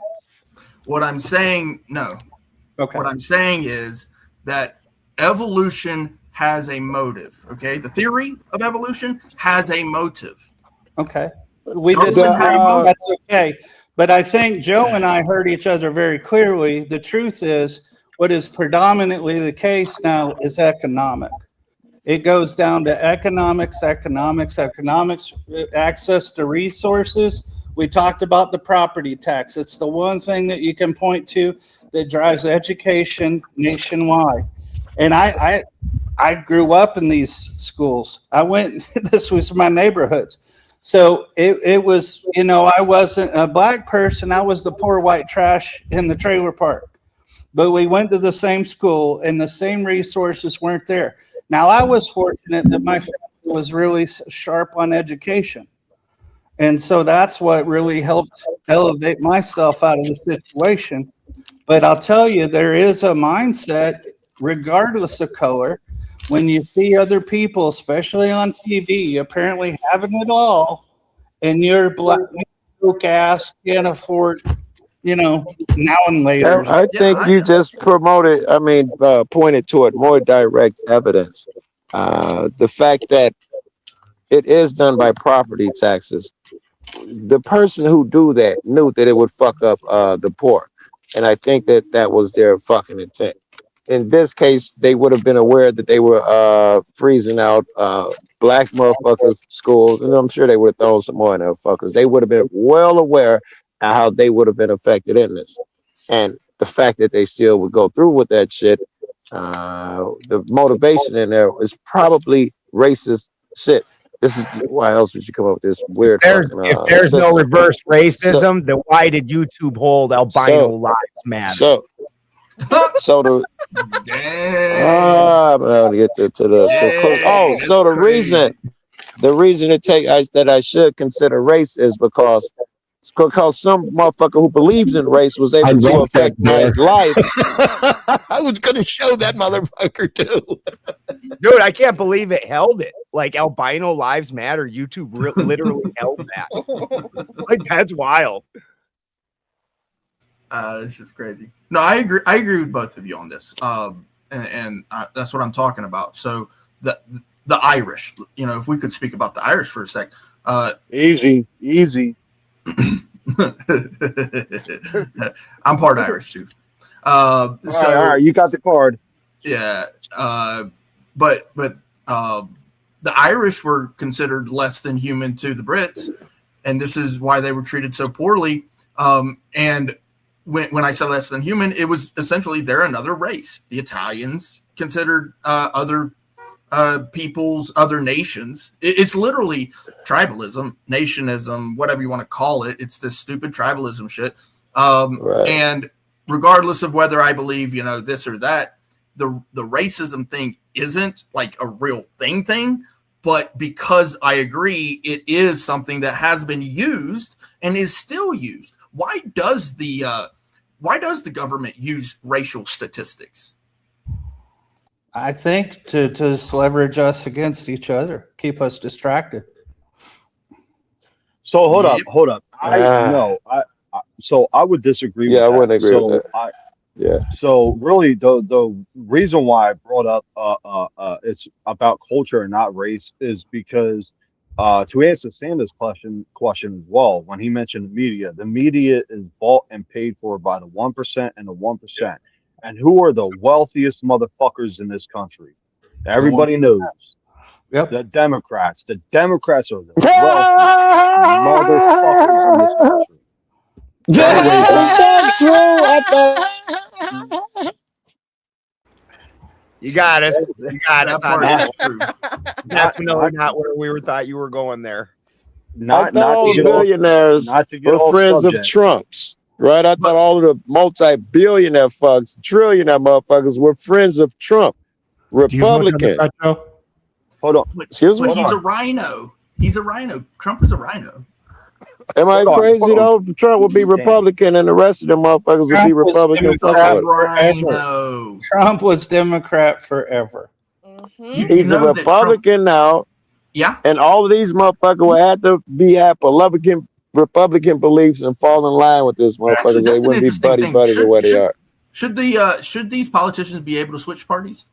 What I'm saying, no. Okay. What I'm saying is that evolution has a motive. Okay, the theory of evolution has a motive. Okay, we Darwin disagree. had a motive. That's okay. But I think Joe and I heard each other very clearly. The truth is, what is predominantly the case now is economic. It goes down to economics, access to resources. We talked about the property tax. It's the one thing that you can point to that drives education nationwide. And I grew up in these schools. This was my neighborhoods. So it was, I wasn't a black person. I was the poor white trash in the trailer park. But we went to the same school and the same resources weren't there. Now, I was fortunate that my family was really sharp on education. And so that's what really helped elevate myself out of the situation. But I'll tell you, there is a mindset, regardless of color, when you see other people, especially on TV, apparently having it all, and you're black, broke ass, can't afford, now and later. I think you just pointed toward more direct evidence. The fact that it is done by property taxes. The person who do that knew that it would fuck up the poor. And I think that was their fucking intent. In this case, they would have been aware that they were freezing out black motherfuckers' schools. And I'm sure they would have thrown some more in there fuckers. They would have been well aware of how they would have been affected in this. And the fact that they still would go through with that shit, the motivation in there is probably racist shit. This is why else would you come up with this weird? If there's no reverse racism, then why did YouTube hold albino lives matter? So the the reason that I should consider race is because some motherfucker who believes in race was able to affect my life. I was going to show that motherfucker too. Dude, I can't believe it held it. Like albino lives matter. YouTube literally held that. Like that's wild. It's just crazy. No, I agree with both of you on this. And that's what I'm talking about. So the Irish, if we could speak about the Irish for a sec. Easy. I'm part Irish too. All right, you got the card. Yeah. But the Irish were considered less than human to the Brits, and this is why they were treated so poorly. And when I say less than human, it was essentially they're another race. The Italians considered other peoples, other nations. It's literally tribalism, nationism, whatever you want to call it. It's this stupid tribalism shit. Right. And regardless of whether I believe, this or that, the racism thing isn't like a real thing. But because I agree, it is something that has been used and is still used. Why does the government use racial statistics? I think to leverage us against each other, keep us distracted. So hold up. So I would disagree. Yeah, with I wouldn't agree with that. So really, the reason why I brought up it's about culture and not race is because to answer Santa's question as well, when he mentioned the media is bought and paid for by the 1% and the 1%. And who are the wealthiest motherfuckers in this country? Everybody knows. Yep. The Democrats. The Democrats are the wealthiest motherfuckers in this country. You got us. That part is true. Definitely not where we thought you were going there. Not all billionaires were friends of Trump's. Right? I thought all of the multi-billionaire fucks, trillionaire motherfuckers were friends of Trump. Republican. Hold on. Excuse me? But he's a rhino. He's a rhino. Trump is a rhino. Am I crazy though? Trump would be Republican and the rest of them motherfuckers would be Republican. Trump was Democrat forever. He's a Republican now. Yeah. And all of these motherfuckers will have to have Republican beliefs and fall in line with this motherfuckers. Actually, they wouldn't be buddy the way they are. Should these politicians be able to switch parties?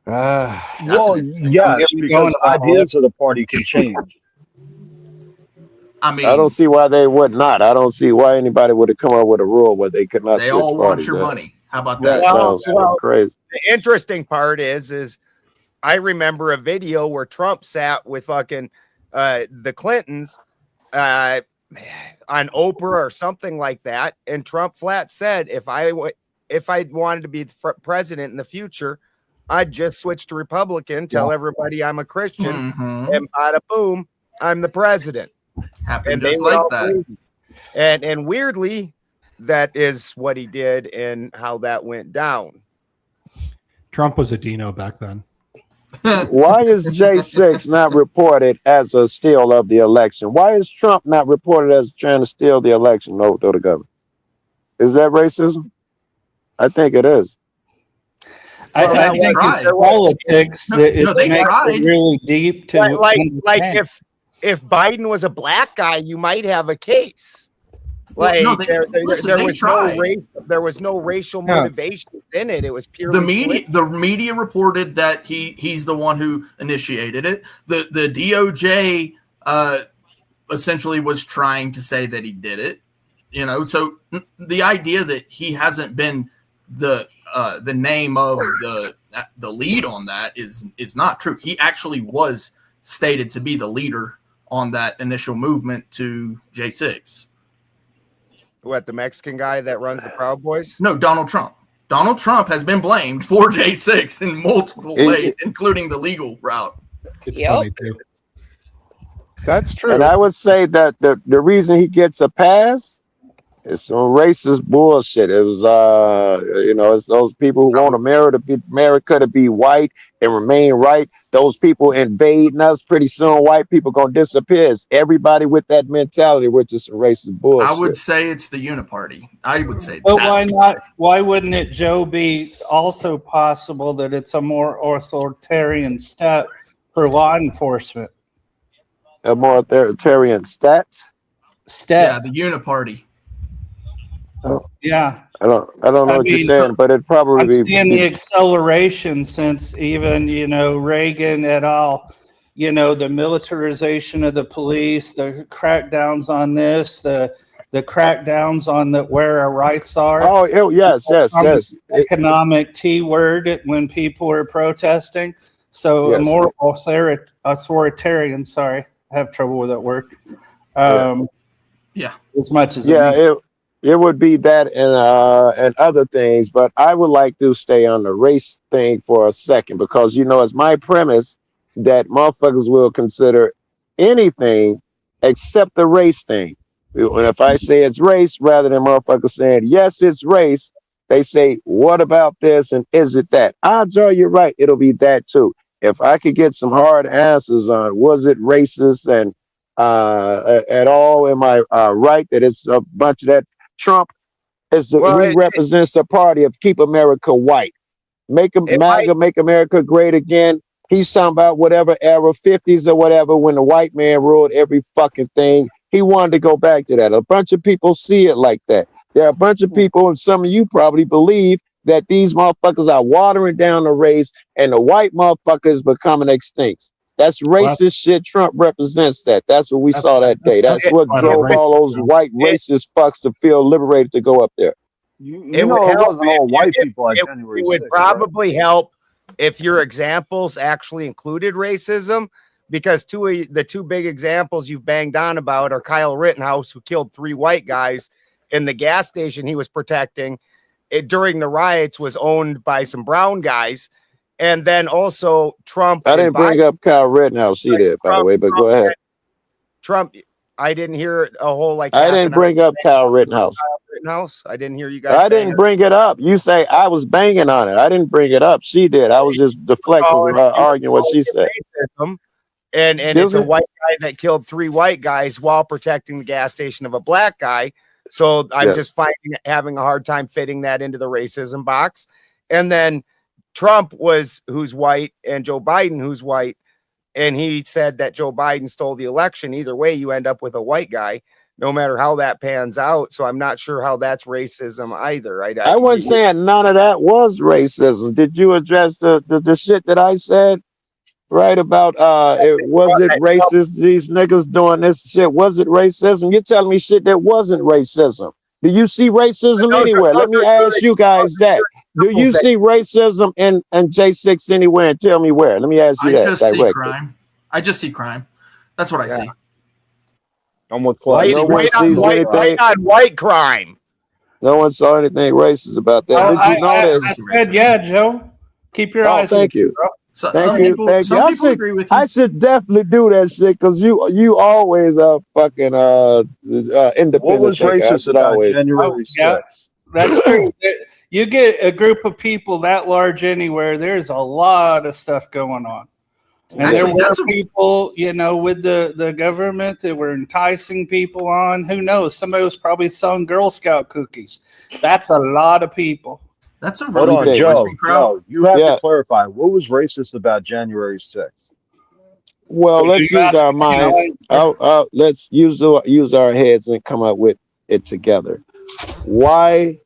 Well, interesting. yes, Going because about ideas of the party can change. I mean, I don't see why they would not. I don't see why anybody would have come up with a rule where they could not they switch all want parties. your That, money. How about that that? Well, sounds crazy. the interesting part is I remember a video where Trump sat with fucking the Clintons on Oprah or something like that, and Trump flat said, if I wanted to be president in the future, I'd just switch to Republican, tell everybody I'm a Christian, and bada boom, I'm the president. Happened And they just were like all that. crazy. And weirdly, that is what he did and how that went down. Trump was a Dino back then. Why is J6 not reported as a steal of the election? Why is Trump not reported as trying to steal the election over to the government? Is that racism? I think it is. I think it's politics that No, it's they makes tried. it really deep to like understand. if Biden was a black guy, you might have a case. Like No, there was tried. no race, there was no racial motivation in it. It was purely The media reported that he's the one who initiated it. The DOJ essentially was trying to say that he did it. You know, so the idea that he hasn't been the name of the lead on that is not true. He actually was stated to be the leader on that initial movement to J6. What, the Mexican guy that runs the Proud Boys? No, Donald Trump. Donald Trump has been blamed for J6 in multiple ways, including the legal route. It's funny too. That's true. And I would say that the reason he gets a pass is some racist bullshit. It was it's those people who want America to be white and remain right. Those people invading us. Pretty soon white people gonna disappear. It's everybody with that mentality, which is some racist bullshit. I would say it's the uniparty. I would say But why not? Why wouldn't it, Joe, be also possible that it's a more authoritarian step for law enforcement? A more authoritarian step. Yeah, the uniparty. Oh. Yeah. I don't know what you're saying, but it'd probably I'm be seeing the acceleration since even, Reagan et al., the militarization of the police, the crackdowns on this, the crackdowns on where our rights are. Oh, yes. Economic T word when people are protesting. So a more authoritarian, sorry, I have trouble with that word. As much as it would be that and other things, but I would like to stay on the race thing for a second because it's my premise that motherfuckers will consider anything except the race thing. And if I say it's race, rather than motherfuckers saying yes, it's race, they say what about this and is it that? Odds are you're right, it'll be that too. If I could get some hard answers on was it racist and at all, am I right that it's a bunch of that? Trump represents the party of keep America white, make America great again. He's talking about whatever era, 50s or whatever, when the white man ruled every fucking thing. He wanted to go back to that. A bunch of people see it like that. There are a bunch of people, and some of you probably believe that these motherfuckers are watering down the race and the white motherfuckers becoming extinct. That's racist shit. Trump represents that. That's what we saw that day. That's what drove all those white racist fucks to feel liberated to go up there. It wasn't all white people on January 6th. It would probably help if your examples actually included racism, because the two big examples you've banged on about are Kyle Rittenhouse, who killed 3 white guys in the gas station he was protecting during the riots, was owned by some brown guys. And then also Trump. I didn't bring up Kyle Rittenhouse. He did, by the way, but go ahead. Trump, I didn't hear a whole I didn't bring up Kyle Rittenhouse. I didn't hear you guys. I didn't bring it up. You say I was banging on it. I didn't bring it up. She did. I was just deflecting her arguing what she said. And it's a white guy that killed 3 white guys while protecting the gas station of a black guy. So I'm just having a hard time fitting that into the racism box. And then Trump who's white, and Joe Biden, who's white. And he said that Joe Biden stole the election. Either way, you end up with a white guy. no matter how that pans out. So I'm not sure how that's racism either. I wasn't saying none of that was racism. Did you address the shit that I said? Right about was it racist? These niggas doing this shit. Was it racism? You're telling me shit that wasn't racism. Do you see racism anywhere? Let me ask you guys that. Do you see racism in J6 anywhere? And tell me where. Let me ask you that directly. See crime. I just see crime. That's what I see. I'm with Clay. No one sees anything. White crime. No one saw anything racist about that. Did you know I said, yeah, Joe. Keep your eyes. Thank you. Thank you. I should definitely do that shit because you always are fucking independent. What was racist about January 6th? That's true. You get a group of people that large anywhere, there's a lot of stuff going on. And there were people, with the government that were enticing people on. Who knows? Somebody was probably selling Girl Scout cookies. That's a lot of people. That's a Hold on, Joe, you have to clarify. What was racist about January 6th? Well, let's use our minds. Let's use our heads and come up with it together. Why?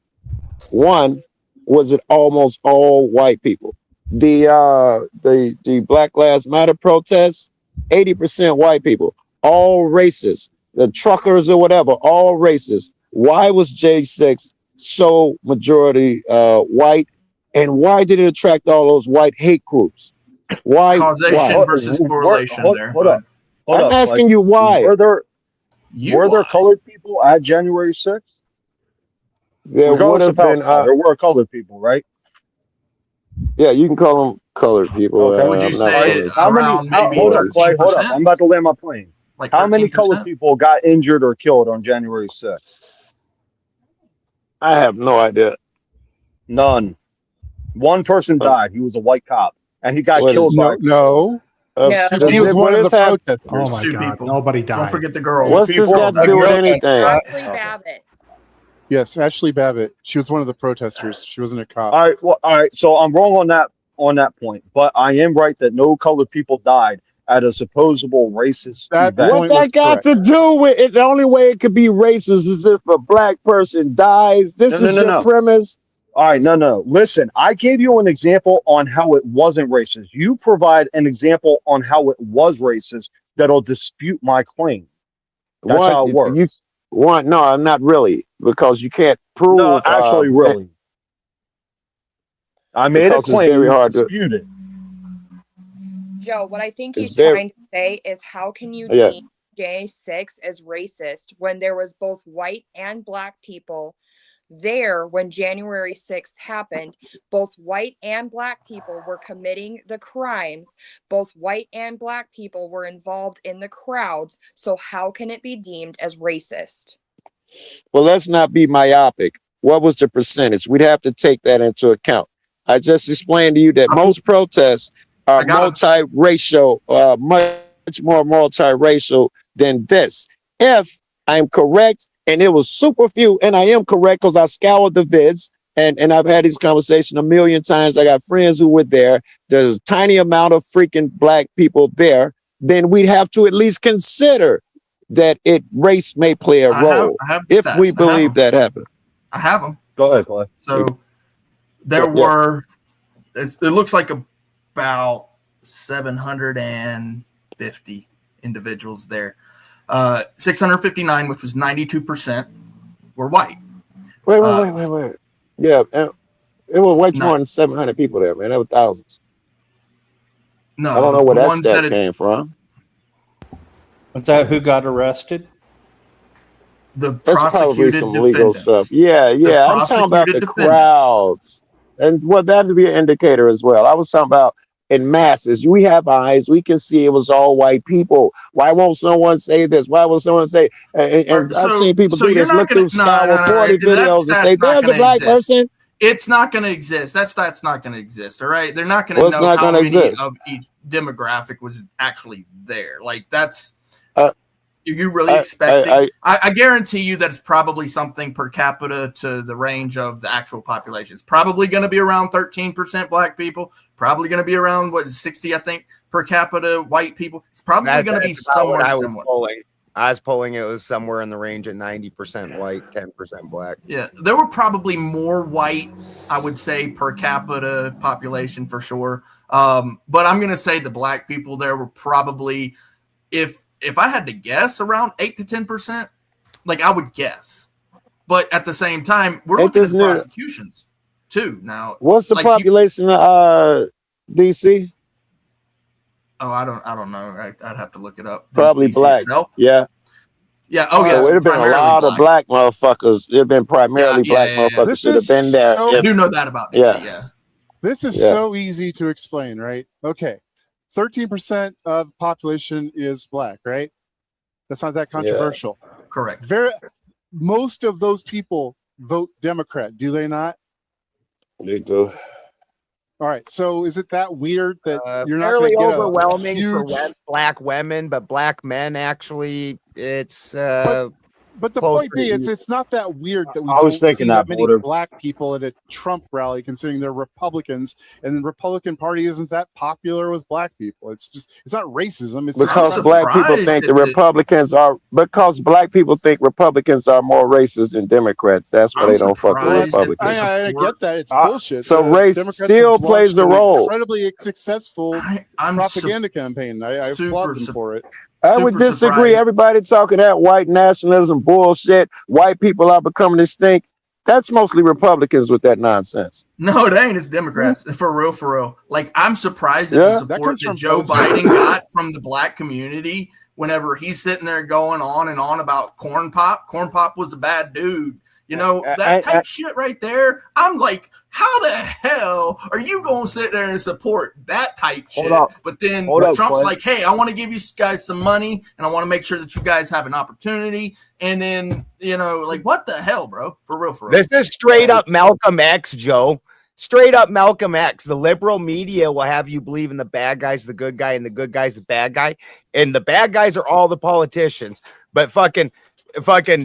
One, was it almost all white people? The Black Lives Matter protests, 80% white people, all races. The truckers or whatever, all races. Why was J6 so majority white, and why did it attract all those white hate groups? Why? Causation versus correlation. Hold up. I'm asking you why. Were there colored people at January 6th? There would have been. There were colored people, right? Yeah, you can call them colored people. Okay. Would you say hold up, I'm about to land my plane. Like how many colored people got injured or killed on January 6th? I have no idea. None. One person died. He was a white cop, and he got killed by he was one of the protesters. Oh my God! Nobody died. Don't forget the girl. What's this got to do with anything? Ashley Babbitt. Yes, Ashley Babbitt. She was one of the protesters. She wasn't a cop. All right. So I'm wrong on that point, but I am right that no colored people died at a supposable racist event. What that got to do with it? The only way it could be racist is if a black person dies. This is your premise. All right, no. Listen, I gave you an example on how it wasn't racist. You provide an example on how it was racist that'll dispute my claim. That's how it works. No, not really, because you can't prove. No, actually, really. I made a claim. Very hard to dispute it. Joe, what I think he's trying to say is how can you deem J6 as racist when there was both white and black people there when January 6th happened? Both white and black people were committing the crimes. Both white and black people were involved in the crowds. So how can it be deemed as racist? Well, let's not be myopic. What was the percentage? We'd have to take that into account. I just explained to you that most protests are multiracial, much more multiracial than this. If I'm correct, and it was super few, and I am correct because I scoured the vids, and I've had this conversation a million times. I got friends who were there. There's a tiny amount of freaking black people there. Then we'd have to at least consider that race may play a role if we believe that happened. I have them. Go ahead, Clay. So there were, it looks like about 750 individuals there. 659, which was 92%, were white. Wait. Yeah, it was way more than 700 people there, man. There were thousands. No, I don't know where that stat came from. Was that who got arrested? The That's probably some legal stuff. Yeah. I'm talking about the crowds. And that would be an indicator as well. I was talking about in masses. We have eyes. We can see it was all white people. Why won't someone say this? Why won't someone say, and I've seen people do this, look through Sky 40 videos and say, there's a black person. It's not going to exist. That's not going to exist. All right. They're not going to know how many of each demographic was actually there. Like that's, you really expect I guarantee you that it's probably something per capita to the range of the actual population. It's probably going to be around 13% black people, probably going to be around 60, I think, per capita white people. It's probably going to be somewhere similar. I was polling it was somewhere in the range of 90% white, 10% black. Yeah, there were probably more white, I would say, per capita population for sure. But I'm gonna say the black people there were probably, if I had to guess, around 8 to 10%. Like I would guess, but at the same time, we're looking at the prosecutions too. Now, what's the population of DC? Oh, I don't know. I'd have to look it up. Probably DC black. itself? Yeah. Yeah. Oh, yeah. So it'd have been a lot of black motherfuckers. It'd been primarily black motherfuckers should have been there. I do know that about DC. Yeah. This is so easy to explain, right? Okay. 13% of the population is black, right? That's not that controversial. Yeah. Correct. Most of those people vote Democrat, do they not? They do. All right. So is it that weird that you're not fairly going to get overwhelming huge... for black women, but black men actually, it's But the point being, it's not that weird that we I was thinking see that that, many Boulder. black people at a Trump rally, considering they're Republicans, and the Republican Party isn't that popular with black people. It's not racism. It's because just black people think the Republicans are more racist than Democrats. That's why they don't fuck with Republicans. I get that. It's bullshit. So race Democrats still have plays launched a an role. Incredibly successful propaganda campaign. I applaud them for it. I would disagree. Surprised. Everybody talking that white nationalism bullshit. White people are becoming extinct. That's mostly Republicans with that nonsense. No, it ain't. It's Democrats. For real, for real. Like, I'm surprised at the support that Joe Biden got from the black community whenever he's sitting there going on and on about Corn Pop. Corn Pop was a bad dude. You know, that type shit right there. I'm like, how the hell are you going to sit there and support that type shit? But then Trump's like, hey, I want to give you guys some money and I want to make sure that you guys have an opportunity. And then, you know, like, what the hell, bro? For real, for real. This is straight up Malcolm X, Joe. Straight up Malcolm X. The liberal media will have you believe in the bad guys, the good guy, and the good guy's the bad guy. And the bad guys are all the politicians. But fucking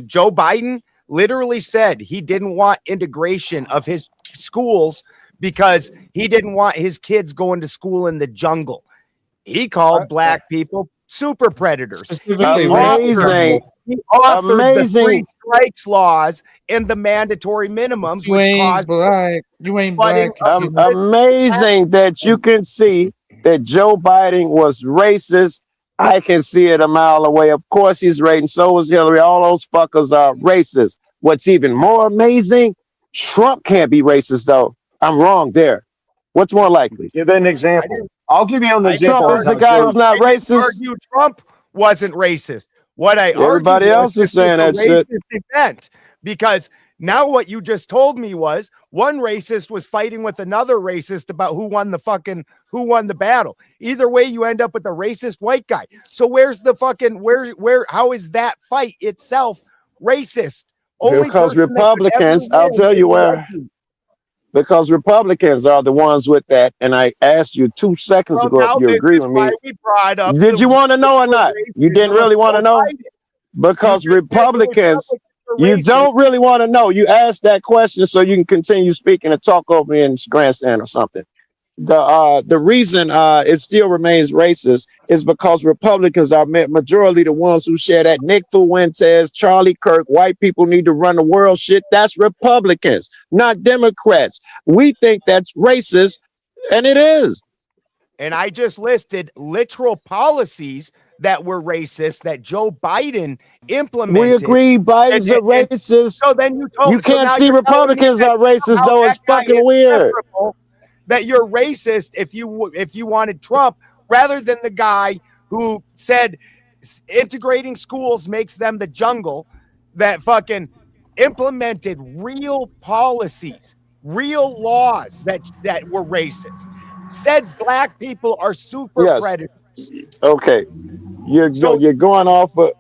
Joe Biden literally said he didn't want integration of his schools because he didn't want his kids going to school in the jungle. He called black people super predators. Amazing. He authored the three strikes laws and the mandatory minimums, which caused black. You ain't black. Amazing that you can see that Joe Biden was racist. I can see it a mile away. Of course he's racist. So was Hillary. All those fuckers are racist. What's even more amazing, Trump can't be racist, though. I'm wrong there. What's more likely? Give an example. I'll give you an example. Trump is the guy who's not racist. Trump wasn't racist. What I everybody else is saying that shit. Event, because now what you just told me was one racist was fighting with another racist about who won the battle. Either way, you end up with a racist white guy. So where's the fucking how is that fight itself racist? Because Republicans, I'll tell you where. Because Republicans are the ones with that, and I asked you 2 seconds ago if you agree with me. Did you want to know or not? You didn't really want to know? Because Republicans, you don't really want to know. You asked that question so you can continue speaking and talk over me in grandstand or something. The reason it still remains racist is because Republicans are majority the ones who share that Nick Fuentes, Charlie Kirk, white people need to run the world shit. That's Republicans, not Democrats. We think that's racist, and it is. And I just listed literal policies that were racist that Joe Biden implemented. We agree Biden's a racist. So then you can't see Republicans are racist, though. It's fucking weird. That you're racist if you wanted Trump rather than the guy who said integrating schools makes them the jungle, that fucking implemented real policies, real laws that were racist, said black people are super predators. Okay, you're going off of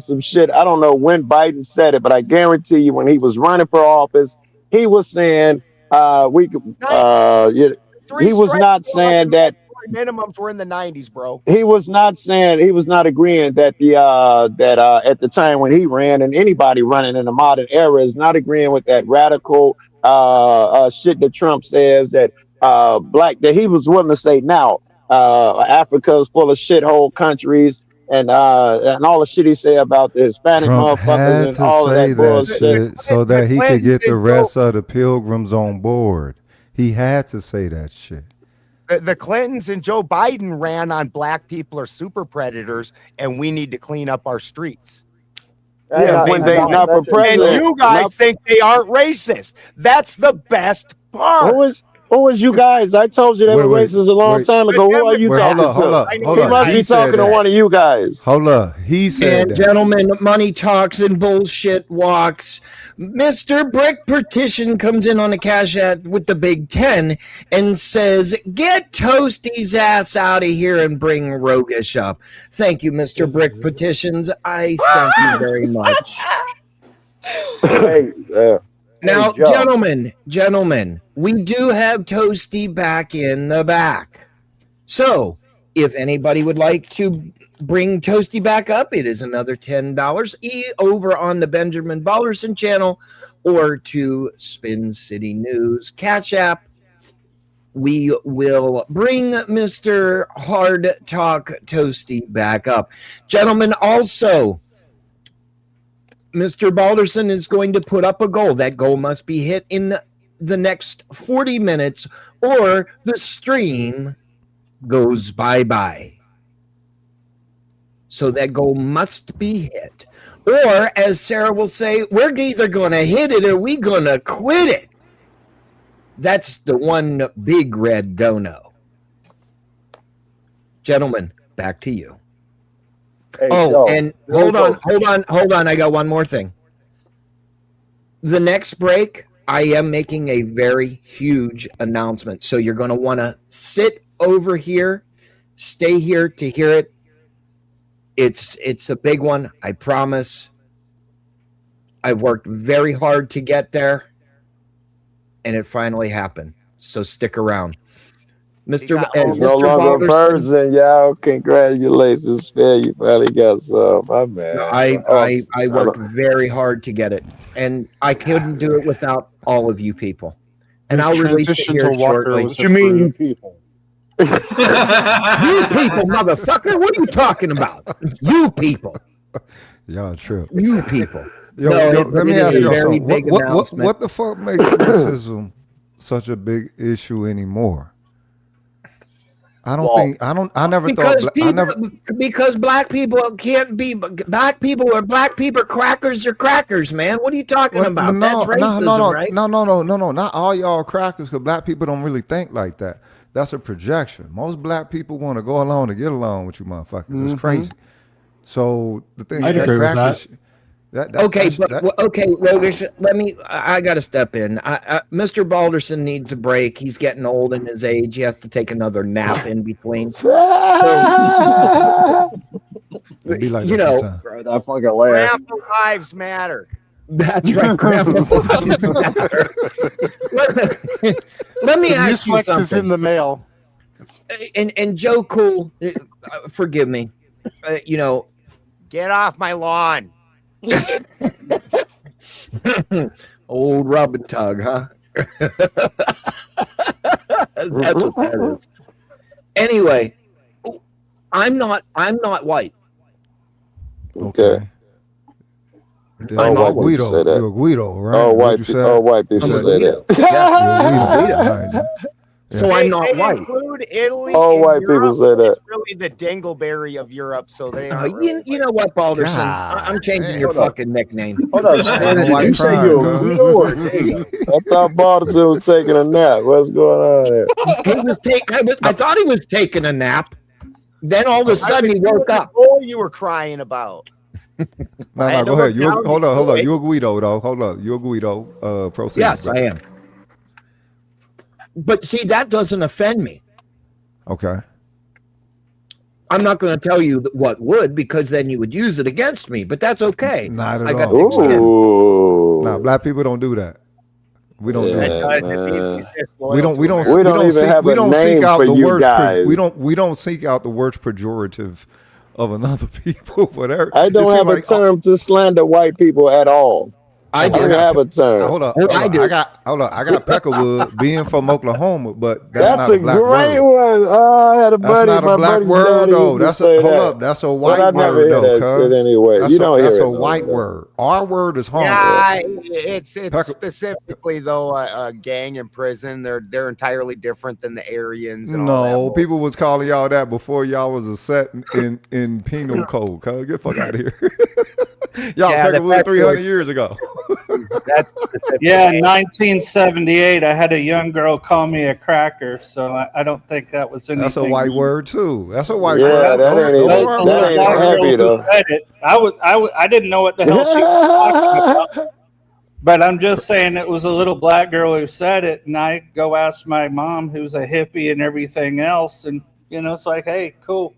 some shit. I don't know when Biden said it, but I guarantee you when he was running for office, he was saying he was not saying that minimums were in the 90s, bro. He was not agreeing that at the time when he ran, and anybody running in the modern era is not agreeing with that radical shit that Trump says that that he was willing to say now Africa is full of shithole countries and all the shit he say about the Hispanic Trump motherfuckers had and to all of say that that bullshit. shit so that he could get the Clintons rest of the pilgrims on board. He had to say that shit. The Clintons and Joe Biden ran on black people are super predators, and we need to clean up our streets. Yeah, when they not for And president. you guys think they aren't racist. That's the best part. Who was you guys? I told you they were racist a long time ago. Who are you talking to? Hold up. He must be talking to one of you guys. Hold up. He said And that. gentlemen, money talks and bullshit walks. Mr. Brick Partition comes in on a Cashapp with the Big 10 and says, "Get Toasty's ass out of here and bring Rogish up." Thank you, Mr. Brick Petitions. I thank you very much. Now, Joe. gentlemen, we do have Toasty back in the back. So, if anybody would like to bring Toasty back up, it is another $10 over on the Benjamin Ballerson channel or to Spin City News Cashapp. We will bring Mr. Hard Talk Toasty back up. Gentlemen, also, Mr. Balderson is going to put up a goal. That goal must be hit in the next 40 minutes or the stream goes bye-bye. So that goal must be hit. Or, as Sarah will say, we're either going to hit it or we're going to quit it. That's the one big red dono. Gentlemen, back to you. Hey, oh, Joe, and hold on. I got one more thing. The next break, I am making a very huge announcement. So you're going to want to sit over here, stay here to hear it. It's a big one, I promise. I've worked very hard to get there, and it finally happened. So stick around. Mr. He's no longer a person, y'all. Congratulations, man. You finally got some. My man. I worked very hard to get it, and I couldn't do it without all of you people. And I'll release it here shortly. What you mean, you people? You people, motherfucker! What are you talking about? You people. Y'all trip. You people. Yo, let me ask you something. What the fuck makes racism such a big issue anymore? I never thought. Because black people can't be black people, or black people crackers are crackers, man. What are you talking about? That's racism, right? No. Not all y'all crackers, because black people don't really think like that. That's a projection. Most black people want to go along to get along with you, motherfuckers. It's crazy. So the thing I'd agree with that. Okay, Rogish, I got to step in. Mr. Balderson needs a break. He's getting old in his age. He has to take another nap in between. So, be like you know, that fucking laugh. Grandpa lives matter. That's right, Grandpa lives matter. Let me ask you something. Is in the mail. And Joe Cool, forgive me. Get off my lawn. Old rub and tug, huh? That's what that is. Anyway, I'm not white. Okay. I'm All white Guido. You're Guido, right? All white people say that. Yeah. Guido. So I'm not white. Include Italy. All white people say that. It's really the dingleberry of Europe, so they are. You know what, Balderson? I'm changing your fucking nickname. Hold on, you say I thought Balderson was taking a nap. What's going on there? I thought he was taking a nap. Then all of a sudden he woke up. Oh, you were crying about. No, go ahead. Hold on. You're Guido, though. Hold on. You're Guido. Proceed. Yes, I am. But see, that doesn't offend me. Okay. I'm not going to tell you what would, because then you would use it against me. But that's okay. Not at I got all. thick skin. Nah, black people don't do that. We don't do that. We don't seek out the worst. We don't seek out the worst pejorative of another people. Whatever. I don't have a term to slander white people at all. I don't have a term. Hold up. I do. I got Peckerwood being from Oklahoma, but That's not a black great word. one. Oh, I had a That's buddy. not a My black buddy's word daddy though. used to That's say hold that. up. That's a But white I never word hear though, that shit cuz. anyway. You don't That's hear a it though. white word. Our word is home. Yeah, it's specifically though a gang in prison. They're entirely different than the Aryans and all that. No, people was calling y'all that before y'all was a set in penal code. Cuz get the fuck out of here. Y'all Peckerwood 300 years ago. That's Yeah, in 1978, I had a young girl call me a cracker, so I don't think that was anything. That's a white word too. That's a white Yeah, word. that ain't even that ain't heavy though. I didn't know what the hell she was talking about. But I'm just saying it was a little black girl who said it, and I go ask my mom, who's a hippie and everything else, and it's like, hey, cool,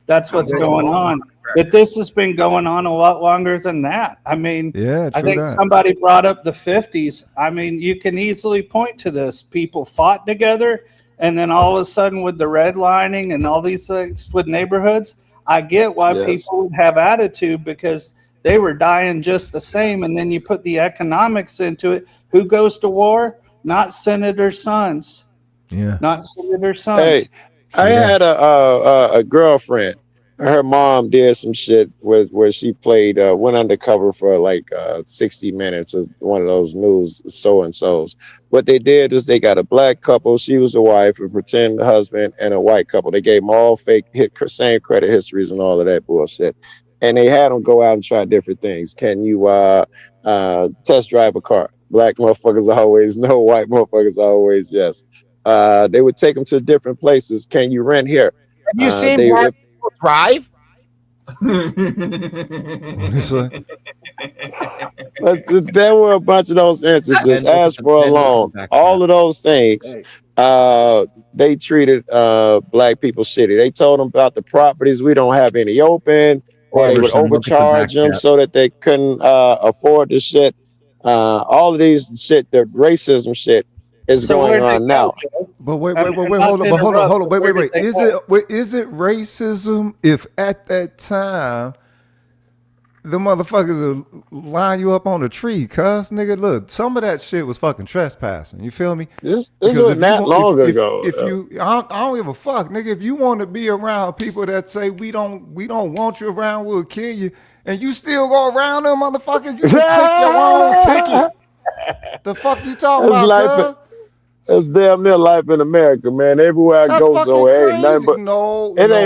that's what's going on. But this has been going on a lot longer than that. I mean, I think somebody brought up the 50s. I mean, you can easily point to this. People fought together, and then all of a sudden with the redlining and all these things with neighborhoods, I get why people would have attitude because they were dying just the same. And then you put the economics into it. Who goes to war? Not senator's sons. Yeah. Not senator's sons. Hey, I had a girlfriend. Her mom did some shit where she played went undercover for like 60 minutes or one of those news so and so's. What they did is they got a black couple, she was the wife, a pretend husband, and a white couple. They gave them all fake same credit histories and all of that bullshit. And they had them go out and try different things. Can you test drive a car? Black motherfuckers always no, white motherfuckers always yes. They would take them to different places. Can you rent here? Have you seen black people drive? But there were a bunch of those instances. As for a loan, all of those things, they treated black people shitty. They told them about the properties. We don't have any open, or they would overcharge them so that they couldn't afford the shit. All of these shit, the racism shit, is going on now. But wait, hold on. Wait. Is it racism if at that time the motherfuckers will line you up on a tree? Cuz nigga, look, some of that shit was fucking trespassing. You feel me? This wasn't that long ago. If you, I don't give a fuck, nigga. If you want to be around people that say we don't want you around, we'll kill you, and you still go around them motherfuckers, you can pick your own ticket. The fuck you talking about, cuz? That's damn near life in America, man. Everywhere I go, so it ain't nothing but ain't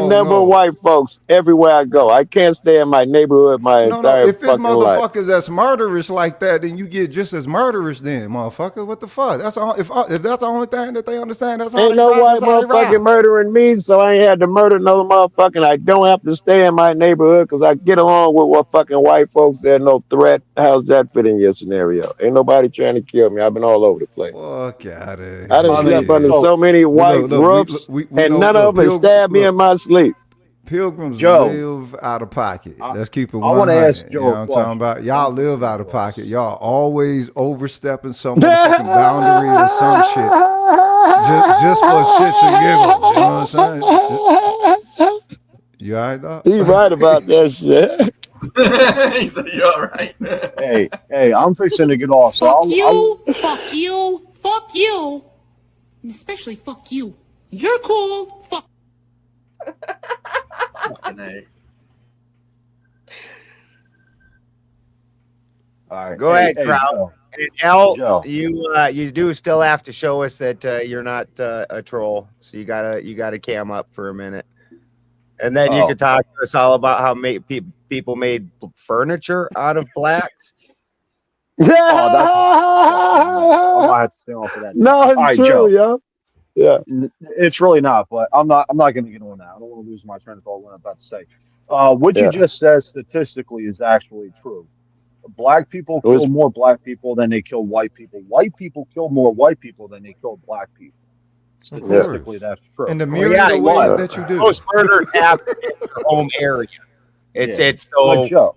nothing but white folks everywhere I go. I can't stay in my neighborhood my entire if it's fucking life. motherfuckers that's murderous like that, then you get just as murderous then, motherfucker. What the fuck? That's all. If that's the only thing that they understand, that's all. Ain't no white motherfucking murdering me, so I ain't had to murder no motherfucking. I don't have to stay in my neighborhood because I get along with what fucking white folks. They're no threat. How's that fit in your scenario? Ain't nobody trying to kill me. I've been all over the place. Fuck out of here. I done slept under so many white roofs, and none of them stabbed me in my sleep. Pilgrims live out of pocket. Let's keep it 100. I want to ask Joe. You know what I'm talking about? Y'all live out of pocket. Y'all always overstepping some motherfucking boundary or some shit. Just for shits and giggles. You know what I'm saying? You all right, dog? He right about that shit. He said, "You all right?" Hey, I'm fixing to get off. So Fuck you, fuck you, and especially fuck you. You're cool. Fuck. All right. Go ahead, crowd. Joe. And L, Joe. you do still have to show us that you're not a troll. So you gotta cam up for a minute, and then you can talk to us all about how people made furniture out of blacks. That's I might have to stay off of that. No, it's true, yo. Yeah, it's really not. But I'm not going to get on that. I don't want to lose my train of thought. What I'm about to say. What you just said statistically is actually true. Black people kill more black people than they kill white people. White people kill more white people than they kill black people. Statistically, that's true. And the myriad of ways that you do. Most murders happen in your home area. It's so.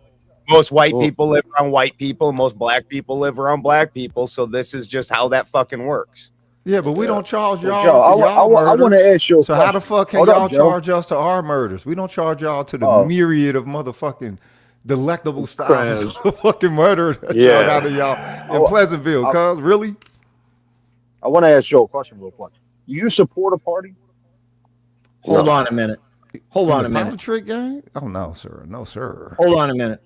Most white people live around white people. Most black people live around black people. So this is just how that fucking works. Yeah, but we don't charge y'all Joe, to y'all murders. I want to ask you a question. How the fuck can y'all charge us to our murders? We don't charge y'all to the myriad of motherfucking delectable styles of fucking murder that y'all got in y'all in Pleasantville, cuz really? I want to ask you a question real quick. You support a party? Hold on a minute. Hold on a minute. Trick gang? Oh no, sir. No, sir. Hold on a minute.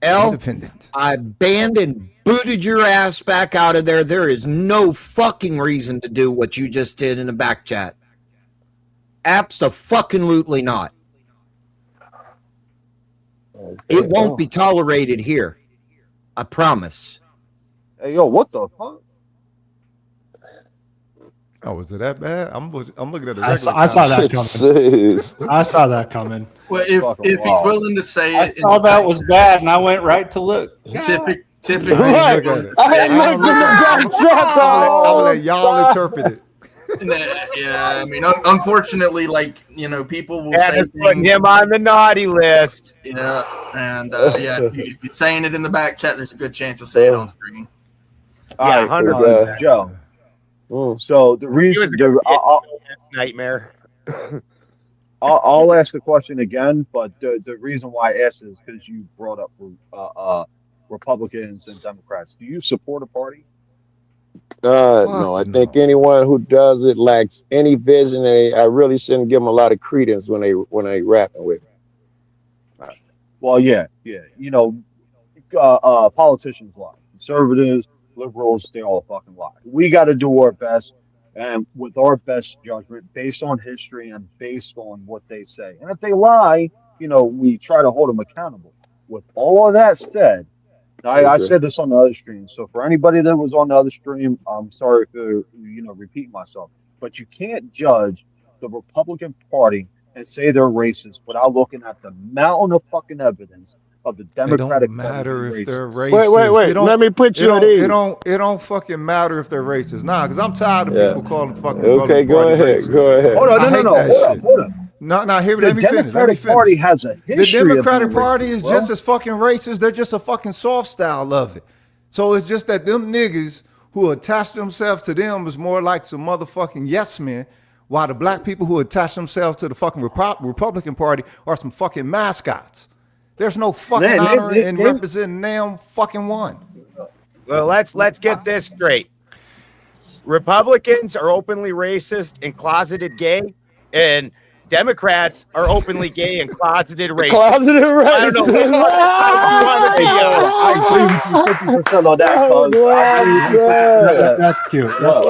L, Independent. I banned and booted your ass back out of there. There is no fucking reason to do what you just did in the back chat. Abso-fucking-lutely not. It won't be tolerated here. I promise. Hey, yo, what the fuck? Oh, is it that bad? I'm looking at the I saw that coming. I saw that coming. Well, if he's willing to say it, I saw that was bad, and I went right to look. Typically, I looked in the back chat. I'll let y'all interpret it. Yeah, I mean, unfortunately, like, you know, people will say it's putting him on the naughty list. Yeah, and if you're saying it in the back chat, there's a good chance you'll say it on screen. Yeah, 100%. Joe. So the reason nightmare. I'll ask the question again, but the reason why I asked is because you brought up Republicans and Democrats. Do you support a party? No, I think anyone who does it lacks any vision. I really shouldn't give them a lot of credence when they rapping with me. Well, yeah. You know, politicians lie. Conservatives, liberals, they all fucking lie. We got to do our best, and with our best judgment, based on history and based on what they say. And if they lie, you know, we try to hold them accountable. With all of that said, I said this on the other stream. So for anybody that was on the other stream, I'm sorry for repeating myself. But you can't judge the Republican Party and say they're racist without looking at the mountain of fucking evidence of the Democratic Party. It don't matter if they're racist. Wait. Let me put you at ease. It don't fucking matter if they're racist. Nah, because I'm tired of people calling fucking Okay, go ahead. Racist. Go ahead. Hold on, hold on. No, let me finish. Democratic Party has a history. The Democratic Party is racist, just as fucking racist. They're just a fucking soft style of it. So it's just that them niggas who attach themselves to them is more like some motherfucking yes men, while the black people who attach themselves to the fucking Republican Party are some fucking mascots. There's no fucking honor in representing them fucking one. Well, let's get this straight. Republicans are openly racist and closeted gay, and Democrats are openly gay and closeted racist. Closeted racist. I agree with you 50% on that. That's cute. That's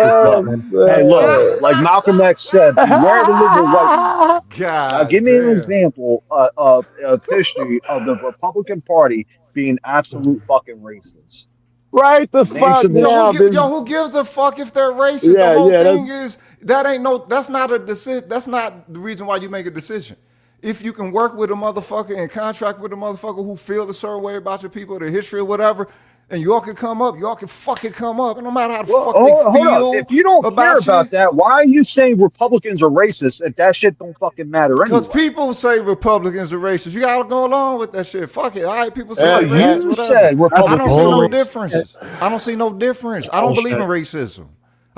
cute. Hey, look, like Malcolm X said, beware the liberal white man. Now, give me an example of history of the Republican Party being absolute fucking racist. Right the fuck now. Who gives a fuck if they're racist? The whole thing is that's not a decision. That's not the reason why you make a decision. If you can work with a motherfucker and contract with a motherfucker who feel a certain way about your people, their history or whatever, and y'all can come up, y'all can fucking come up. And no matter how the fuck they feel. If you don't care about that, why are you saying Republicans are racist if that shit don't fucking matter anyway? Because people say Republicans are racist. You gotta go along with that shit. Fuck it. All right, people say you said Republicans. I don't see no difference. I don't see no difference. I don't believe in racism.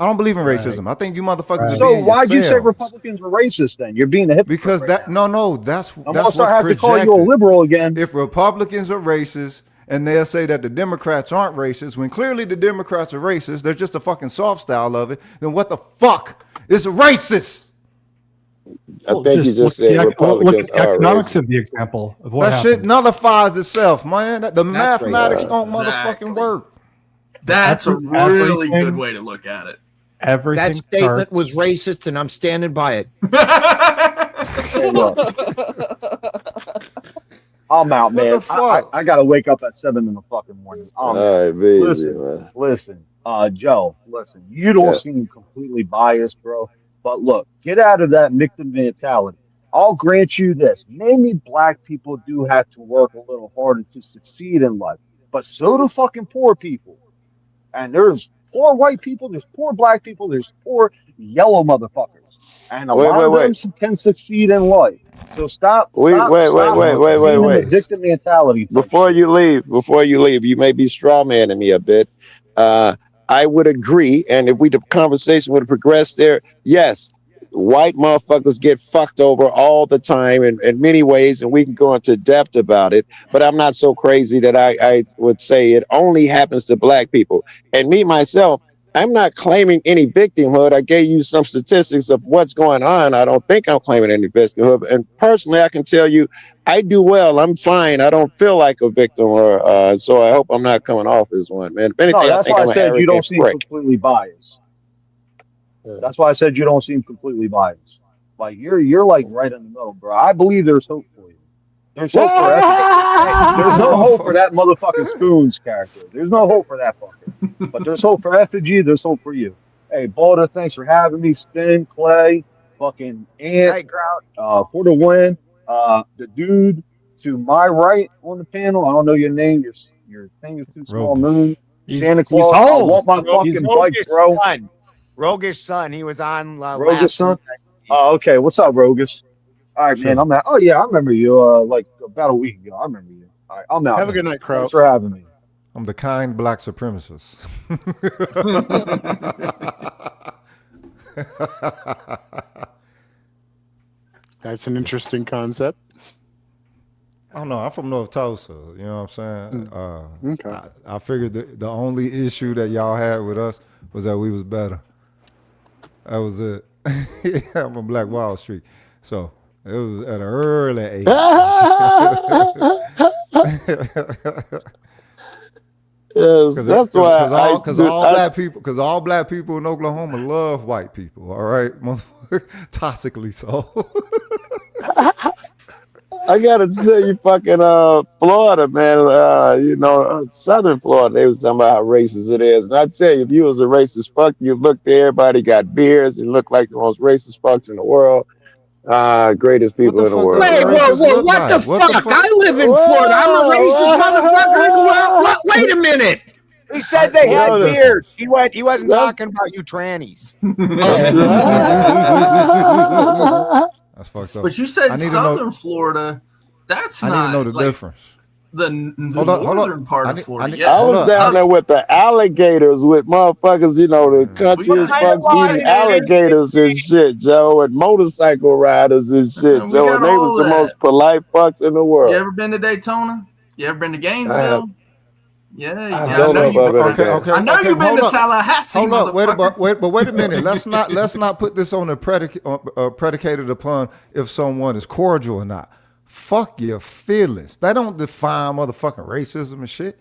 I don't believe in racism. I think you motherfuckers. So why'd you say Republicans were racist then? You're being a hypocrite. Because that's I'm what's gonna have to call you a liberal again. If Republicans are racist and they'll say that the Democrats aren't racist, when clearly the Democrats are racist, they're just a fucking soft style of it, then what the fuck is racist? I think you just said Republicans look at the economics of the example of what that shit nullifies itself, man. The mathematics don't motherfucking work. That's a really good way to look at it. That statement was racist, and I'm standing by it. I'm out, man. I gotta wake up at 7 in the fucking morning. Listen, Joe. Listen, you don't seem completely biased, bro. But look, get out of that victim mentality. I'll grant you this: maybe black people do have to work a little harder to succeed in life, but so do fucking poor people. And there's poor white people, there's poor black people, there's poor yellow motherfuckers, and a lot of them can succeed in life. So stop. Wait. Victim mentality. Before you leave, you may be straw manning me a bit. I would agree, and if the conversation would progress there, yes, white motherfuckers get fucked over all the time in many ways, and we can go into depth about it. But I'm not so crazy that I would say it only happens to black people. And me, myself, I'm not claiming any victimhood. I gave you some statistics of what's going on. I don't think I'm claiming any victimhood. And personally, I can tell you, I do well. I'm fine. I don't feel like a victim, or so I hope I'm not coming off as one, man. If anything, No, that's I think why I I'm an said you don't arrogant seem prick. completely biased. That's why I said you don't seem completely biased. Like you're like right in the middle, bro. I believe there's hope for you. There's hope for Effigy. There's no hope for that motherfucking Spoons character. There's no hope for that fucker. But there's hope for Effigy. There's hope for you. Hey, Balder, thanks for having me. Spin, Clay, fucking Ant, for the win. The dude to my right on the panel. I don't know your name. Your thing is too small. Moon. Santa Claus. I want my fucking bike, bro. Roguish son. He was on Roguish last son. week. Oh, okay. What's up, Roguish? All right, man. I'm out. Oh yeah, I remember you. Like about a week ago. I remember you. All right, I'm out. Have a man. good night, Crow. Thanks for having me. I'm the kind black supremacist. That's an interesting concept. I don't know. I'm from North Tulsa. You know what I'm saying? Okay. I figured the only issue that y'all had with us was that we was better. That was it. Yeah, I'm from Black Wall Street. So it was at an early age. Yes, that's why Because all black people in Oklahoma love white people. All right, toxically so. I gotta tell you, fucking Florida, man. You know, Southern Florida, they was talking about how racist it is. And I tell you, if you was a racist fuck, you looked there, everybody got beards and looked like the most racist fucks in the world. Greatest people in the world. Wait, whoa, what the fuck? I live in Florida. I'm a racist motherfucker. Wait a minute. He said they had beards. He wasn't talking about you trannies. That's fucked up. But you said Southern Florida. That's not. I need to know the difference. The northern part of Florida. I was down there with the alligators, with motherfuckers, you know, the country as fucks eating alligators and shit, Joe, and motorcycle riders and shit, Joe, and they was the most polite fucks in the world. You ever been to Daytona? You ever been to Gainesville? Yeah, I know you've been to Tallahassee. Hold up, wait a minute. Let's not put this on a predicated upon if someone is cordial or not. Fuck your feelings. That don't define motherfucking racism and shit.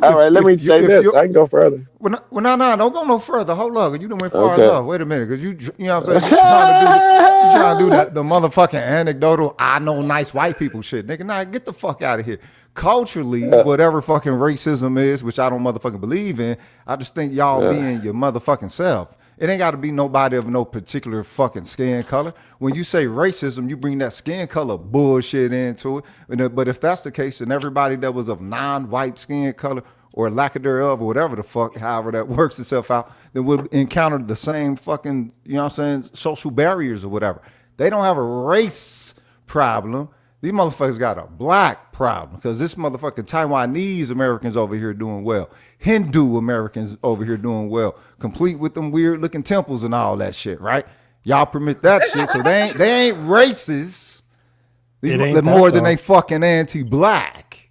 All right, let me say this. I can go further. Well, no, don't go no further. Hold up, you done went far enough. Wait a minute, because you know what I'm saying. You trying to do that the motherfucking anecdotal. I know nice white people shit, nigga. Nah, get the fuck out of here. Culturally, whatever fucking racism is, which I don't motherfucking believe in, I just think y'all being your motherfucking self. It ain't got to be nobody of no particular fucking skin color. When you say racism, you bring that skin color bullshit into it. But if that's the case, then everybody that was of non-white skin color or lack of thereof or whatever the fuck, however that works itself out, then would encounter the same fucking, you know what I'm saying, social barriers or whatever. They don't have a race problem. These motherfuckers got a black problem because this motherfucking Taiwanese Americans over here doing well. Hindu Americans over here doing well, complete with them weird looking temples and all that shit, right? Y'all permit that shit, so they ain't racist. These more than they fucking anti-black.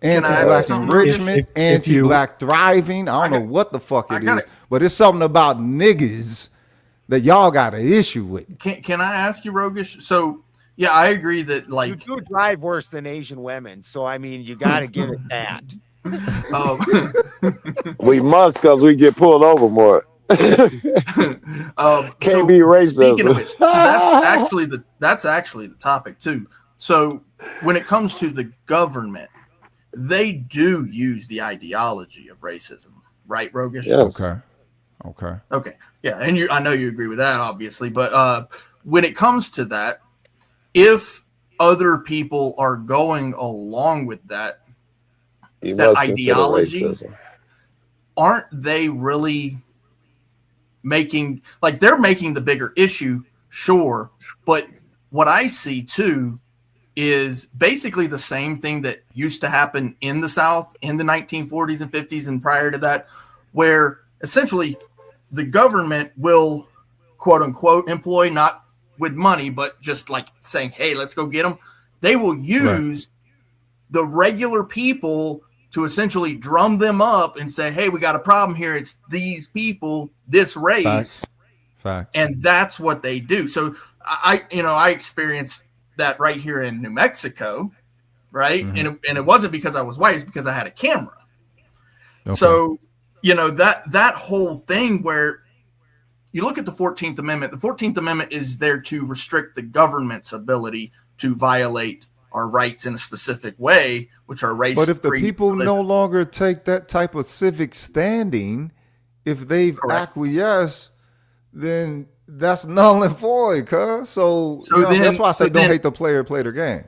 Anti-black enrichment, anti-black thriving. I don't know what the fuck it is, but it's something about niggas that y'all got an issue with. Can I ask you, Roguish? So yeah, I agree that like you do drive worse than Asian women, so I mean you got to give it that. We must because we get pulled over more. Can't be racist. Speaking of which, so that's actually the topic too. So when it comes to the government, they do use the ideology of racism, right, Roguish? Yes. Okay. Yeah, and I know you agree with that, obviously. But when it comes to that, if other people are going along with that ideology, aren't they really making, like, they're making the bigger issue, sure, but what I see too is basically the same thing that used to happen in the South in the 1940s and 50s and prior to that, where essentially the government will quote unquote employ, not with money, but just like saying, hey, let's go get them. They will use the regular people to essentially drum them up and say, hey, we got a problem here. It's these people, this race. Fact. And that's what they do. So I experienced that right here in New Mexico, right? Mm-hmm. And it wasn't because I was white, it's because I had a camera. Okay. So, that whole thing where you look at the 14th Amendment, the 14th Amendment is there to restrict the government's ability to violate our rights in a specific way, which are race. But if the people no longer take that type of civic standing, if they've acquiesced, then that's null and void, cuz. So that's why I say don't hate the player, play their game.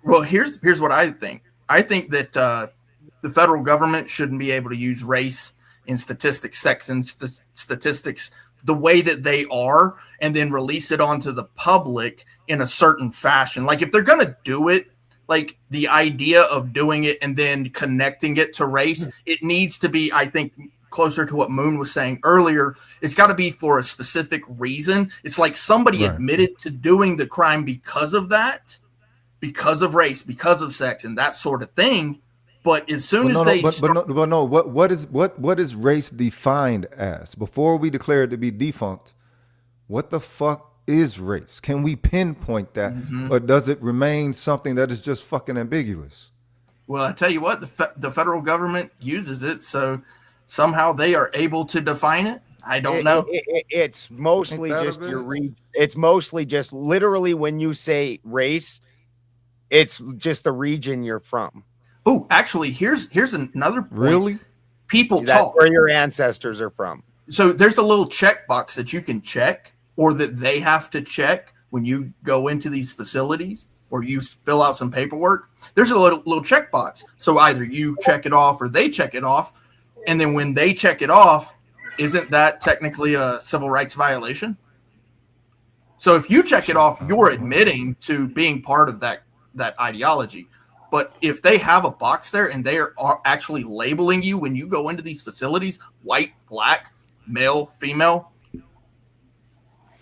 Well, here's what I think. I think that the federal government shouldn't be able to use race in statistics, sex and statistics the way that they are, and then release it onto the public in a certain fashion. Like if they're going to do it, like the idea of doing it and then connecting it to race, it needs to be, I think, closer to what Moon was saying earlier. It's got to be for a specific reason. It's like somebody admitted to doing the crime because of that, because of race, because of sex, and that sort of thing. But as soon as what is race defined as? Before we declare it to be defunct, what the fuck is race? Can we pinpoint that, or does it remain something that is just fucking ambiguous? Well, I tell you what, the federal government uses it, so somehow they are able to define it. I don't know. It's mostly just it's mostly just literally when you say race, it's just the region you're from. Oh, actually, here's another point. Really? People That's talk where your ancestors are from. So there's a little checkbox that you can check, or that they have to check when you go into these facilities, or you fill out some paperwork. There's a little checkbox. So either you check it off or they check it off. And then when they check it off, isn't that technically a civil rights violation? So if you check it off, you're admitting to being part of that ideology. But if they have a box there and they are actually labeling you when you go into these facilities, white, black, male, female.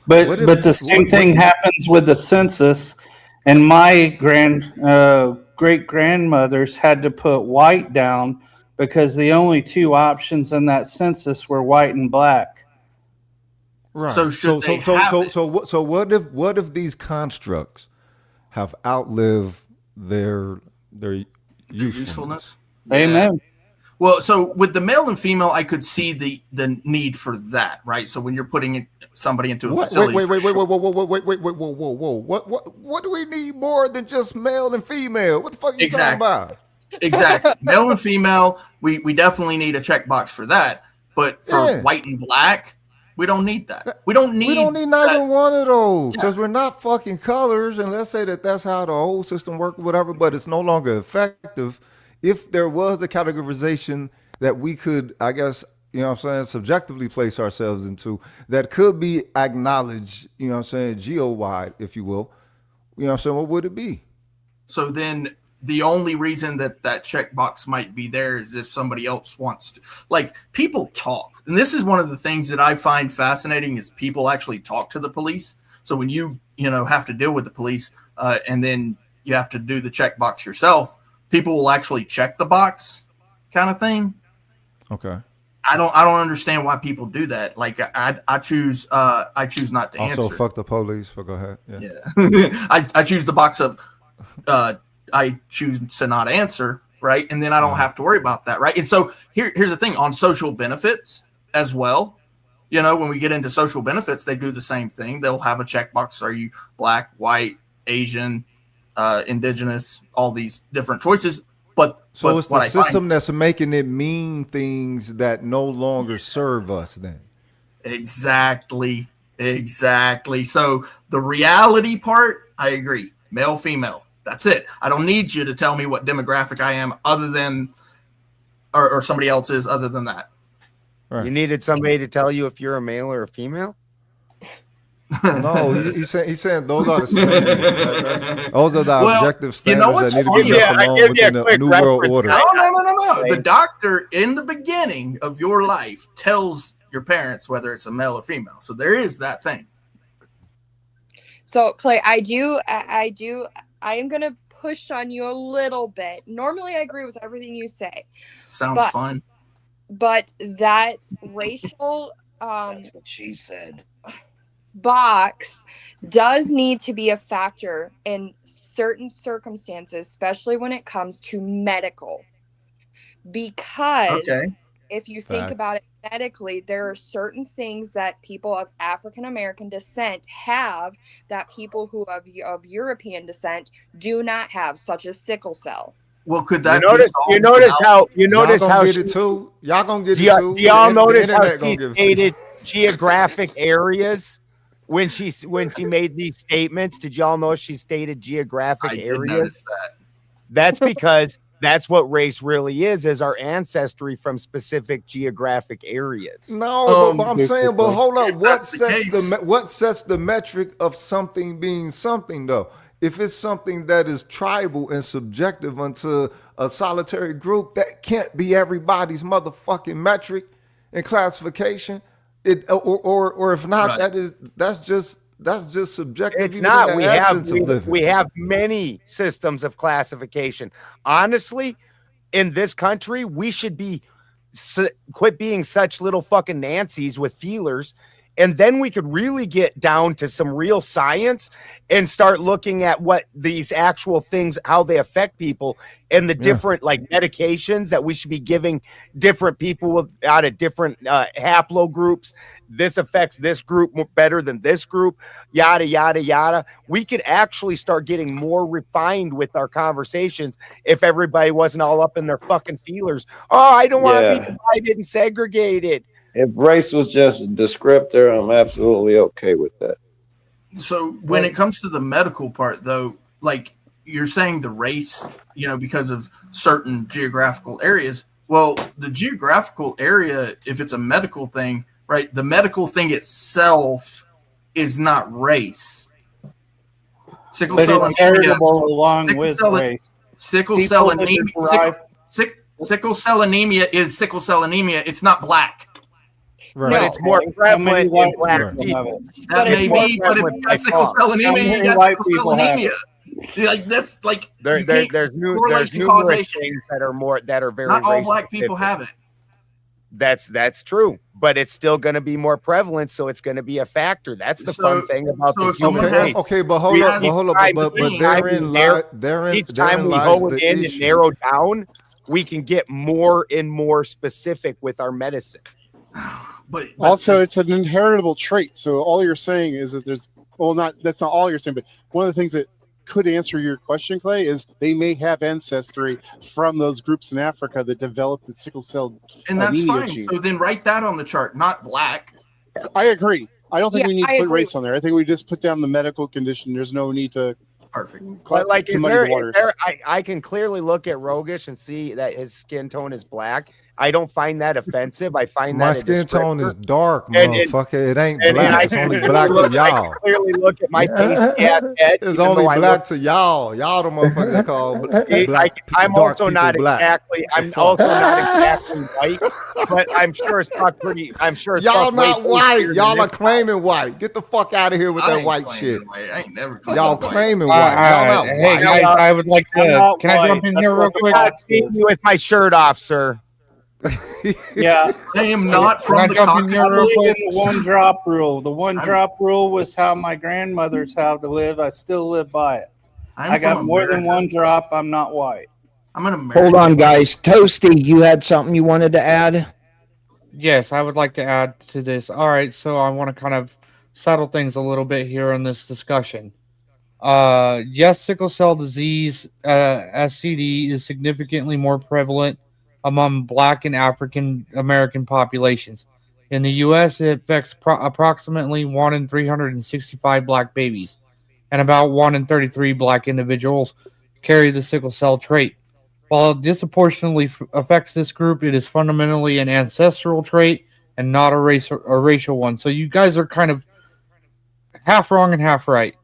But the same thing happens with the census. And my great grandmothers had to put white down because the only two options in that census were white and black. Right. So what if these constructs have outlived their usefulness? Yeah. Amen. Well, so with the male and female, I could see the need for that, right? So when you're putting somebody into a facility, wait, what do we need more than just male and female? What the fuck are you talking about? Exactly. Male and female, we definitely need a checkbox for that. But for white and black, we don't need that. We don't need neither one of those, because we're not fucking colors. And let's say that's how the old system worked, whatever, but it's no longer effective. If there was a categorization that we could, I guess, subjectively place ourselves into, that could be acknowledged, geo-wide, if you will, what would it be? So then the only reason that checkbox might be there is if somebody else wants to. Like, people talk. And this is one of the things that I find fascinating is people actually talk to the police. So when you have to deal with the police and then you have to do the checkbox yourself, people will actually check the box kind of thing. Okay. I don't understand why people do that. Like I choose not to answer. Also, fuck the police. But go ahead. Yeah. I choose the box of I choose to not answer, right? And then I don't have to worry about that, right? And so here's the thing on social benefits as well. When we get into social benefits, they do the same thing. They'll have a checkbox. Are you black, white, Asian, indigenous, all these different choices. It's the system that's making it mean things that no longer serve us then. Exactly. So the reality part, I agree. Male, female. That's it. I don't need you to tell me what demographic I am other than, or somebody else is other than that. Right. You needed somebody to tell you if you're a male or a female? No, he's saying those are the standards. Those are the objective standards that need to be left alone within the New World Order. No. The doctor in the beginning of your life tells your parents whether it's a male or female. So there is that thing. So Clay, I am gonna push on you a little bit. Normally I agree with everything you say. Sounds fun. But that racial That's what she said. box does need to be a factor in certain circumstances, especially when it comes to medical. Because if you think about it medically, there are certain things that people of African American descent have that people who of European descent do not have, such as sickle cell. Well, could that you notice how Y'all she, get it too? Y'all gonna get do it y'all, too? do y'all The notice how internet she gonna give it to stated geographic areas when she made these statements? Did y'all know she stated geographic I did areas? notice that. That's because that's what race really is our ancestry from specific geographic areas. No, but I'm saying, but hold up, what that's sets the metric of something being something though? If it's something that is tribal and subjective unto a solitary group, that can't be everybody's motherfucking metric and classification. Or if not, that's just subjective. It's even not. in the We have essence of living. we have many systems of classification. Honestly, in this country, we should be quit being such little fucking Nancy's with feelers. And then we could really get down to some real science and start looking at what these actual things, how they affect people, and the different like medications that we should be giving different people out of different haplogroups. This affects this group better than this group, yada, yada, yada. We could actually start getting more refined with our conversations if everybody wasn't all up in their fucking feelers. Oh, I don't want to be divided and segregated. If race was just a descriptor, I'm absolutely okay with that. So when it comes to the medical part, though, like you're saying the race, because of certain geographical areas. Well, the geographical area, if it's a medical thing, right, the medical thing itself is not race. Sickle cell it's anemia, heritable along with race. Sickle People cell that are anemia. derived- Sickle cell anemia is sickle cell anemia. It's not black. Right. But it's more prevalent in black people. That may be, but if you got sickle cell anemia, you got sickle cell anemia. Like that's like there's numerous things that are very not all race black people specific. have it. That's true, but it's still going to be more prevalent, so it's going to be a factor. That's the fun thing about the human race. Okay, but hold up, but therein each time we lies hone the in and issue. narrow down, we can get more and more specific with our medicine. But also, it's an inheritable trait. So all you're saying is that that's not all you're saying, but one of the things that could answer your question, Clay, is they may have ancestry from those groups in Africa that developed the sickle cell And that's anemia fine. gene. So then write that on the chart, not black. I agree. I don't think we need to put agree. race on there. I think we just put down the medical condition. There's no need to. Perfect. But like, to muddy the waters. I can clearly look at Rogish and see that his skin tone is black. I don't find that offensive. I find My that skin tone is dark, And- motherfucker. It ain't and black. I It's only can black to I y'all. can clearly look at my pasty ass head. It's even only though I black look- to y'all. Y'all the motherfuckers that call black. I'm dark also people not black. exactly. I'm The fuck? also not exactly white, but I'm sure it's not pretty. I'm sure it's Y'all way not white. tastier Y'all than are this. claiming white. Get the fuck out of here with I that ain't white claiming shit. white. I ain't never claimed Y'all white. claiming white. Y'all not Hey white. guys, I would like to. Can I jump in here real quick? Not seeing you with my shirt off, sir. Yeah, I am not Can from I the jump in here I real believe quick? in the one drop rule. The one drop rule was how my grandmothers had to live. I still live by it. I got from more than America. one drop. I'm not white. I'm an American. Hold on, guys. Toasty, you had something you wanted to add? Yes, I would like to add to this. All right, so I want to kind of settle things a little bit here in this discussion. Yes, sickle cell disease, SCD, is significantly more prevalent among Black and African American populations. In the U.S., it affects approximately 1 in 365 Black babies, and about 1 in 33 Black individuals carry the sickle cell trait. While it disproportionately affects this group, it is fundamentally an ancestral trait and not a racial one. So you guys are kind of half wrong and half right.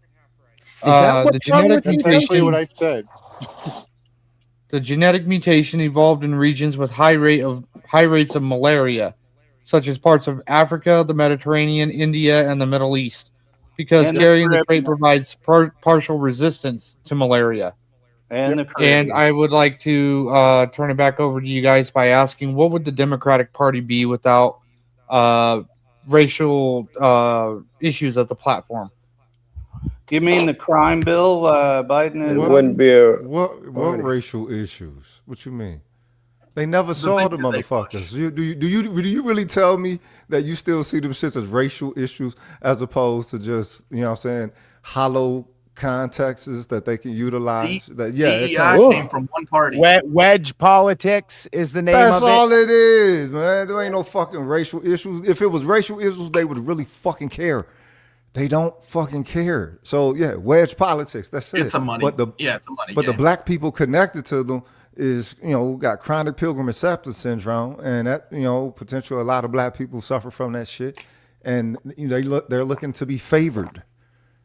that The what's wrong genetic with you? That's actually what mutation, I said. the genetic mutation evolved in regions with high rates of malaria, such as parts of Africa, the Mediterranean, India, and the Middle East. because And carrying the trait provides partial resistance to malaria. And And I would like to turn it back over to you guys by asking, what would the Democratic Party be without racial issues at the platform? You mean the crime bill, Biden? It And wouldn't be a what racial issues? What you mean? They never saw things the that they motherfuckers. Do you really tell me that you still see them shits as racial issues as opposed to just, you know what I'm saying, hollow contexts that they can utilize? DEI came from one party. Wedge politics is the name That's of it. all it is, man. There ain't no fucking racial issues. If it was racial issues, they would really fucking care. They don't fucking care. So yeah, wedge politics. That's it. It's a money. It's a money. But the game. black people connected to them is, got chronic pilgrim acceptance syndrome, and that, potentially a lot of black people suffer from that shit, and they're looking to be favored.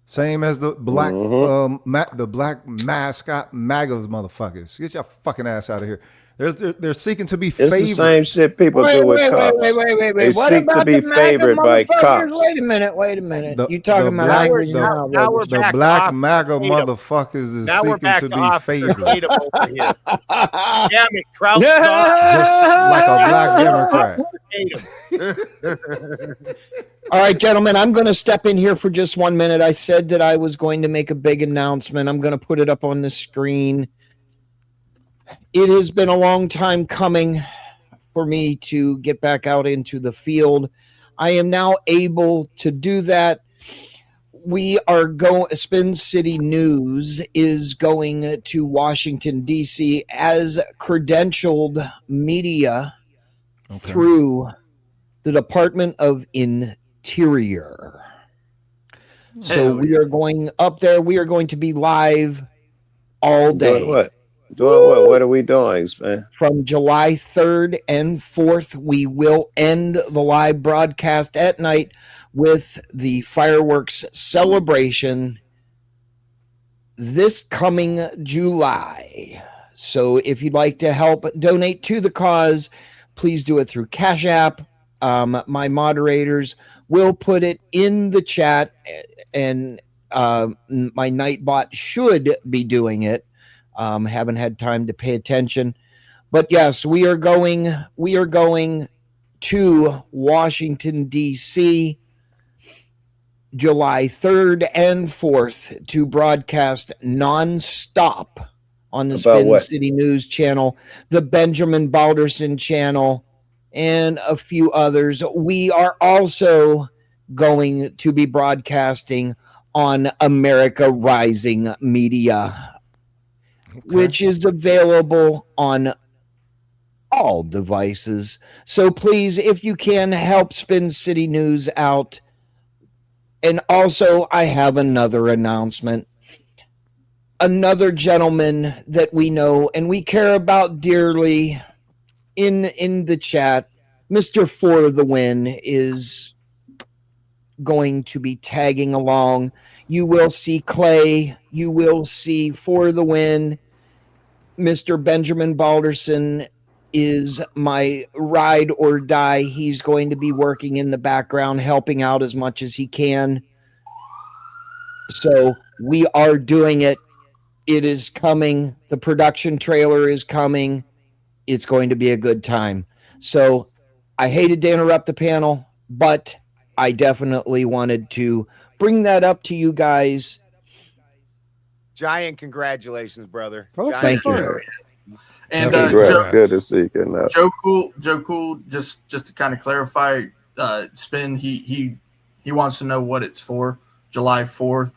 Same as the black the black mascot MAGAs motherfuckers. Get your fucking ass out of here. They're seeking to be favored. It's the same shit people do with cops. They What seek about to be the MAGA favored by motherfuckers? cops. Wait a minute. You The talking about black, language the, now? Now we're the back black to MAGA freedom. motherfuckers is Now we're seeking back to to be officer favored. freedom over here. Damn it, Trout. Just like a black Democrat. All right, gentlemen, I'm going to step in here for just 1 minute. I said that I was going to make a big announcement. I'm going to put it up on the screen. It has been a long time coming for me to get back out into the field. I am now able to do that. We are going, Spin City News is going to Washington, D.C. as credentialed media through the Department of Interior. So we are going up there. We are going to be live all day. Doing what? Doing what? What are we doing, man? From July 3rd and 4th, we will end the live broadcast at night with the fireworks celebration this coming July. So if you'd like to help donate to the cause, please do it through Cashapp. My moderators will put it in the chat, and my Nightbot should be doing it. Haven't had time to pay attention, but yes, we are going to Washington, D.C. July 3rd and 4th to broadcast nonstop on the Spin City News channel, the Benjamin Balderson channel, and a few others. We are also going to be broadcasting on America Rising Media, which is available on all devices. So please, if you can, help Spin City News out. And also, I have another announcement. Another gentleman that we know and we care about dearly in the chat, Mr. For the Win, is going to be tagging along. You will see Clay. You will see For the Win. Mr. Benjamin Balderson is my ride or die. He's going to be working in the background, helping out as much as he can. So we are doing it. It is coming. The production trailer is coming. It's going to be a good time. So I hated to interrupt the panel, but I definitely wanted to bring that up to you guys. Giant congratulations, brother. Thank you. And Joe, good to see you. Joe Cool. Just to kind of clarify, Spin. He wants to know what it's for. July 4th,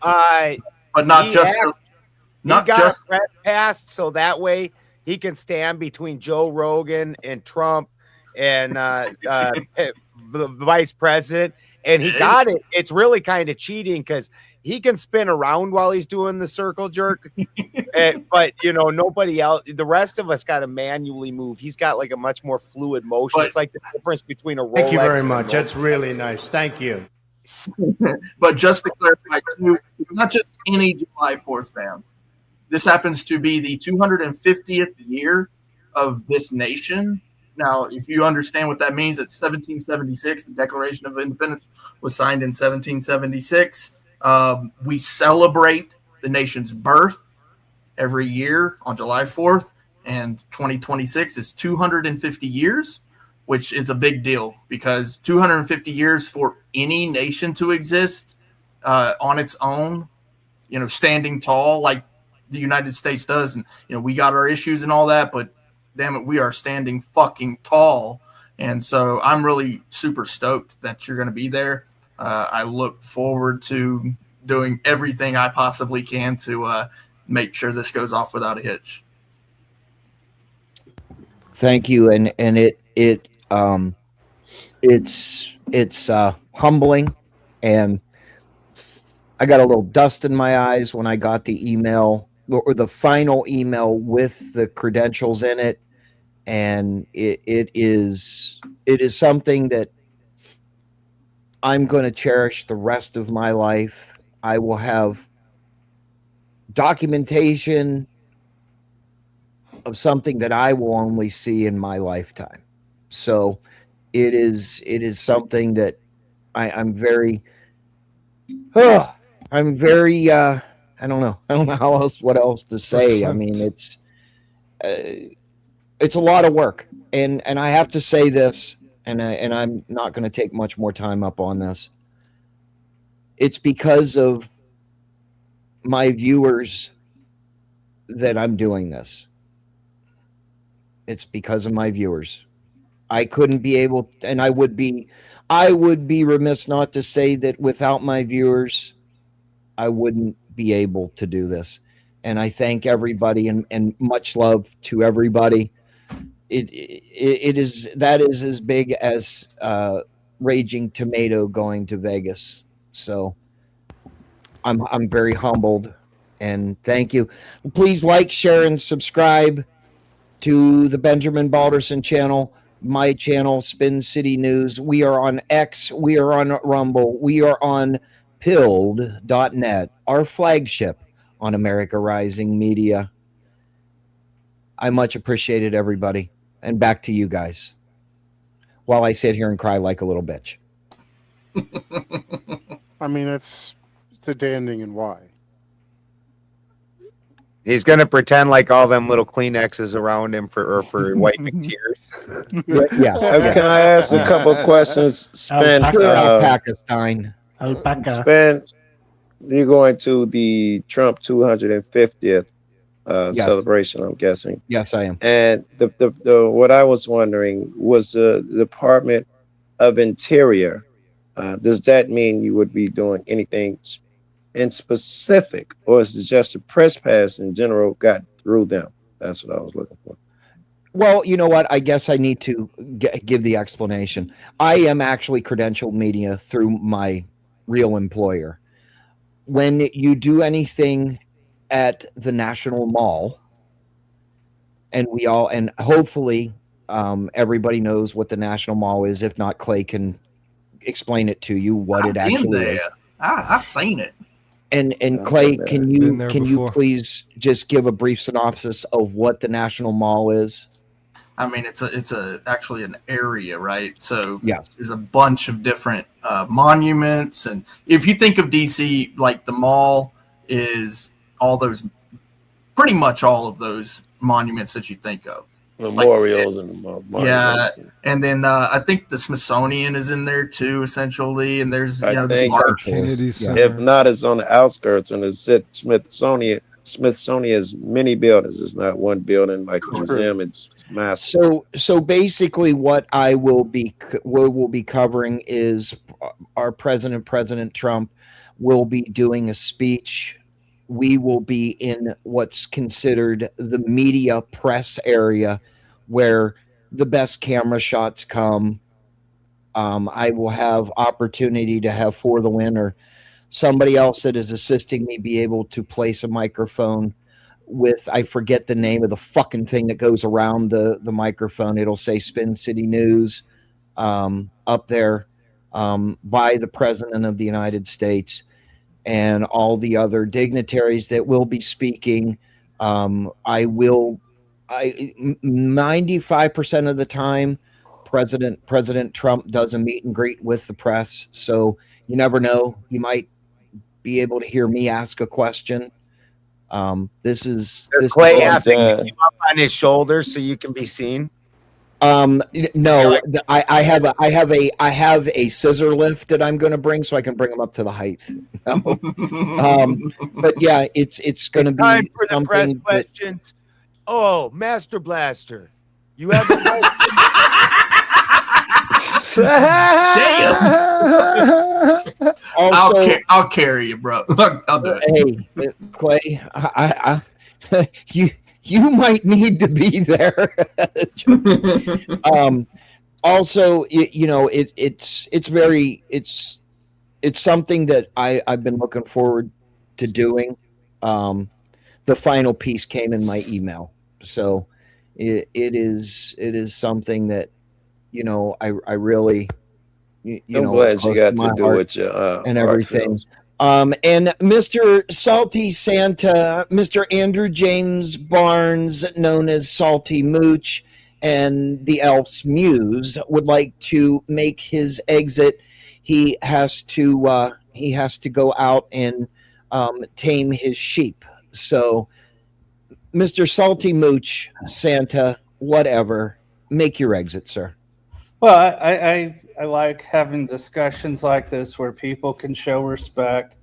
but not just press passed, so that way he can stand between Joe Rogan and Trump and the vice president. And he got it. It's really kind of cheating because he can spin around while he's doing the circle jerk. But, nobody else, the rest of us got to manually move. He's got like a much more fluid motion. It's like the difference between a Rolex. Thank you very much. That's really nice. Thank you. But just to clarify, too, it's not just any July 4th fan. This happens to be the 250th year of this nation. Now, if you understand what that means, it's 1776. The Declaration of Independence was signed in 1776. We celebrate the nation's birth every year on July 4th, and 2026 is 250 years, which is a big deal because 250 years for any nation to exist on its own, standing tall like the United States does. And, we got our issues and all that, but damn it, we are standing fucking tall. And so I'm really super stoked that you're going to be there. I look forward to doing everything I possibly can to make sure this goes off without a hitch. Thank you. And it's humbling, and I got a little dust in my eyes when I got the email or the final email with the credentials in it. And it is something that I'm going to cherish the rest of my life. I will have documentation of something that I will only see in my lifetime. So it is something that I'm very I don't know what else to say. I mean, it's a lot of work, and I have to say this, and I'm not going to take much more time up on this. It's because of my viewers that I'm doing this. It's because of my viewers. I couldn't be able, and I would be remiss not to say that without my viewers, I wouldn't be able to do this. And I thank everybody, and much love to everybody. That is as big as Raging Tomato going to Vegas. So I'm very humbled, and thank you. Please like, share, and subscribe to the Benjamin Balderson channel, my channel, Spin City News. We are on X, we are on Rumble, we are on pilled.net, our flagship on America Rising Media. I much appreciated everybody. And back to you guys while I sit here and cry like a little bitch. I mean, it's a day ending, and why? He's gonna pretend like all them little Kleenexes around him for wiping tears. Yeah. Can I ask a couple of questions? Spin, Pakistan. Spin, you're going to the Trump 250th Yes. celebration, I'm guessing. Yes, I am. And the what I was wondering was the Department of Interior. Does that mean you would be doing anything in specific, or is it just a press pass in general got through them? That's what I was looking for. Well, you know what? I guess I need to give the explanation. I am actually credentialed media through my real employer. When you do anything at the National Mall, and hopefully everybody knows what the National Mall is. If not, Clay can explain it to you what it actually is. I've seen it. And Clay, can you please just give a brief synopsis of what the National Mall is? I mean, it's actually an area, right? So yeah, there's a bunch of different monuments, and if you think of DC, like the mall is pretty much all of those monuments that you think of. Memorials and monuments. Yeah, and then I think the Smithsonian is in there too, essentially. And there's the park. If not, it's on the outskirts, and it's at Smithsonian. Smithsonian's many buildings. It's not one building like the museum. It's massive. So basically, what I will be covering is our President Trump will be doing a speech. We will be in what's considered the media press area, where the best camera shots come. I will have opportunity to have For the Win or somebody else that is assisting me be able to place a microphone with, I forget the name of the fucking thing that goes around the microphone. It'll say Spin City News up there by the President of the United States and all the other dignitaries that will be speaking. 95% of the time, President Trump does a meet and greet with the press. So you never know. You might be able to hear me ask a question. This is Clay have to get you up on his shoulders so you can be seen. No, I have a scissor lift that I'm going to bring, so I can bring them up to the height. But yeah, it's going to be time for the press something questions. Oh, Master Blaster, you have. Also, I'll carry you, bro. I'll do it. Hey, Clay, you might need to be there. Also, it's something that I've been looking forward to doing. The final piece came in my email, so it is something that I really I'm glad you got to do it and everything. And Mr. Salty Santa, Mr. Andrew James Barnes, known as Salty Mooch, and the Elf's Muse, would like to make his exit. He has to go out and tame his sheep. So, Mr. Salty Mooch, Santa, whatever, make your exit, sir. Well, I like having discussions like this where people can show respect.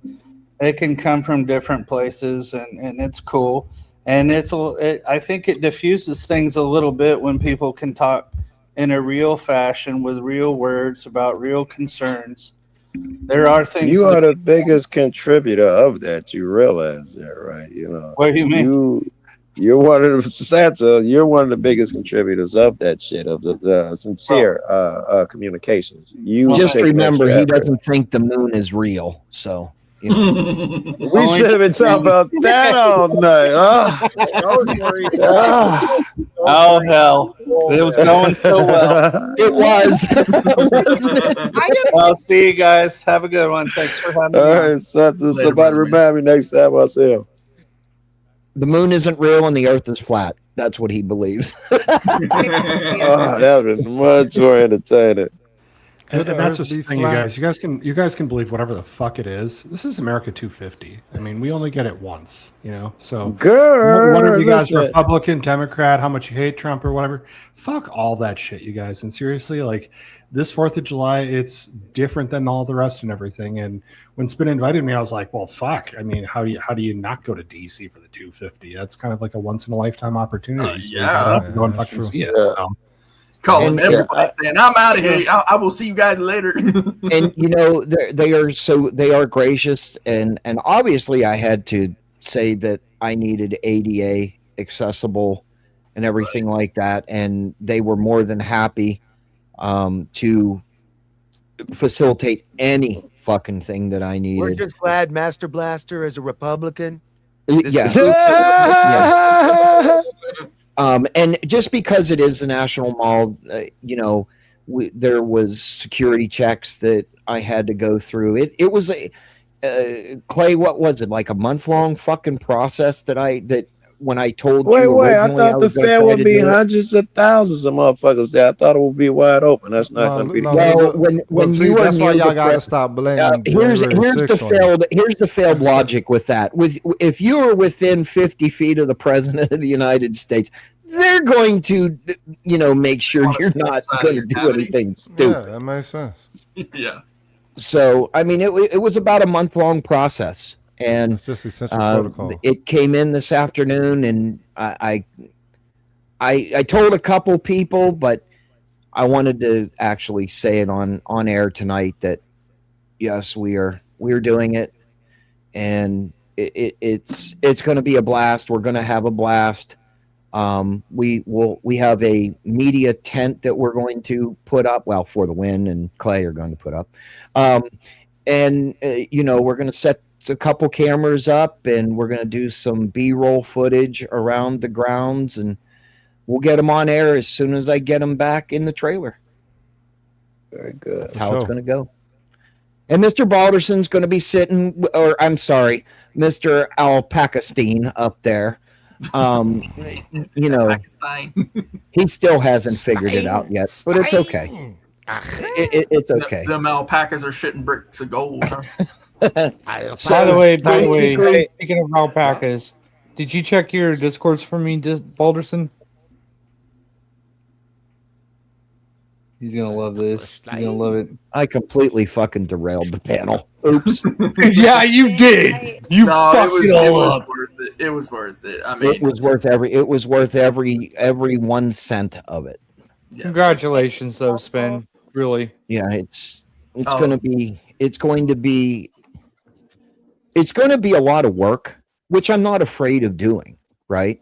They can come from different places, and it's cool. And I think it diffuses things a little bit when people can talk in a real fashion with real words about real concerns. There are things. You are the biggest contributor of that. You realize that, right? What do you mean? You're one of the Santa. You're one of the biggest contributors of that shit, of the sincere communications. You just remember, he doesn't think the moon is real. So we should have been talking about that all night. Oh hell! It was going so well. It was. I'll see you guys. Have a good one. Thanks for having me. All right, Santa. Somebody remind me next time I see him. The moon isn't real and the earth is flat. That's what he believes. That would be much more entertaining. And that's the thing, you guys. You guys can believe whatever the fuck it is. This is America 250. I mean, we only get it once, So, whatever you guys, Republican, Democrat, how much you hate Trump or whatever, fuck all that shit, you guys. And seriously, like this 4th of July, it's different than all the rest and everything. And when Spin invited me, I was like, well, fuck. I mean, how do you not go to DC for the 250? That's kind of like a once in a lifetime opportunity. So go and fucking see it. So. Calling everybody saying, I'm out of here. I will see you guys later. And they are gracious, and obviously I had to say that I needed ADA accessible and everything like that, and they were more than happy to facilitate any fucking thing that I needed. We're just glad Master Blaster is a Republican. Yeah. And just because it is the National Mall, there was security checks that I had to go through. It was Clay, what was it, like a month-long fucking process that when I told wait, you I thought the fair would be hundreds of thousands of motherfuckers there. I thought it would be wide open. That's not going to be the case. When you that's why y'all got to stop blaming. Here's the failed logic with that. If you are within 50 feet of the president of the United States, they're going to, make sure you're not going to do anything stupid. Yeah, that makes sense. Yeah. So, I mean, it was about a month-long process. And it's just essential protocol. It came in this afternoon, and I told a couple people, but I wanted to actually say it on air tonight that yes, we're doing it, and it's going to be a blast. We're going to have a blast. We have a media tent that we're going to put up. Well, for the win, and Clay are going to put up, and we're going to set a couple cameras up, and we're going to do some B-roll footage around the grounds, and we'll get them on air as soon as I get them back in the trailer. Very good. That's how it's going to go. And Mr. Balderson's going to be sitting, or I'm sorry, Mr. Alpacastine up there. He still hasn't figured it out yet, but it's okay. It's okay. Them alpacas are shitting bricks of gold, huh? By the way, speaking of alpacas, did you check your discords for me, Balderson? He's gonna love this. He's gonna love it. I completely fucking derailed the panel. Oops. Yeah, you did. You fucked it all up. Worth it. It was worth it. I mean, It was worth every 1 cent of it. Yes. Congratulations, though, Spin. Really. Yeah, it's going to be a lot of work, which I'm not afraid of doing, right?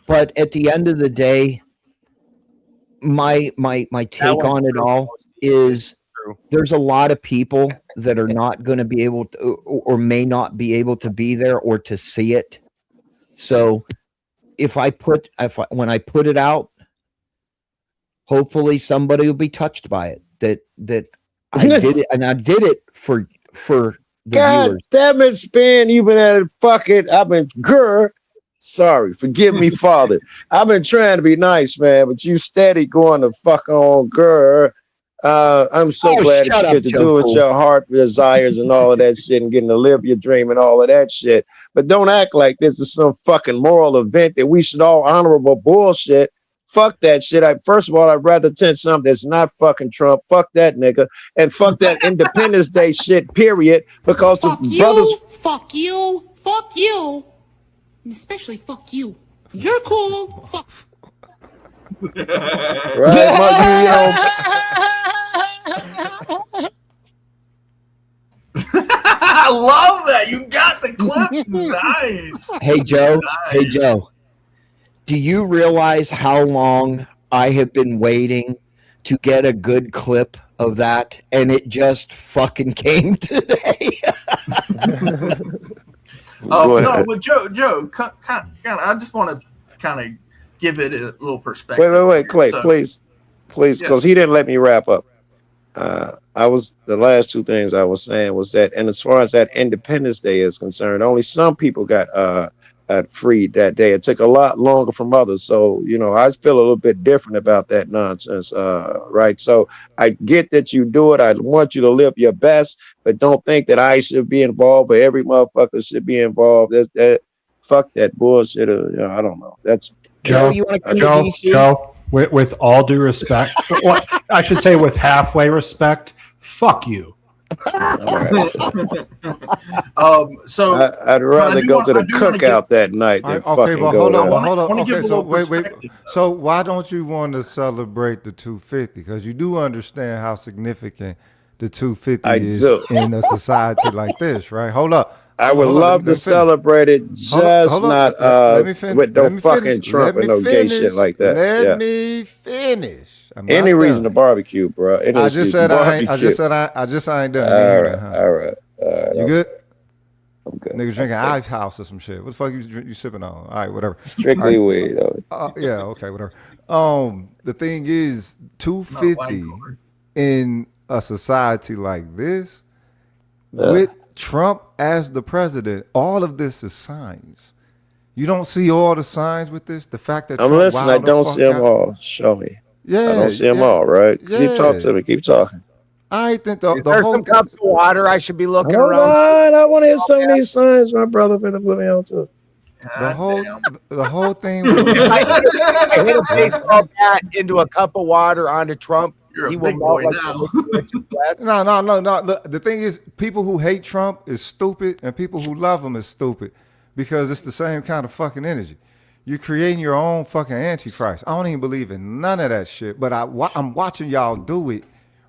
But at the end of the day, my take on it all is there's a lot of people that are not going to be able to, or may not be able to be there or to see it. So when I put it out, hopefully somebody will be touched by it. That I did it, and I did it for the God viewers. damn it, Spin. You've been at it. Fuck it. I've been sorry. Forgive me, Father. I've been trying to be nice, man, but you steady going to fuck on I'm so glad that you get to do what your heart desires and all of that shit and getting to live your dream and all of that shit. But don't act like this is some fucking moral event that we should all honorable bullshit. Fuck that shit. First of all, I'd rather attend something that's not fucking Trump. Fuck that nigga. And fuck that Independence Day shit, period. Because Fuck the you, brothers. fuck you, fuck you. And especially fuck you. You're cool. Fuck. I love that. You got the clip. Nice. Hey Joe. Nice. Hey Joe. Do you realize how long I have been waiting to get a good clip of that? And it just fucking came today. No, but Joe, I just want to kind of give it a little perspective. Wait, Clay, please, because he didn't let me wrap up. The last two things I was saying was that, and as far as that Independence Day is concerned, only some people got freed that day. It took a lot longer from others. So, I feel a little bit different about that nonsense. Right. So I get that you do it. I want you to live your best, but don't think that I should be involved or every motherfucker should be involved. Fuck that bullshit. I don't know. That's Joe, with all due respect, well, I should say with halfway respect, fuck you. So I'd rather go to the cookout that night than fucking go there. Hold on. Okay, so wait. So why don't you want to celebrate the 250? Because you do understand how significant the 250 is in a society like this, right? Hold up. I would love to celebrate it, just not with no fucking Trump and no gay shit like that. Let me finish. Any reason to barbecue, bro. I just said I ain't done. All right. You good? I'm good. Nigga drinking Ice House or some shit. What the fuck you sipping on? All right, whatever. Strictly weed, though. Yeah, okay, whatever. The thing is, 250 in a society like this, with Trump as the president, all of this is signs. You don't see all the signs with this. The fact that I'm listening. I don't see them all. Show me. Yeah, I don't see them all. Right. Yeah. Keep talking to me. Keep talking. I think the There's whole some cups of water I should be looking Hold around. on. I want to hear some of these signs. My brother better put me on to it. the whole thing. If I hit a baseball bat into a cup of water onto Trump, You're he a will big boy melt now. No. Look, the thing is, people who hate Trump is stupid, and people who love him is stupid, because it's the same kind of fucking energy. You're creating your own fucking antichrist. I don't even believe in none of that shit, but I'm watching y'all do it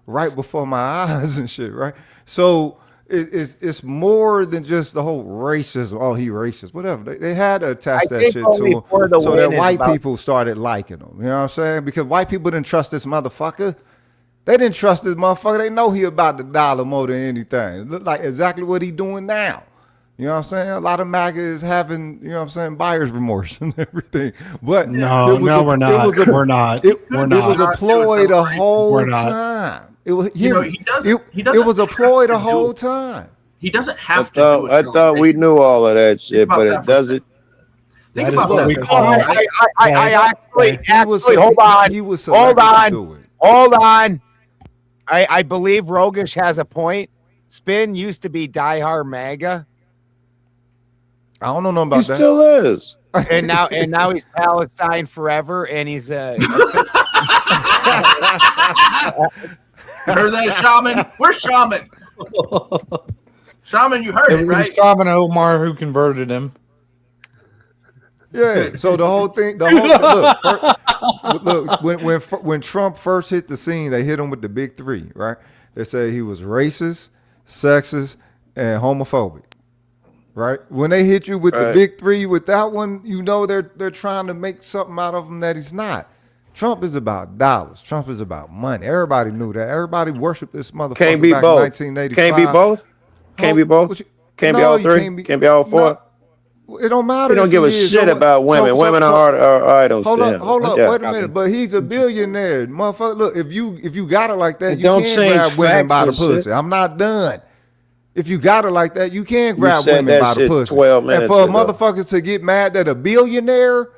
right before my eyes and shit, right? So it's more than just the whole racism. Oh, he racist, whatever. They had to attach that shit to him so that white people started liking him. You know what I'm saying? Because white people didn't trust this motherfucker. They didn't trust this motherfucker. They know he about the dollar more than anything. It look like exactly what he doing now. You know what I'm saying? A lot of MAGA is having, you know what I'm saying, buyer's remorse and everything. But we're not. We're not. It was a ploy the whole time. It was a ploy the whole time. He doesn't have to. I thought we knew all of that shit, but it doesn't. Think about that. I actually, hold on. I believe Rogish has a point. Spin used to be diehard MAGA. I don't know nothing He about that. still is. And now he's Palestine forever, and he's Heard that, Shaman? Where's Shaman? Shaman, you heard it, right? Shaman Omar who converted him. Yeah. So the whole thing. Look, when Trump first hit the scene, they hit him with the big three, right? They say he was racist, sexist, and homophobic. Right? When they hit you with the big three with that one, you know they're trying to make something out of him that he's not. Trump is about dollars. Trump is about money. Everybody knew that. Everybody worshiped this motherfucker Can't be back both. in 1985. Can't be both. Can't be both. Can't be all three. Can't be all four. It don't matter. He don't give a shit about women. Women are idols. Hold to up, him. hold up, Yeah. wait a minute. But he's a billionaire, motherfucker. Look, if you got it like that, you Don't can't change grab women facts by the and shit. pussy. I'm not done. If you got it like that, you can You grab said women that by the shit pussy. 12 And minutes for ago. motherfuckers to get mad that a billionaire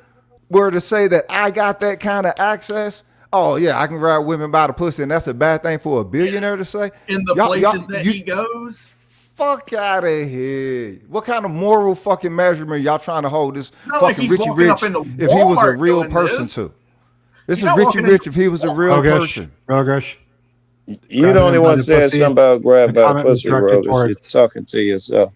were to say that I got that kind of access, oh yeah, I can grab women by the pussy, and that's a bad thing for a billionaire to say. In the places that he goes. Fuck out of here. What kind of moral fucking measurement y'all trying to hold this not like fucking he's Richie walking Rich up into if he was a Walmart real doing person this. too? This You're is not Richie walking Rich if he was a real person. Rogesh. You the only one saying something about grab by the comment was pussy, directed Roger. You're towards- talking to yourself.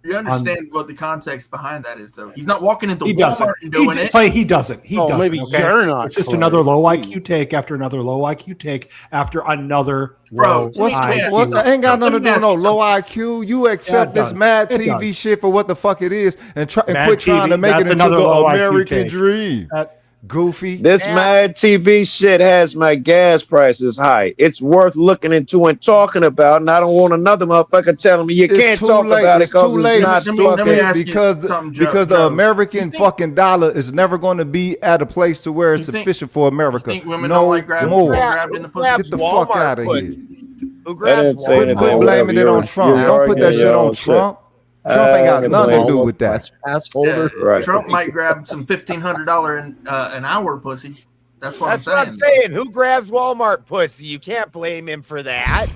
You understand what the context behind that is, though. He's not walking into He Walmart doesn't. and doing it. Clay, he doesn't. He doesn't. maybe okay? you're not. It's just Clay. another low IQ take after another low IQ take after another Bro, low IQ. What ain't got nothing to do with ask no you low IQ. You accept Yeah, it this does. mad It TV does. shit for what the fuck it is, and Mad quit trying TV, to make it that's into the another low IQ American take. dream. Goofy. This Mad TV shit has my gas prices high. It's worth looking into and talking about, and I don't want another motherfucker telling me you It's can't too talk late. about it It's too because late. it's not Let me fucking. ask you because something, because the Joe. American fucking dollar is never going to be at a place to where it's You think- sufficient for America. think women no don't like grabbing more. in the pussy? Get the fuck out of here. Who I grabs didn't say Walmart? anything. Quit Whatever, blaming it on Trump. you're Don't put that arguing shit your on own shit. Trump. Trump ain't got can nothing to blame do him. with that. Ass Yeah, holder. Right. Trump might grab some $1,500 an hour pussy. That's what That's I'm what I'm saying. Who grabs Walmart pussy? You can't blame him for that.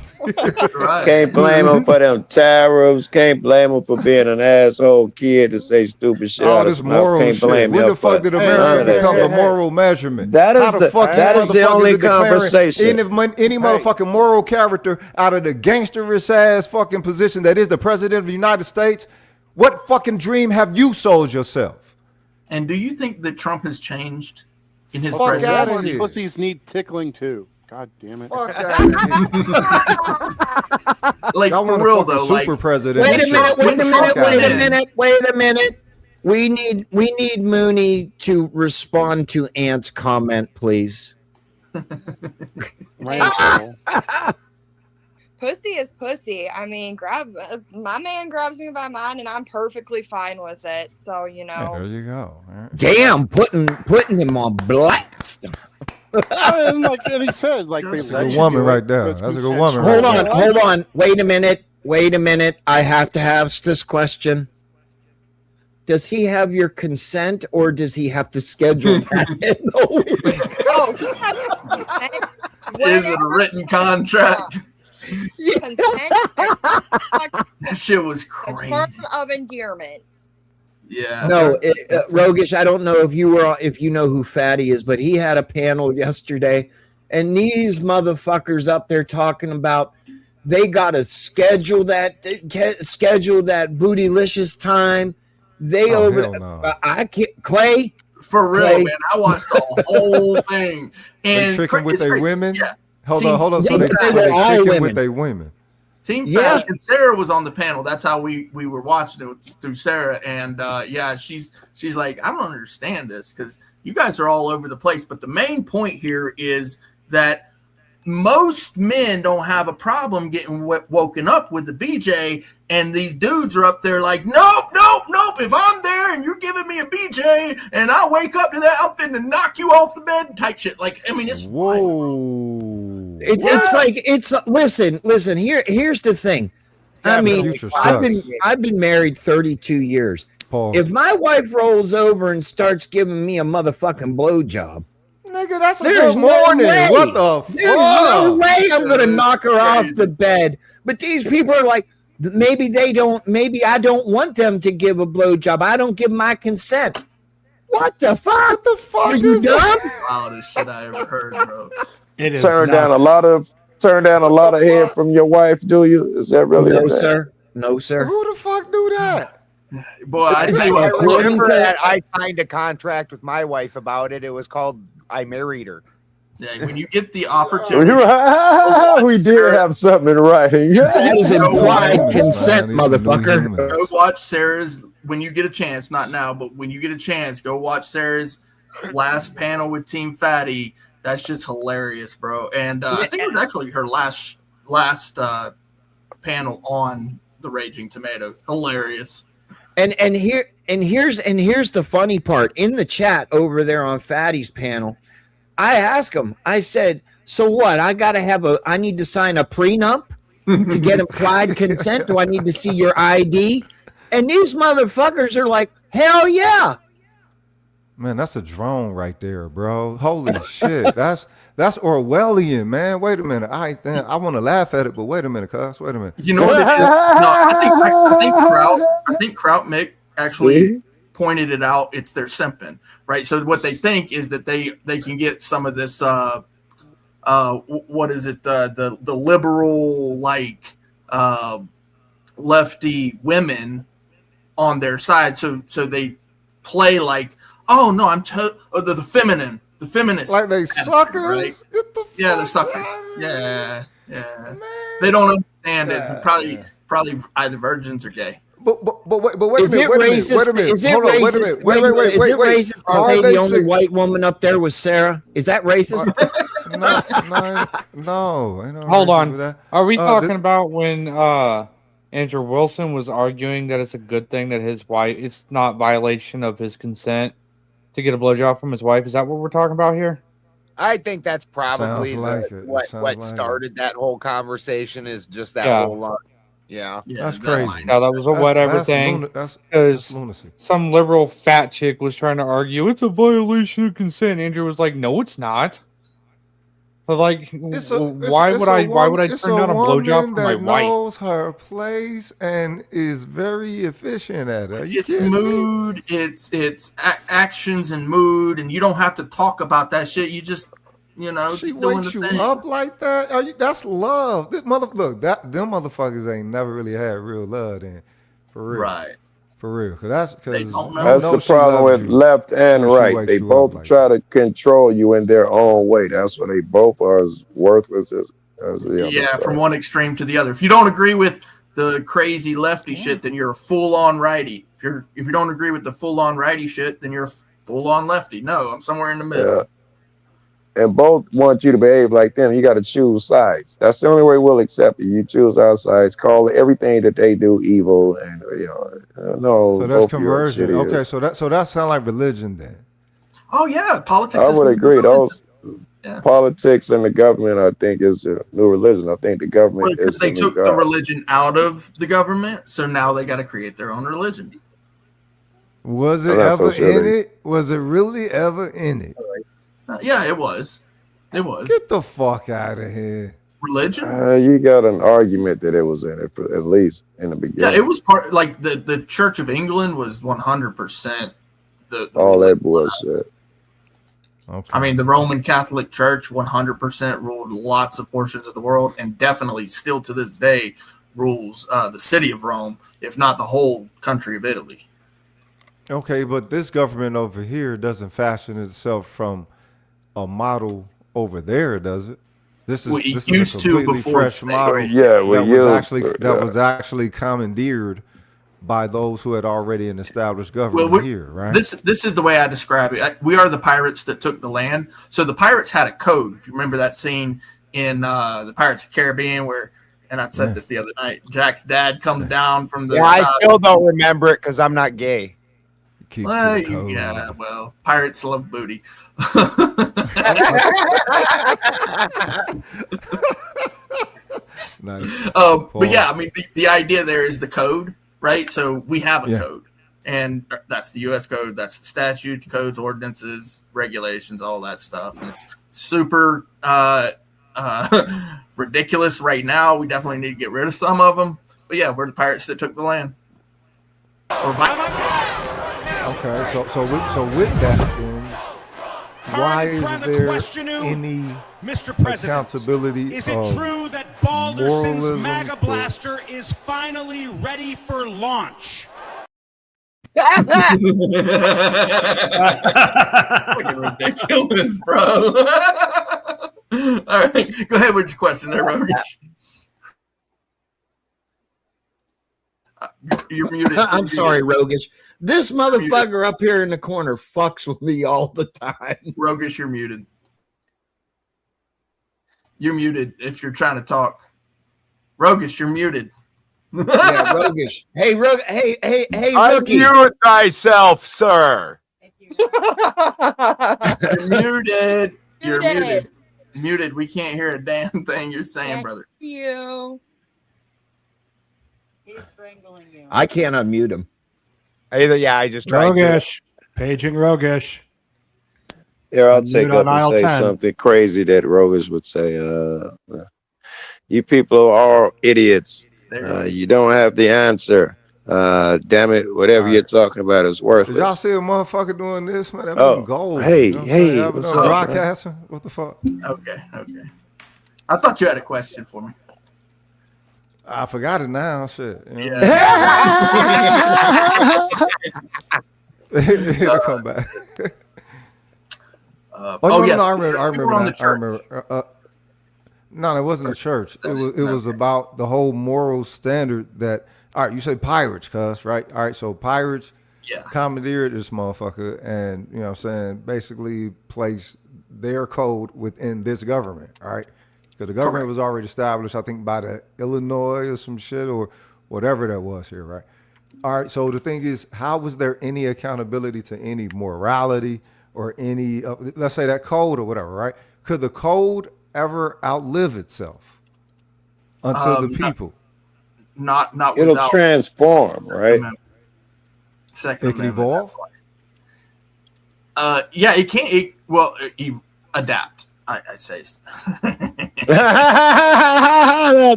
Right. Can't blame him for them tariffs. Can't blame him for being an asshole kid to say stupid shit All out of this his mouth. moral Can't shit. blame When him the fuck for did none America of that become shit. the moral measurement? That is How the- fuck that you is the motherfuckers only are declaring conversation. Any motherfucking moral character out of the gangsterous ass fucking position that is the president of the United States? What fucking dream have you sold yourself? And do you think that Trump has changed in his Fuck outta presidency? here. Pussies need tickling too. God damn it. Fuck out of here. Like, Y'all for want a real, fucking though, super like, president. Wait a minute, wait a minute, Fuck wait outta a here. minute, wait a minute. We need Mooney to respond to Ant's comment, please. Pussy is pussy. I mean, my man grabs me by mine, and I'm perfectly fine with it. So you Yeah, know. there you go. All right. Damn, putting him on blast. And like and he said, like they That's a let good you woman do it, right there. it's That's a good consensual. woman. Hold right on, there. hold on. Wait a minute. I have to ask this question. Does he have your consent, or does he have to schedule that? Oh, he has consent. Is it a written contract? Consent. That shit was A crazy. term of endearment. Yeah. No, Rogish, I don't know if you know who Fatty is, but he had a panel yesterday, and these motherfuckers up there talking about they got to schedule that bootylicious time. They Oh, over. hell no. I can't. Clay. For real, Clay. man. I watched the whole thing. They And tricking with it's their crazy. women? Yeah. Hold Team- on. So Yeah, they they were all tricking women. with their women. Team Yeah. Fatty and Sarah was on the panel. That's how we were watching it through Sarah. And yeah, she's like, I don't understand this because you guys are all over the place. But the main point here is that most men don't have a problem getting woken up with the BJ, and these dudes are up there like, nope. If I'm there and you're giving me a BJ and I wake up to that, I'm finna knock you off the bed type shit. Like, I mean, it's Whoa. It's like listen. Here's the thing. I mean, future I've been married 32 years. Pause. If my wife rolls over and starts giving me a motherfucking blowjob, Nigga, that's a There's good no morning. way. What the fuck? There's no way I'm gonna knock her off the bed. But these people are like, maybe they don't. Maybe I don't want them to give a blowjob. I don't give my consent. What the fuck? What the fuck are you dumb? Wildest shit I ever heard, bro. It is Turn down a lot of head from your wife, do you? Is that really No, a thing? sir. No, sir. Who the fuck do that? Boy, I tell you what, Remember that I signed a contract with my wife about it. It was called I married her. yeah, when you get the opportunity, We did have something in writing. That is implied consent, motherfucker. go watch Sarah's when you get a chance. Not now, but when you get a chance, go watch Sarah's last panel with Team Fatty. That's just hilarious, bro. And I think it was actually her last panel on the Raging Tomato. Hilarious. And here's the funny part. In the chat over there on Fatty's panel, I asked him, I said, so what? I need to sign a prenup to get implied consent? Do I need to see your ID? And these motherfuckers are like, hell yeah. Man, that's a drone right there, bro. Holy shit. That's Orwellian, man. Wait a minute. I want to laugh at it, but wait a minute, cuz. Wait a minute. You know what it is? No, I think Kraut Mick actually pointed it out. It's their simping, right? So what they think is that they can get some of this what is it? The liberal lefty women on their side. So they play like, oh no, the feminine. The feminists, like they suckers, right? They're suckers. Yeah. They don't understand it. Probably either virgins or gay. But wait a minute. Wait a minute. Is it Hold on. Wait a minute. Wait. Is it racist to say the only white woman up there was Sarah? Is that racist? No. Hold on. Are we talking about when Andrew Wilson was arguing that it's a good thing that his wife, it's not violation of his consent to get a blowjob from his wife? Is that what we're talking about here? I think that's probably what started that whole conversation is just that whole line. Yeah. That's crazy. Yeah, that was a whatever thing. Because some liberal fat chick was trying to argue it's a violation of consent. Andrew was like, no, it's not. But like, why would I turn down a blowjob for my wife? Knows her place and is very efficient at it. It's mood, it's actions and mood, and you don't have to talk about that shit. You just, she wakes you up like that. That's love. Them motherfuckers ain't never really had real love then, for real. Right. For real, that's the problem with left and right. They both try to control you in their own way. That's what they both are as worthless as the other side. From one extreme to the other. If you don't agree with the crazy lefty shit, then you're a full-on righty. If you don't agree with the full-on righty shit, then you're a full-on lefty. No, I'm somewhere in the middle. Yeah. And both want you to behave like them. You got to choose sides. That's the only way we'll accept it. You choose our sides. Call everything that they do evil, and no. So that's conversion. Okay, so that sounds like religion then. Oh yeah, politics. I would agree. Politics and the government, I think, is the new religion. I think the government is they took the religion out of the government, so now they got to create their own religion. Was it ever in it? Was it really ever in it? Yeah, it was. It was. Get the fuck out of here. Religion? You got an argument that it was in it, at least in the beginning. Yeah, it was part, like the Church of England was 100% all that bullshit. Okay. I mean, the Roman Catholic Church 100% ruled lots of portions of the world, and definitely still to this day rules the city of Rome, if not the whole country of Italy. Okay, but this government over here doesn't fashion itself from a model over there, does it? This is a completely fresh model. Yeah, that was actually commandeered by those who had already an established government here, right? This is the way I describe it. We are the pirates that took the land. So the pirates had a code. If you remember that scene in the Pirates of the Caribbean where, and I said this the other night, Jack's dad comes down from the I still don't remember it because I'm not gay. Well, pirates love booty. Nice. But yeah, I mean, the idea there is the code, right? So we have a code, And that's the U.S. code. That's the statutes, codes, ordinances, regulations, all that stuff. And it's super ridiculous right now. We definitely need to get rid of some of them. But yeah, we're the pirates that took the land. Okay, so with that, then, why is there any Mr. President, accountability is it of true that Balderson's moralism MAGA for- blaster is finally ready for launch? Fucking ridiculous, bro. All right, go ahead with your question there, Rogish. You're muted. I'm sorry, Rogish. This motherfucker up here in the corner fucks with me all the time. Rogish, you're muted. You're muted if you're trying to talk. You're muted. Yeah, Rogish. Hey, hey, rookie. Unmute thyself, sir. You're muted. You're muted. Muted. We can't hear a damn thing you're saying, brother. You. He's strangling you. I can't unmute him. I just tried Rogish. Paging Rogish. Here, I'll take Unmute up on and aisle say 10. something crazy that Rogish would say. You people are all idiots. You don't have the answer. Damn it, whatever you're talking about is Did y'all worthless. see a motherfucker doing this, man? That Oh, was gold. hey, you know what I'm hey, saying? I've been what's on up, broadcasting. What the fuck? Okay. I thought you had a question for me. I forgot it now. Shit. You know? Yeah. It'll come back. Yeah. No, I remember We were on that. the I remember. No, it wasn't a church. It was about the whole moral standard that. All right, you say pirates, cuz, right? All right, so pirates commandeered this motherfucker, and you know what I'm saying, basically placed their code within this government. All right, because the government was already established, I think, by the Illinois or some shit or whatever that was here, right? All right, so the thing is, how was there any accountability to any morality or any, let's say that code or whatever, right? Could the code ever outlive itself unto the people? Not It'll without transform, right? Second It can Amendment, evolve? yeah, it can't. Adapt. I say.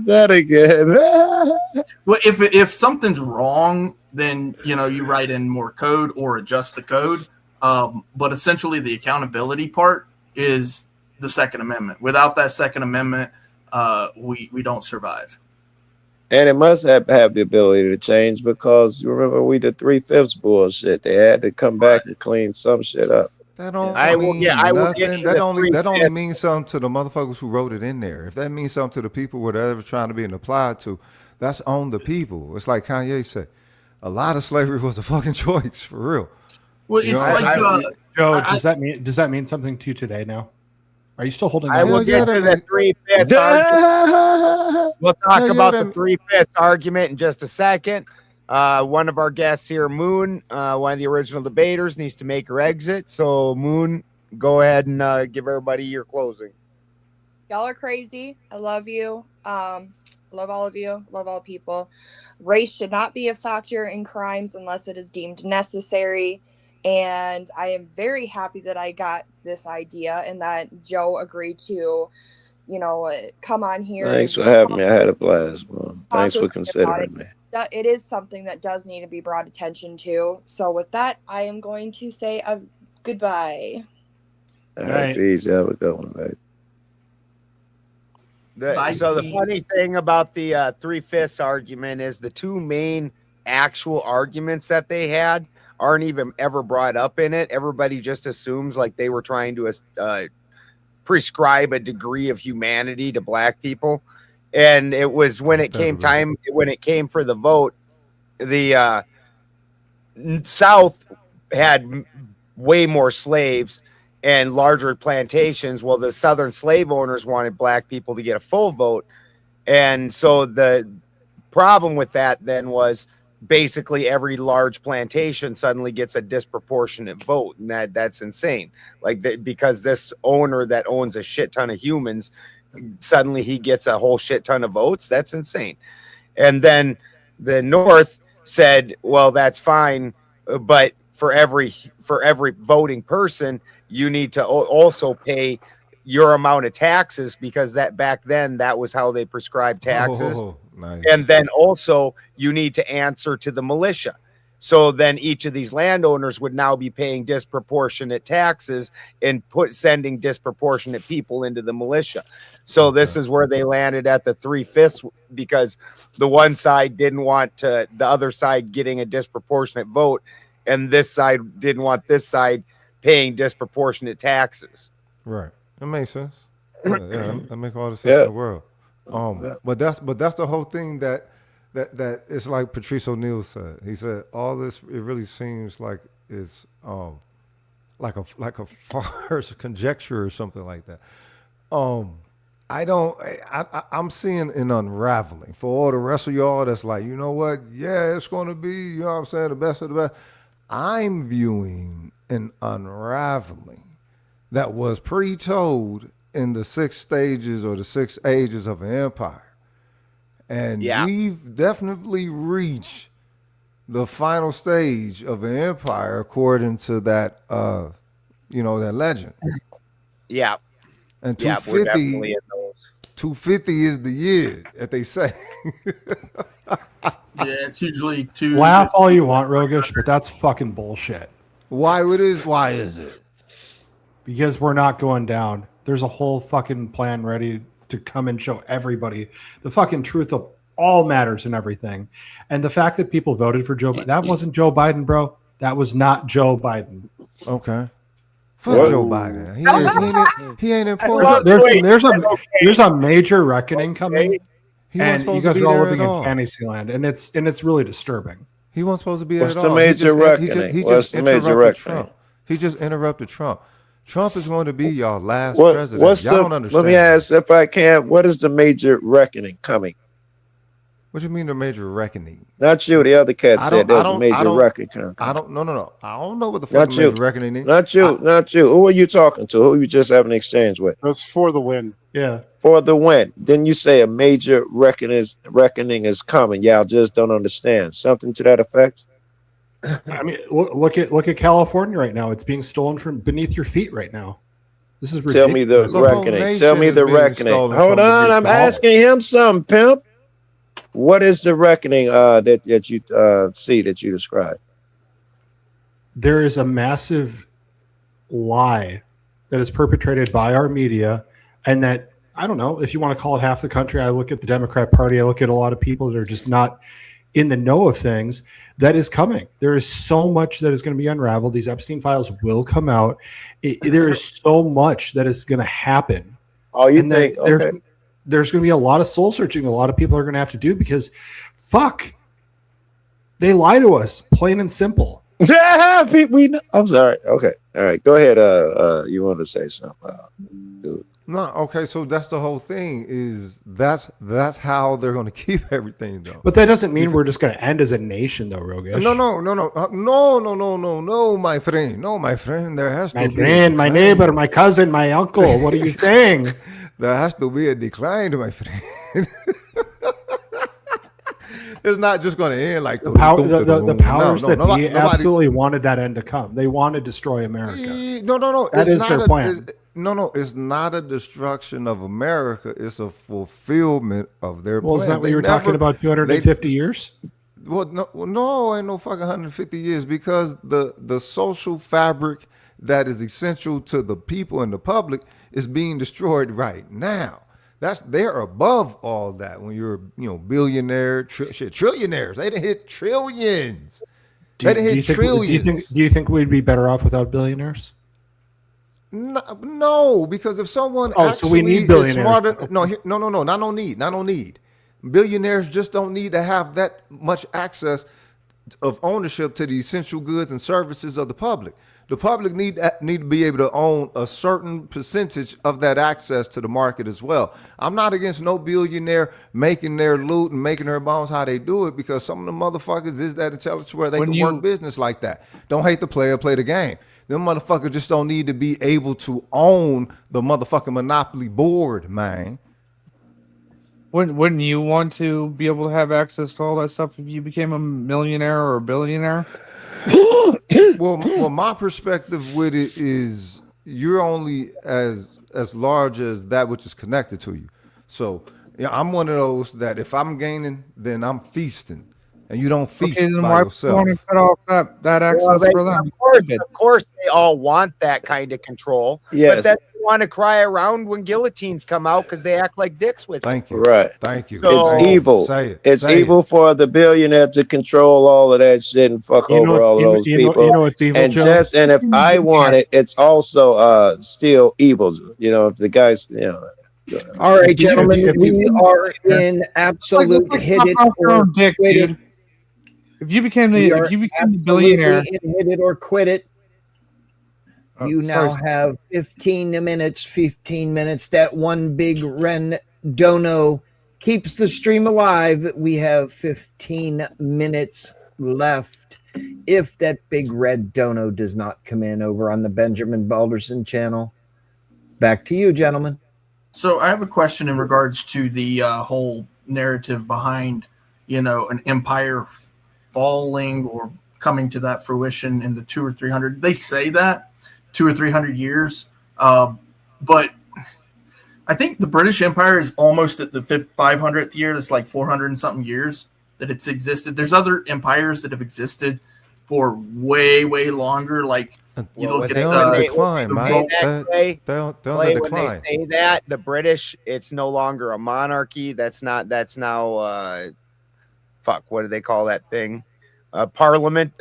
That again. Well, if something's wrong, then you write in more code or adjust the code. But essentially, the accountability part is the Second Amendment. Without that Second Amendment, we don't survive. And it must have the ability to change because you remember we did 3/5 bullshit. They had to come back and clean some shit up. That don't I will mean get nothing. to That the only 3/5. means something to the motherfuckers who wrote it in there. If that means something to the people whatever trying to be applied to, that's on the people. It's like Kanye said, a lot of slavery was a fucking choice for real. Well, You it's know, like Joe, does that mean something to you today now? Are you still holding I on? will get to the 3/5 argument. We'll talk about the 3/5 argument in just a second. One of our guests here, Moon, one of the original debaters, needs to make her exit. So, Moon, go ahead and give everybody your closing. Y'all are crazy. I love you. Love all of you. Love all people. Race should not be a factor in crimes unless it is deemed necessary. And I am very happy that I got this idea and that Joe agreed to, come on here. Thanks for having me. I had a blast, man. Thanks for considering me. It is something that does need to be brought attention to. So with that, I am going to say goodbye. All right, peace. Have a good one, mate. So the funny thing about the 3/5 argument is the two main actual arguments that they had aren't even ever brought up in it. Everybody just assumes like they were trying to prescribe a degree of humanity to black people. And it was when it came for the vote, the South had way more slaves and larger plantations. Well, the Southern slave owners wanted black people to get a full vote. And so the problem with that then was basically every large plantation suddenly gets a disproportionate vote. And that's insane. Because this owner that owns a shit ton of humans, suddenly he gets a whole shit ton of votes. That's insane. And then the North said, well, that's fine. but for every voting person, you need to also pay your amount of taxes, because that back then that was how they prescribed taxes. Oh, nice. And then also you need to answer to the militia. So then each of these landowners would now be paying disproportionate taxes and sending disproportionate people into the militia. So this is where they landed at the 3/5, because the one side didn't want the other side getting a disproportionate vote, and this side didn't want this side paying disproportionate taxes. Right. That makes sense. Yeah, that makes all the sense in the world. But that's the whole thing that it's like Patrice O'Neill said. He said all this, it really seems like it's like a farce, conjecture or something like that. I'm seeing an unraveling for all the rest of y'all that's like, you know what? Yeah, it's going to be, you know what I'm saying, the best of the best. I'm viewing an unraveling that was pre-told in the 6 stages or the 6 ages of an empire. And we've definitely reached the final stage of an empire according to that, that legend. Yeah. And we're 250, definitely in those. 250 is the year that they say. Yeah, it's usually 2. Laugh all you want, Rogish, but that's fucking bullshit. Why is it? Because we're not going down. There's a whole fucking plan ready to come and show everybody the fucking truth of all matters and everything. And the fact that people voted for Joe Biden, that wasn't Joe Biden, bro. That was not Joe Biden. Okay. Fuck Joe Biden. He ain't important. There's a major reckoning coming. And you guys are all living in all. fantasy land, and it's really disturbing. He wasn't supposed to be What's at the all. major reckoning? What's the major reckoning? He just interrupted Trump. Trump is going to be y'all last president. Y'all don't understand. Let me ask, if I can, what is the major reckoning coming? What do you mean the major reckoning? Not you. The other cat said there was a major reckoning coming. I don't know. I don't know what the fuck major reckoning is. Not you. Who are you talking to? Who you just having an exchange with? It was for the win. Yeah. For the win. Then you say a major reckoning is coming. Y'all just don't understand. Something to that effect? I mean, look at California right now. It's being stolen from beneath your feet right now. This is ridiculous. Tell me the reckoning. Tell me the reckoning. Hold on, I'm asking him something, pimp. What is the reckoning that you see that you describe? There is a massive lie that is perpetrated by our media, and that, I don't know if you want to call it half the country. I look at the Democrat Party. I look at a lot of people that are just not in the know of things. That is coming. There is so much that is going to be unraveled. These Epstein files will come out. There is so much that is going to happen. Oh, you think? Okay. There's going to be a lot of soul searching a lot of people are going to have to do, because fuck, they lie to us, plain and simple. I'm sorry. Okay. All right. Go ahead. You want to say something? No, okay, so that's the whole thing, is that's how they're going to keep everything, though. But that doesn't mean we're just going to end as a nation, though, Rogish. No, my friend. No, my friend. There has to be my friend, my neighbor, my cousin, my uncle. What are you saying? There has to be a decline, my friend. It's not just going to end like the powers that be absolutely wanted that end to come. They want to destroy America. No. That is their plan. No, it's not a destruction of America. It's a fulfillment of their plan. Well, is that what you were talking about, 250 years? Well, no, ain't no fucking 150 years, because the social fabric that is essential to the people and the public is being destroyed right now. They're above all that. When you're billionaire, trillionaires, they done hit trillions. They done hit trillions. Do you think we'd be better off without billionaires? No, because if someone so we need billionaires. Smarter, no need. Billionaires just don't need to have that much access of ownership to the essential goods and services of the public. The public need to be able to own a certain percentage of that access to the market as well. I'm not against no billionaire making their loot and making their bones how they do it, because some of the motherfuckers is that intelligent where they can work business like that. Don't hate the player, play the game. Them motherfuckers just don't need to be able to own the motherfucking monopoly board, man. Wouldn't you want to be able to have access to all that stuff if you became a millionaire or a billionaire? Well, my perspective with it is you're only as large as that which is connected to you. So yeah, I'm one of those that if I'm gaining, then I'm feasting, and you don't feast Okay, then by why would you yourself. want to cut off that access Well, for them? of course, they all want that kind of control. Yes. But then they want to cry around when guillotines come out because they act like dicks with it. Thank you. Right. Thank you. So- It's Thank you. evil. Say it. It's Say evil for the billionaire to control all of that shit and fuck You know over it's all of evil- those you know- people. you know it's evil, and Joe? and if I want it, it's also still evil. You know, if the guys, you know. All right, gentlemen, if you- we are in absolute hit it Off your or own dick, quit it. dude. If you became We the are billionaire, absolutely in hit it or quit it. Oh, You now have 15 minutes. 15 minutes. That one big Ren Dono keeps the stream alive. We have 15 minutes left. If that big red dono does not come in over on the Benjamin Balderson channel, back to you, gentlemen. So I have a question in regards to the whole narrative behind, an empire falling or coming to that fruition in the 200 or 300. They say that 200 or 300 years, but I think the British Empire is almost at the 500th year. That's like 400 and something years that it's existed. There's other empires that have existed for way, way longer. Like you look at they on the decline, when man. they They're on Clay, the when they decline. say that, the British, it's no longer a monarchy. That's now fuck, what do they call that thing? Parliament.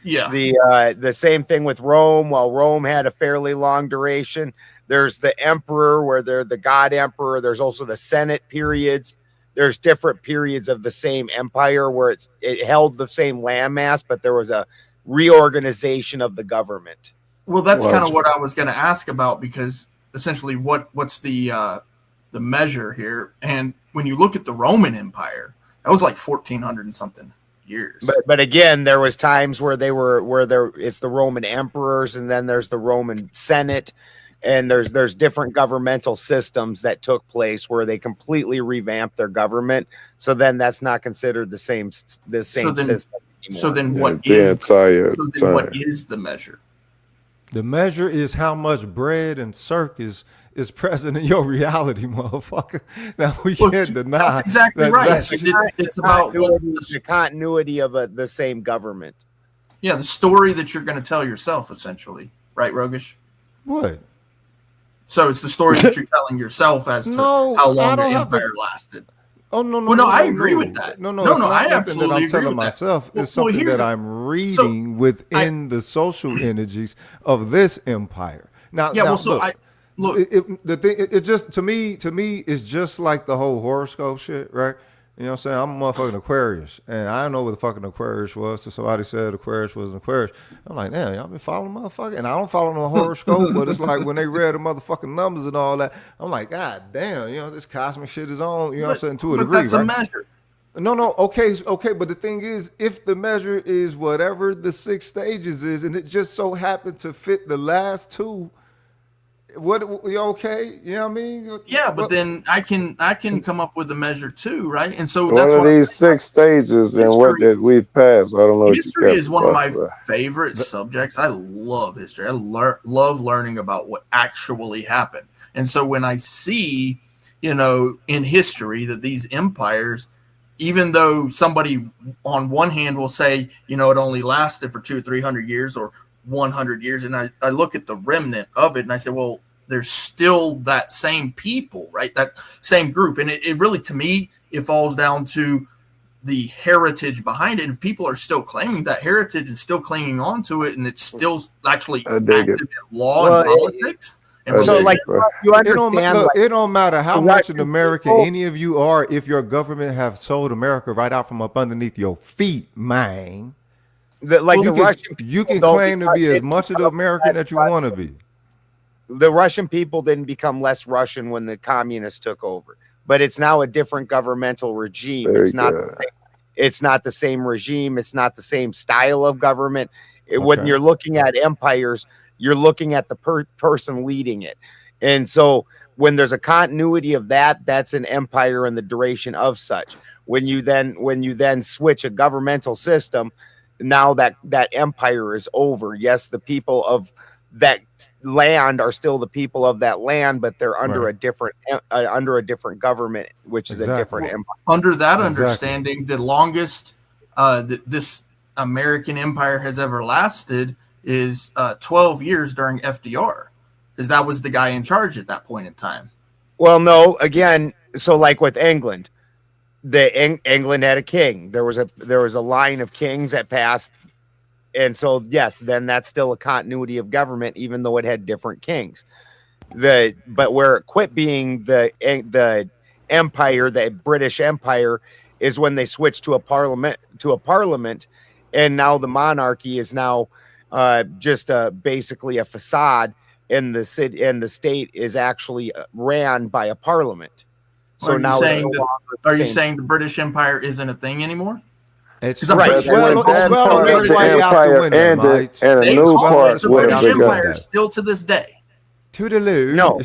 Yeah. The same thing with Rome. While Rome had a fairly long duration, there's the emperor where they're the god emperor. There's also the Senate periods. There's different periods of the same empire where it held the same landmass, but there was a reorganization of the government. Well, that's kind of what I was going to ask about, because essentially what's the measure here? And when you look at the Roman Empire, that was like 1400 and something years. But again, there was times where it's the Roman emperors, and then there's the Roman Senate, and there's different governmental systems that took place where they completely revamped their government. So then that's not considered the same system anymore. So then what what is the measure? The measure is how much bread and circus is present in your reality, motherfucker. Now we can't deny. That's exactly right. It's about the continuity of the same government. Yeah, the story that you're going to tell yourself, essentially, right, Rogish? What? So it's the story that you're telling yourself as to how long the empire lasted. Oh no, no. Well, no, I no, agree no. with that. No, No, it's not I something absolutely that I'm agree telling with that. myself. Well, It's something here's that the- I'm reading within the social energies of this empire. Now, Yeah, now, well, so look, the thing, it just to me, it's just like the whole horoscope shit, right? You know what I'm saying? I'm a motherfucking Aquarius, and I don't know what the fucking Aquarius was. So somebody said Aquarius was an Aquarius. I'm like, damn, y'all been following motherfucker? And I don't follow no horoscope, but it's like when they read the motherfucking numbers and all that, I'm like, God damn, this cosmic shit is on, you know what I'm saying, to a degree, that's right? a measure. No, okay, but the thing is, if the measure is whatever the 6 stages is, and it just so happened to fit the last 2, what you okay? You know what I mean? Yeah, but then I can come up with a measure too, right? And so One that's of what these 6 stages and what that we've passed. I don't know. history is one of my favorite subjects. I love history. I love learning about what actually happened. And so when I see, in history that these empires, even though somebody on one hand will say, it only lasted for 200 or 300 years or 100 years, and I look at the remnant of it and I say, well, there's still that same people, right? That same group. And it really, to me, it falls down to the heritage behind it. And if people are still claiming that heritage and still clinging on to it, and it's still actually active in law and politics. And so, like, you understand, it don't matter how the much an Russian American people- any of you are, if your government have sold America right out from up underneath your feet, man. You can claim to be as much of the American that you want to be. The Russian people didn't become less Russian when the communists took over, but it's now a different governmental regime. It's not the same regime. It's not the same style of government. When you're looking at empires, you're looking at the person leading it. And so when there's a continuity of that, that's an empire in the duration of such. When you then switch a governmental system, now that empire is over. Yes, the people of that land are still the people of that land, but they're under a different government, which is a different empire. Under that understanding, the longest this American empire has ever lasted is 12 years during FDR, because that was the guy in charge at that point in time. Well, no, again, so like with England, England had a king. There was a line of kings that passed. And so, yes, then that's still a continuity of government, even though it had different kings. But where it quit being the empire, the British Empire, is when they switched to a parliament, and now the monarchy is now just basically a facade, and the city and the state is actually ran by a parliament. So are now, you saying the British Empire isn't a thing anymore? It's right. That part of the empire ended, and a new part the would British have begun. Empire still to this day. Toodaloo. No,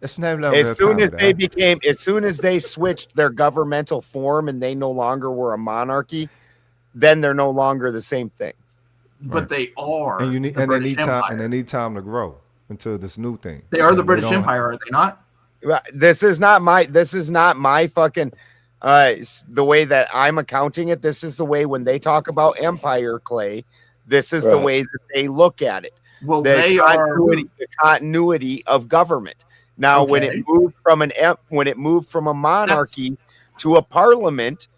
it's no longer. as soon as they switched their governmental form and they no longer were a monarchy, then they're no longer the same thing. But they are. And they need time, and they need time to grow into this new thing. They are the British Empire, are they not? This is not my fucking. The way that I'm accounting it, this is the way when they talk about empire, Clay, this is the way that they look at it. Well, the continuity of government. Now, when it moved from a monarchy to a parliament,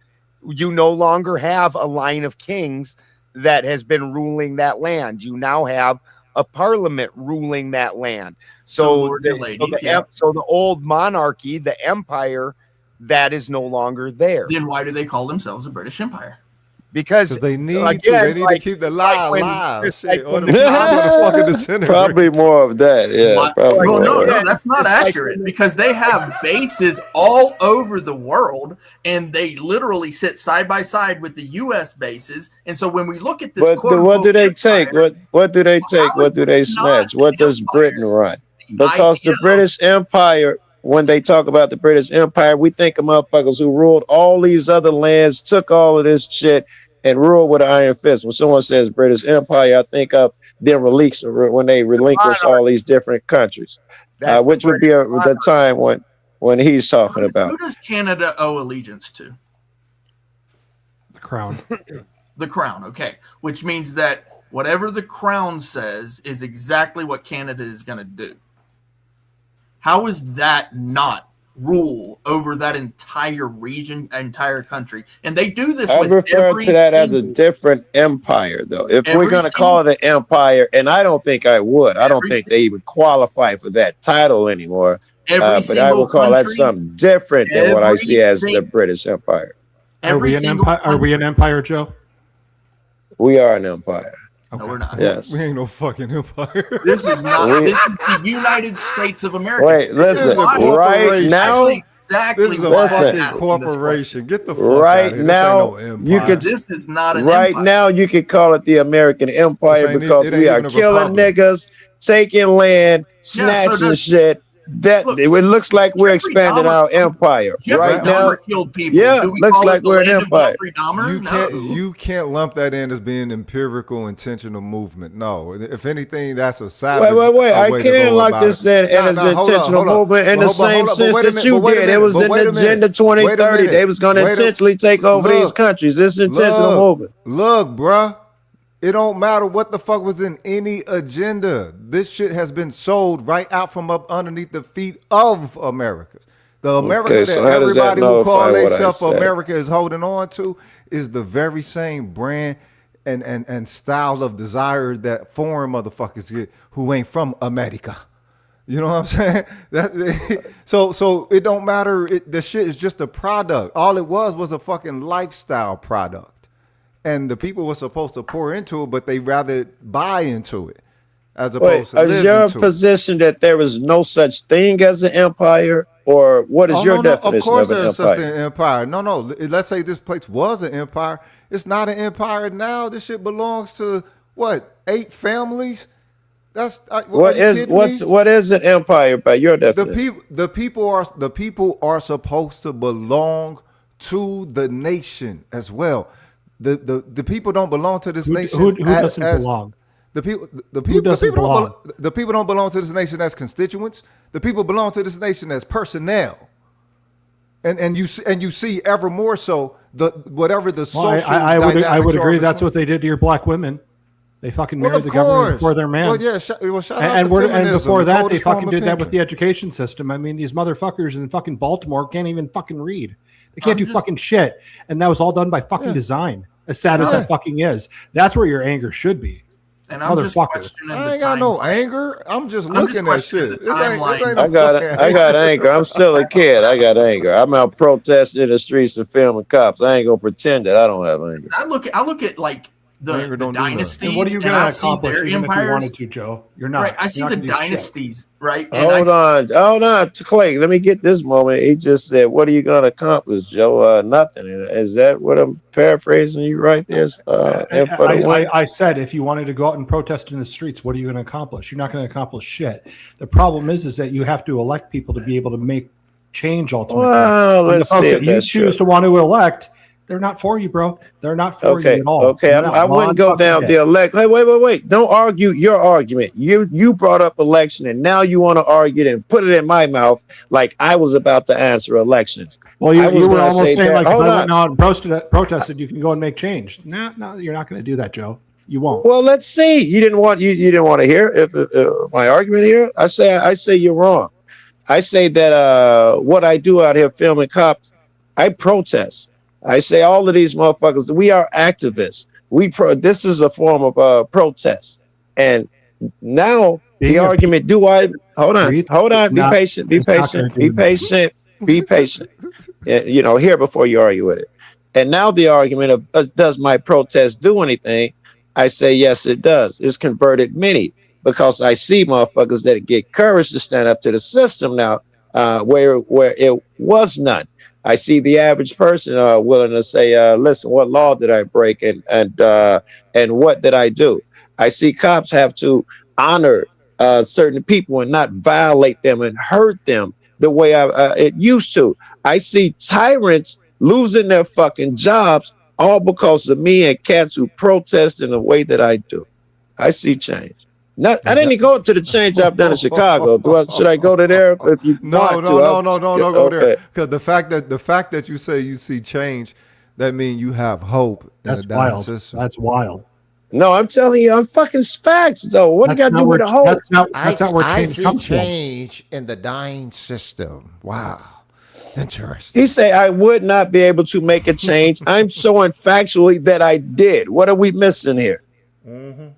you no longer have a line of kings that has been ruling that land. You now have a parliament ruling that land. So the old monarchy, the empire, that is no longer there. Then why do they call themselves the British Empire? Because they need to keep the lie alive. Probably more of that. Yeah. No, that's not accurate, because they have bases all over the world, and they literally sit side by side with the U.S. bases. And so when we look at this, what do they take? What do they take? What do they snatch? What does Britain run? Because the British Empire, when they talk about the British Empire, we think of motherfuckers who ruled all these other lands, took all of this shit, and ruled with an iron fist. When someone says British Empire, I think of them when they relinquished all these different countries, which would be the time when he's talking about. Who does Canada owe allegiance to? The crown. The crown, okay. Which means that whatever the crown says is exactly what Canada is going to do. How is that not rule over that entire region, entire country? And they do this. I refer to that as a different empire, though. If we're going to call it an empire, and I don't think I would. I don't think they even qualify for that title anymore. But I would call that something different than what I see as the British Empire. Are we an empire? Are we an empire, Joe? We are an empire. No, we're not. Yes. We ain't no fucking empire. This is not. This is the United States of America. Wait, listen. Right now, exactly. This is a fucking corporation. Get the fuck right out of here. now. You could. This is not an right empire. now. You could call it the American Empire because we are killing niggas, taking land, snatching shit. It looks like we're expanding our empire right now. Killed people. Yeah, looks like we're an empire. You can't lump that in as being empirical, intentional movement. No, if anything, that's a savage. Wait. I can't lock this in as intentional movement in the same sense that you did. It was in Agenda 2030. They was going to intentionally take over these countries. This intentional movement. Look, bruh. It don't matter what the fuck was in any agenda. This shit has been sold right out from up underneath the feet of America. The America that everybody who call themselves America is holding on to is the very same brand and style of desire that foreign motherfuckers get who ain't from America. You know what I'm saying? So it don't matter. The shit is just a product. All it was a fucking lifestyle product. And the people were supposed to pour into it, but they rather buy into it as opposed to live into it. Is your position that there is no such thing as an empire, or what is your definition of course of an there's empire? such an empire. No. Let's say this place was an empire. It's not an empire now. This shit belongs to what? 8 families. That's what is an empire by your definition? The people are supposed to belong to the nation as well. The people don't belong to this nation. Who doesn't belong? The people don't belong to this nation as constituents. The people belong to this nation as personnel. And you see ever more so whatever the social. I would agree. That's what they did to your black women. They fucking married the government before their man. Well, yeah. Shout out and before that, they fucking did that opinion. with the education system. I mean, these motherfuckers in fucking Baltimore can't even fucking read. They can't do fucking shit. And that was all done by fucking design. As sad as that fucking is. That's where your anger should be. And I'm just questioning I ain't got no anger. I'm just looking at shit. I got anger. I'm still a kid. I got anger. I'm out protesting in the streets and filming cops. I ain't gonna pretend that I don't have anger. I look at like the dynasties. And what are you going to accomplish even if you wanted to, Joe? You're not. Right. I see the dynasties, right? Hold on, Clay. Let me get this moment. He just said, "What are you going to accomplish, Joe? Nothing." Is that what I'm paraphrasing you right there? I said, if you wanted to go out and protest in the streets, what are you going to accomplish? You're not going to accomplish shit. The problem is that you have to elect people to be able to make change ultimately. Well, let's see if you choose to want to elect. They're not for you, bro. They're not for you at all. Okay, I wouldn't go down the elect. Hey, wait. Don't argue your argument. You brought up election, and now you want to argue it and put it in my mouth like I was about to answer elections. Well, you were almost saying like, if I went out and protested, you can go and make change. No, you're not going to do that, Joe. You won't. Well, let's see. You didn't want to hear if my argument here. I say you're wrong. I say that what I do out here filming cops, I protest. I say all of these motherfuckers, we are activists. This is a form of protest. And now the argument, hold on, be patient. Hear before you argue with it. And now the argument of does my protest do anything? I say, yes, it does. It's converted many because I see motherfuckers that get courage to stand up to the system now where it was none. I see the average person willing to say, listen, what law did I break and what did I do? I see cops have to honor certain people and not violate them and hurt them the way it used to. I see tyrants losing their fucking jobs all because of me and cats who protest in the way that I do. I see change. I didn't go to the change I've done in Chicago. Should I go to there? If you want to, go there. Because the fact that you say you see change, that means you have hope. That's wild. That's wild. No, I'm telling you, I'm fucking facts though. What do you got to do with the hope? That's not where change comes from. Change in the dying system. Wow. Interesting. He say I would not be able to make a change. I'm showing factually that I did. What are we missing here? Mm-hmm.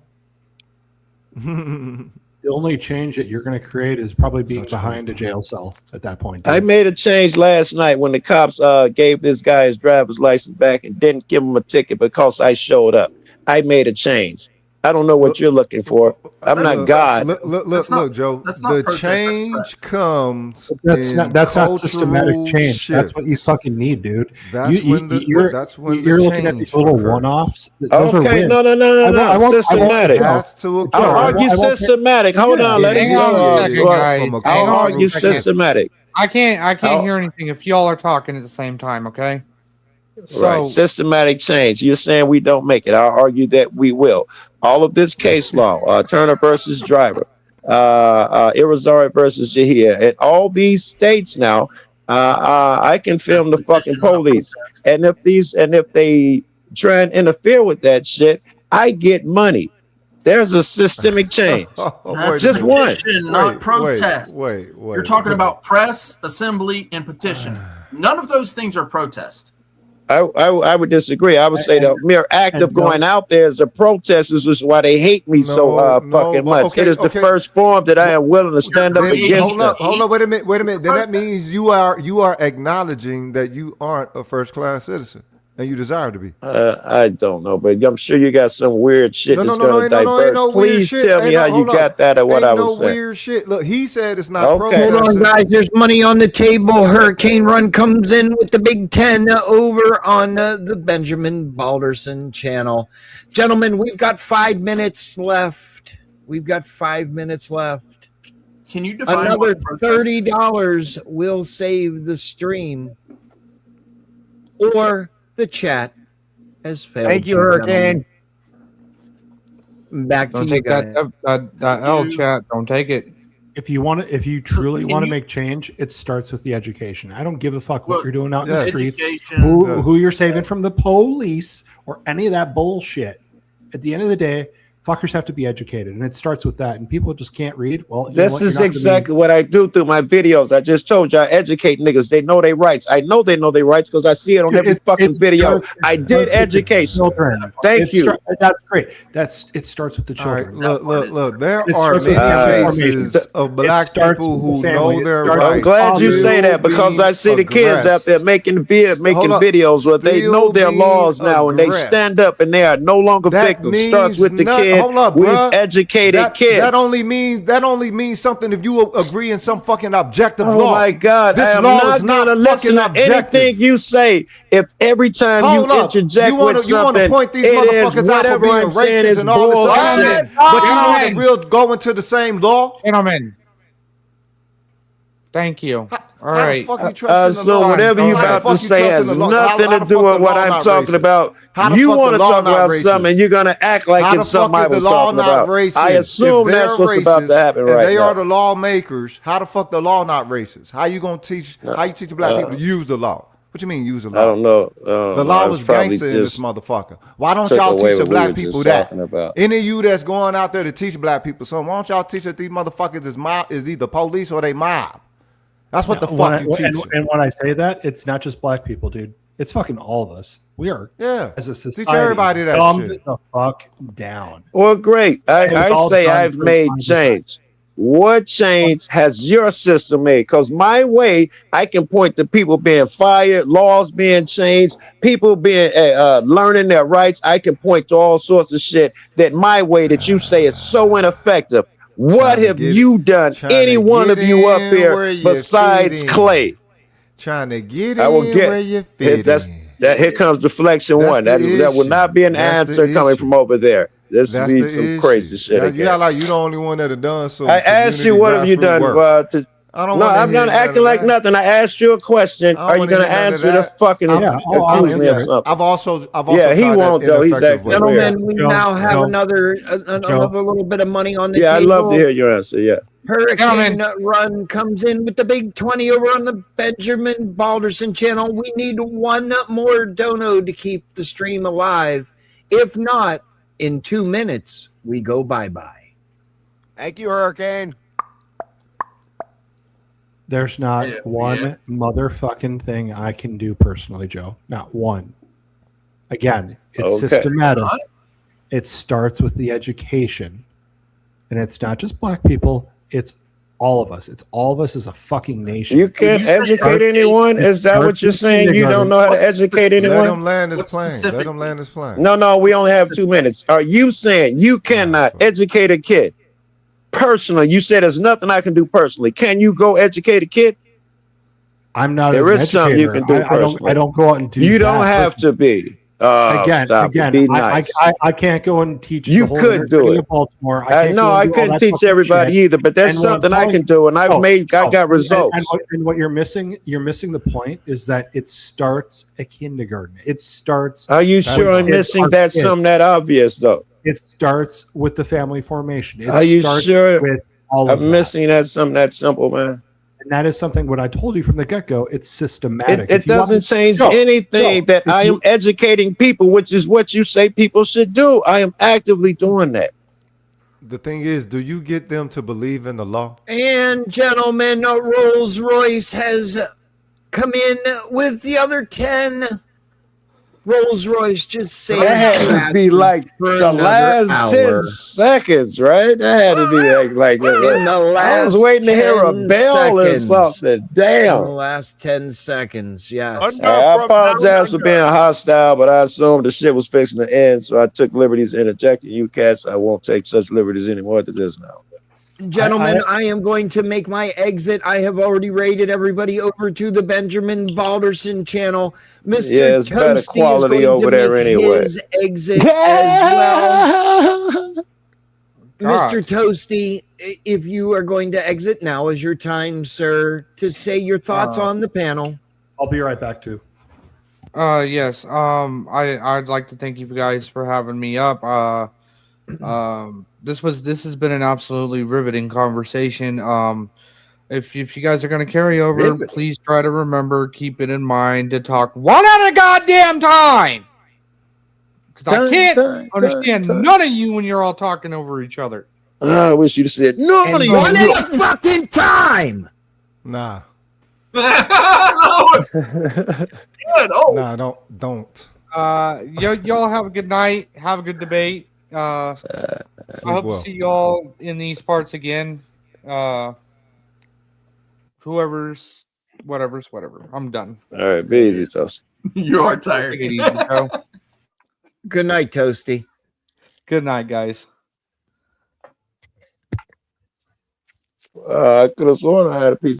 The only change that you're going to create is probably being behind a jail cell at that point. I made a change last night when the cops gave this guy his driver's license back and didn't give him a ticket because I showed up. I made a change. I don't know what you're looking for. I'm not God. Look, Joe. The change comes. That's not systematic change. Shit. That's what you fucking need, dude. You're looking at these little one-offs. Okay, no. Systematic. I'll argue systematic. Hold on, let us go. I'll argue systematic. I can't hear anything if y'all are talking at the same time. Okay. Right, systematic change. You're saying we don't make it. I'll argue that we will. All of this case law, Turner versus Driver, Irizarry versus Jahia, and all these states now, I can film the fucking police. And if they try and interfere with that shit, I get money. There's a systemic change. That's just petition, one. Not protest. Wait. You're talking about press, assembly, and petition. None of those things are protest. I would disagree. I would say the mere act of going out there as a protest is why they hate me so fucking much. Okay, it is the first form that I am willing to stand up against them. Hold up, wait a minute. Then that means you are acknowledging that you aren't a first-class citizen and you desire to be. I don't know, but I'm sure you got some weird shit that's going to divert. Please tell me how you got that or what I was saying. Weird shit. Look, he said it's not protest. Hold on, guys. There's money on the table. Hurricane Run comes in with the Big 10 over on the Benjamin Balderson channel. Gentlemen, we've got 5 minutes left. Can you define another $30 will save the stream or the chat has failed. Thank you, Hurricane. Back to Don't you take guys. that L chat. Don't take it. If you truly want to make change, it starts with the education. I don't give a fuck what you're doing out in the streets, who you're saving from the police or any of that bullshit. At the end of the day, fuckers have to be educated, and it starts with that. And people just can't read. Well, this is exactly what I do through my videos. I just told you I educate niggas. They know their rights. I know they know their rights because I see it on every fucking video. I did education. Thank you. That's great. It starts with the children. Look. There are many cases of black people who know their rights. I'm glad you say that because I see the kids out there making videos where they know their laws now and they stand up and they are no longer victims. Starts with the kid. We've educated kids. That only means something if you agree in some fucking objective law. Oh my God! This I am law is not not gonna listen to anything you say. If every time you interject with something, you want to point these it is motherfuckers out for whatever being I'm saying racist is and all this other bullshit. shit, but you want to real go into the same law. Gentlemen, thank you. All right. So whatever you about to say has nothing to do with what I'm talking about. You want to talk about something, and you're gonna act like it's something I was talking about. I assume that's what's about to happen right now. They are the lawmakers. How the fuck the law not racist? How you gonna teach? How you teach black people to use the law? What you mean use the law? I don't know. The law was gangster in this motherfucker. Why don't y'all teach the black people that? Any of you that's going out there to teach black people something, why don't y'all teach that these motherfuckers is either police or they mob? That's what the fuck you teach. And when I say that, it's not just black people, dude. It's fucking all of us. We are, as a society, teach everybody that dumbed shit. the fuck down. Well, great. I say I've made change. What change has your system made? Because my way, I can point to people being fired, laws being changed, people being learning their rights. I can point to all sorts of shit that my way that you say is so ineffective. What have you done? Any one of you up here besides Clay? Trying to get I will in get where you fit in. Here comes deflection one. That will not be an answer coming from over there. This will be some crazy shit. You act like you the only one that have done so. I asked you, what have you done? I'm not acting like nothing. I asked you a question. Are you going to answer the fucking accuse me of something? I've also yeah, he won't though. He's acting gentlemen. We now have another little bit of money on the table. Yeah, I'd love to hear your answer. Yeah. Hurricane Run comes in with the big 20 over on the Benjamin Balderson channel. We need one more dono to keep the stream alive. If not, in 2 minutes, we go bye-bye. Thank you, Hurricane. There's not one motherfucking thing I can do personally, Joe. Not one. Again, it's systematic. It starts with the education. And it's not just black people. It's all of us. It's all of us as a fucking nation. You can't educate anyone? Is that what you're saying? You don't know how to educate anyone? Let them land this plane. Let them land this plane. No, we only have 2 minutes. Are you saying you cannot educate a kid? Personally, you said there's nothing I can do personally. Can you go educate a kid? I'm not. There is something you can do personally. I don't go out and do. You don't have to be. Again, be nice. I can't go and teach. You could do it. Baltimore. I couldn't teach everybody either, but that's something I can do, and I got results. And what you're missing the point is that it starts at kindergarten. It starts. Are you sure I'm missing that? Something that obvious though. It starts with the family formation. Are you sure I'm missing that? Something that simple, man. And that is something what I told you from the get-go. It's systematic. It doesn't change anything that I am educating people, which is what you say people should do. I am actively doing that. The thing is, do you get them to believe in the law? And gentlemen, Rolls Royce has come in with the other 10. Rolls Royce just saved. That had to be like the last 10 seconds, right? That had to be like in the last. I was waiting to hear a bell or something. Damn. In the last 10 seconds, yes. I apologize for being hostile, but I assumed the shit was fixing to end, so I took liberties interjecting you cats. I won't take such liberties anymore to this now. Gentlemen, I am going to make my exit. I have already raided everybody over to the Benjamin Balderson channel. Mr. Toasty is going over to there make anyway. his exit as well. Mr. Toasty, if you are going to exit, now is your time, sir, to say your thoughts on the panel. I'll be right back, too. Yes. I'd like to thank you guys for having me up. This has been an absolutely riveting conversation. If you guys are gonna carry over, Riveting. please try to remember, keep it in mind to talk one at a goddamn time. Because I can't understand none of you when you're all talking over each other. I wish you'd have said no. And one at a fucking time. Nah. Good. Oh. Nah, don't. Y'all have a good night. Have a good debate. I hope to see y'all in these parts again. Whoever's, whatever. I'm done. All right, be easy, Toast. You are tired. Take it easy, Joe. Good night, Toasty. Good night, guys. I could have sworn I had a piece.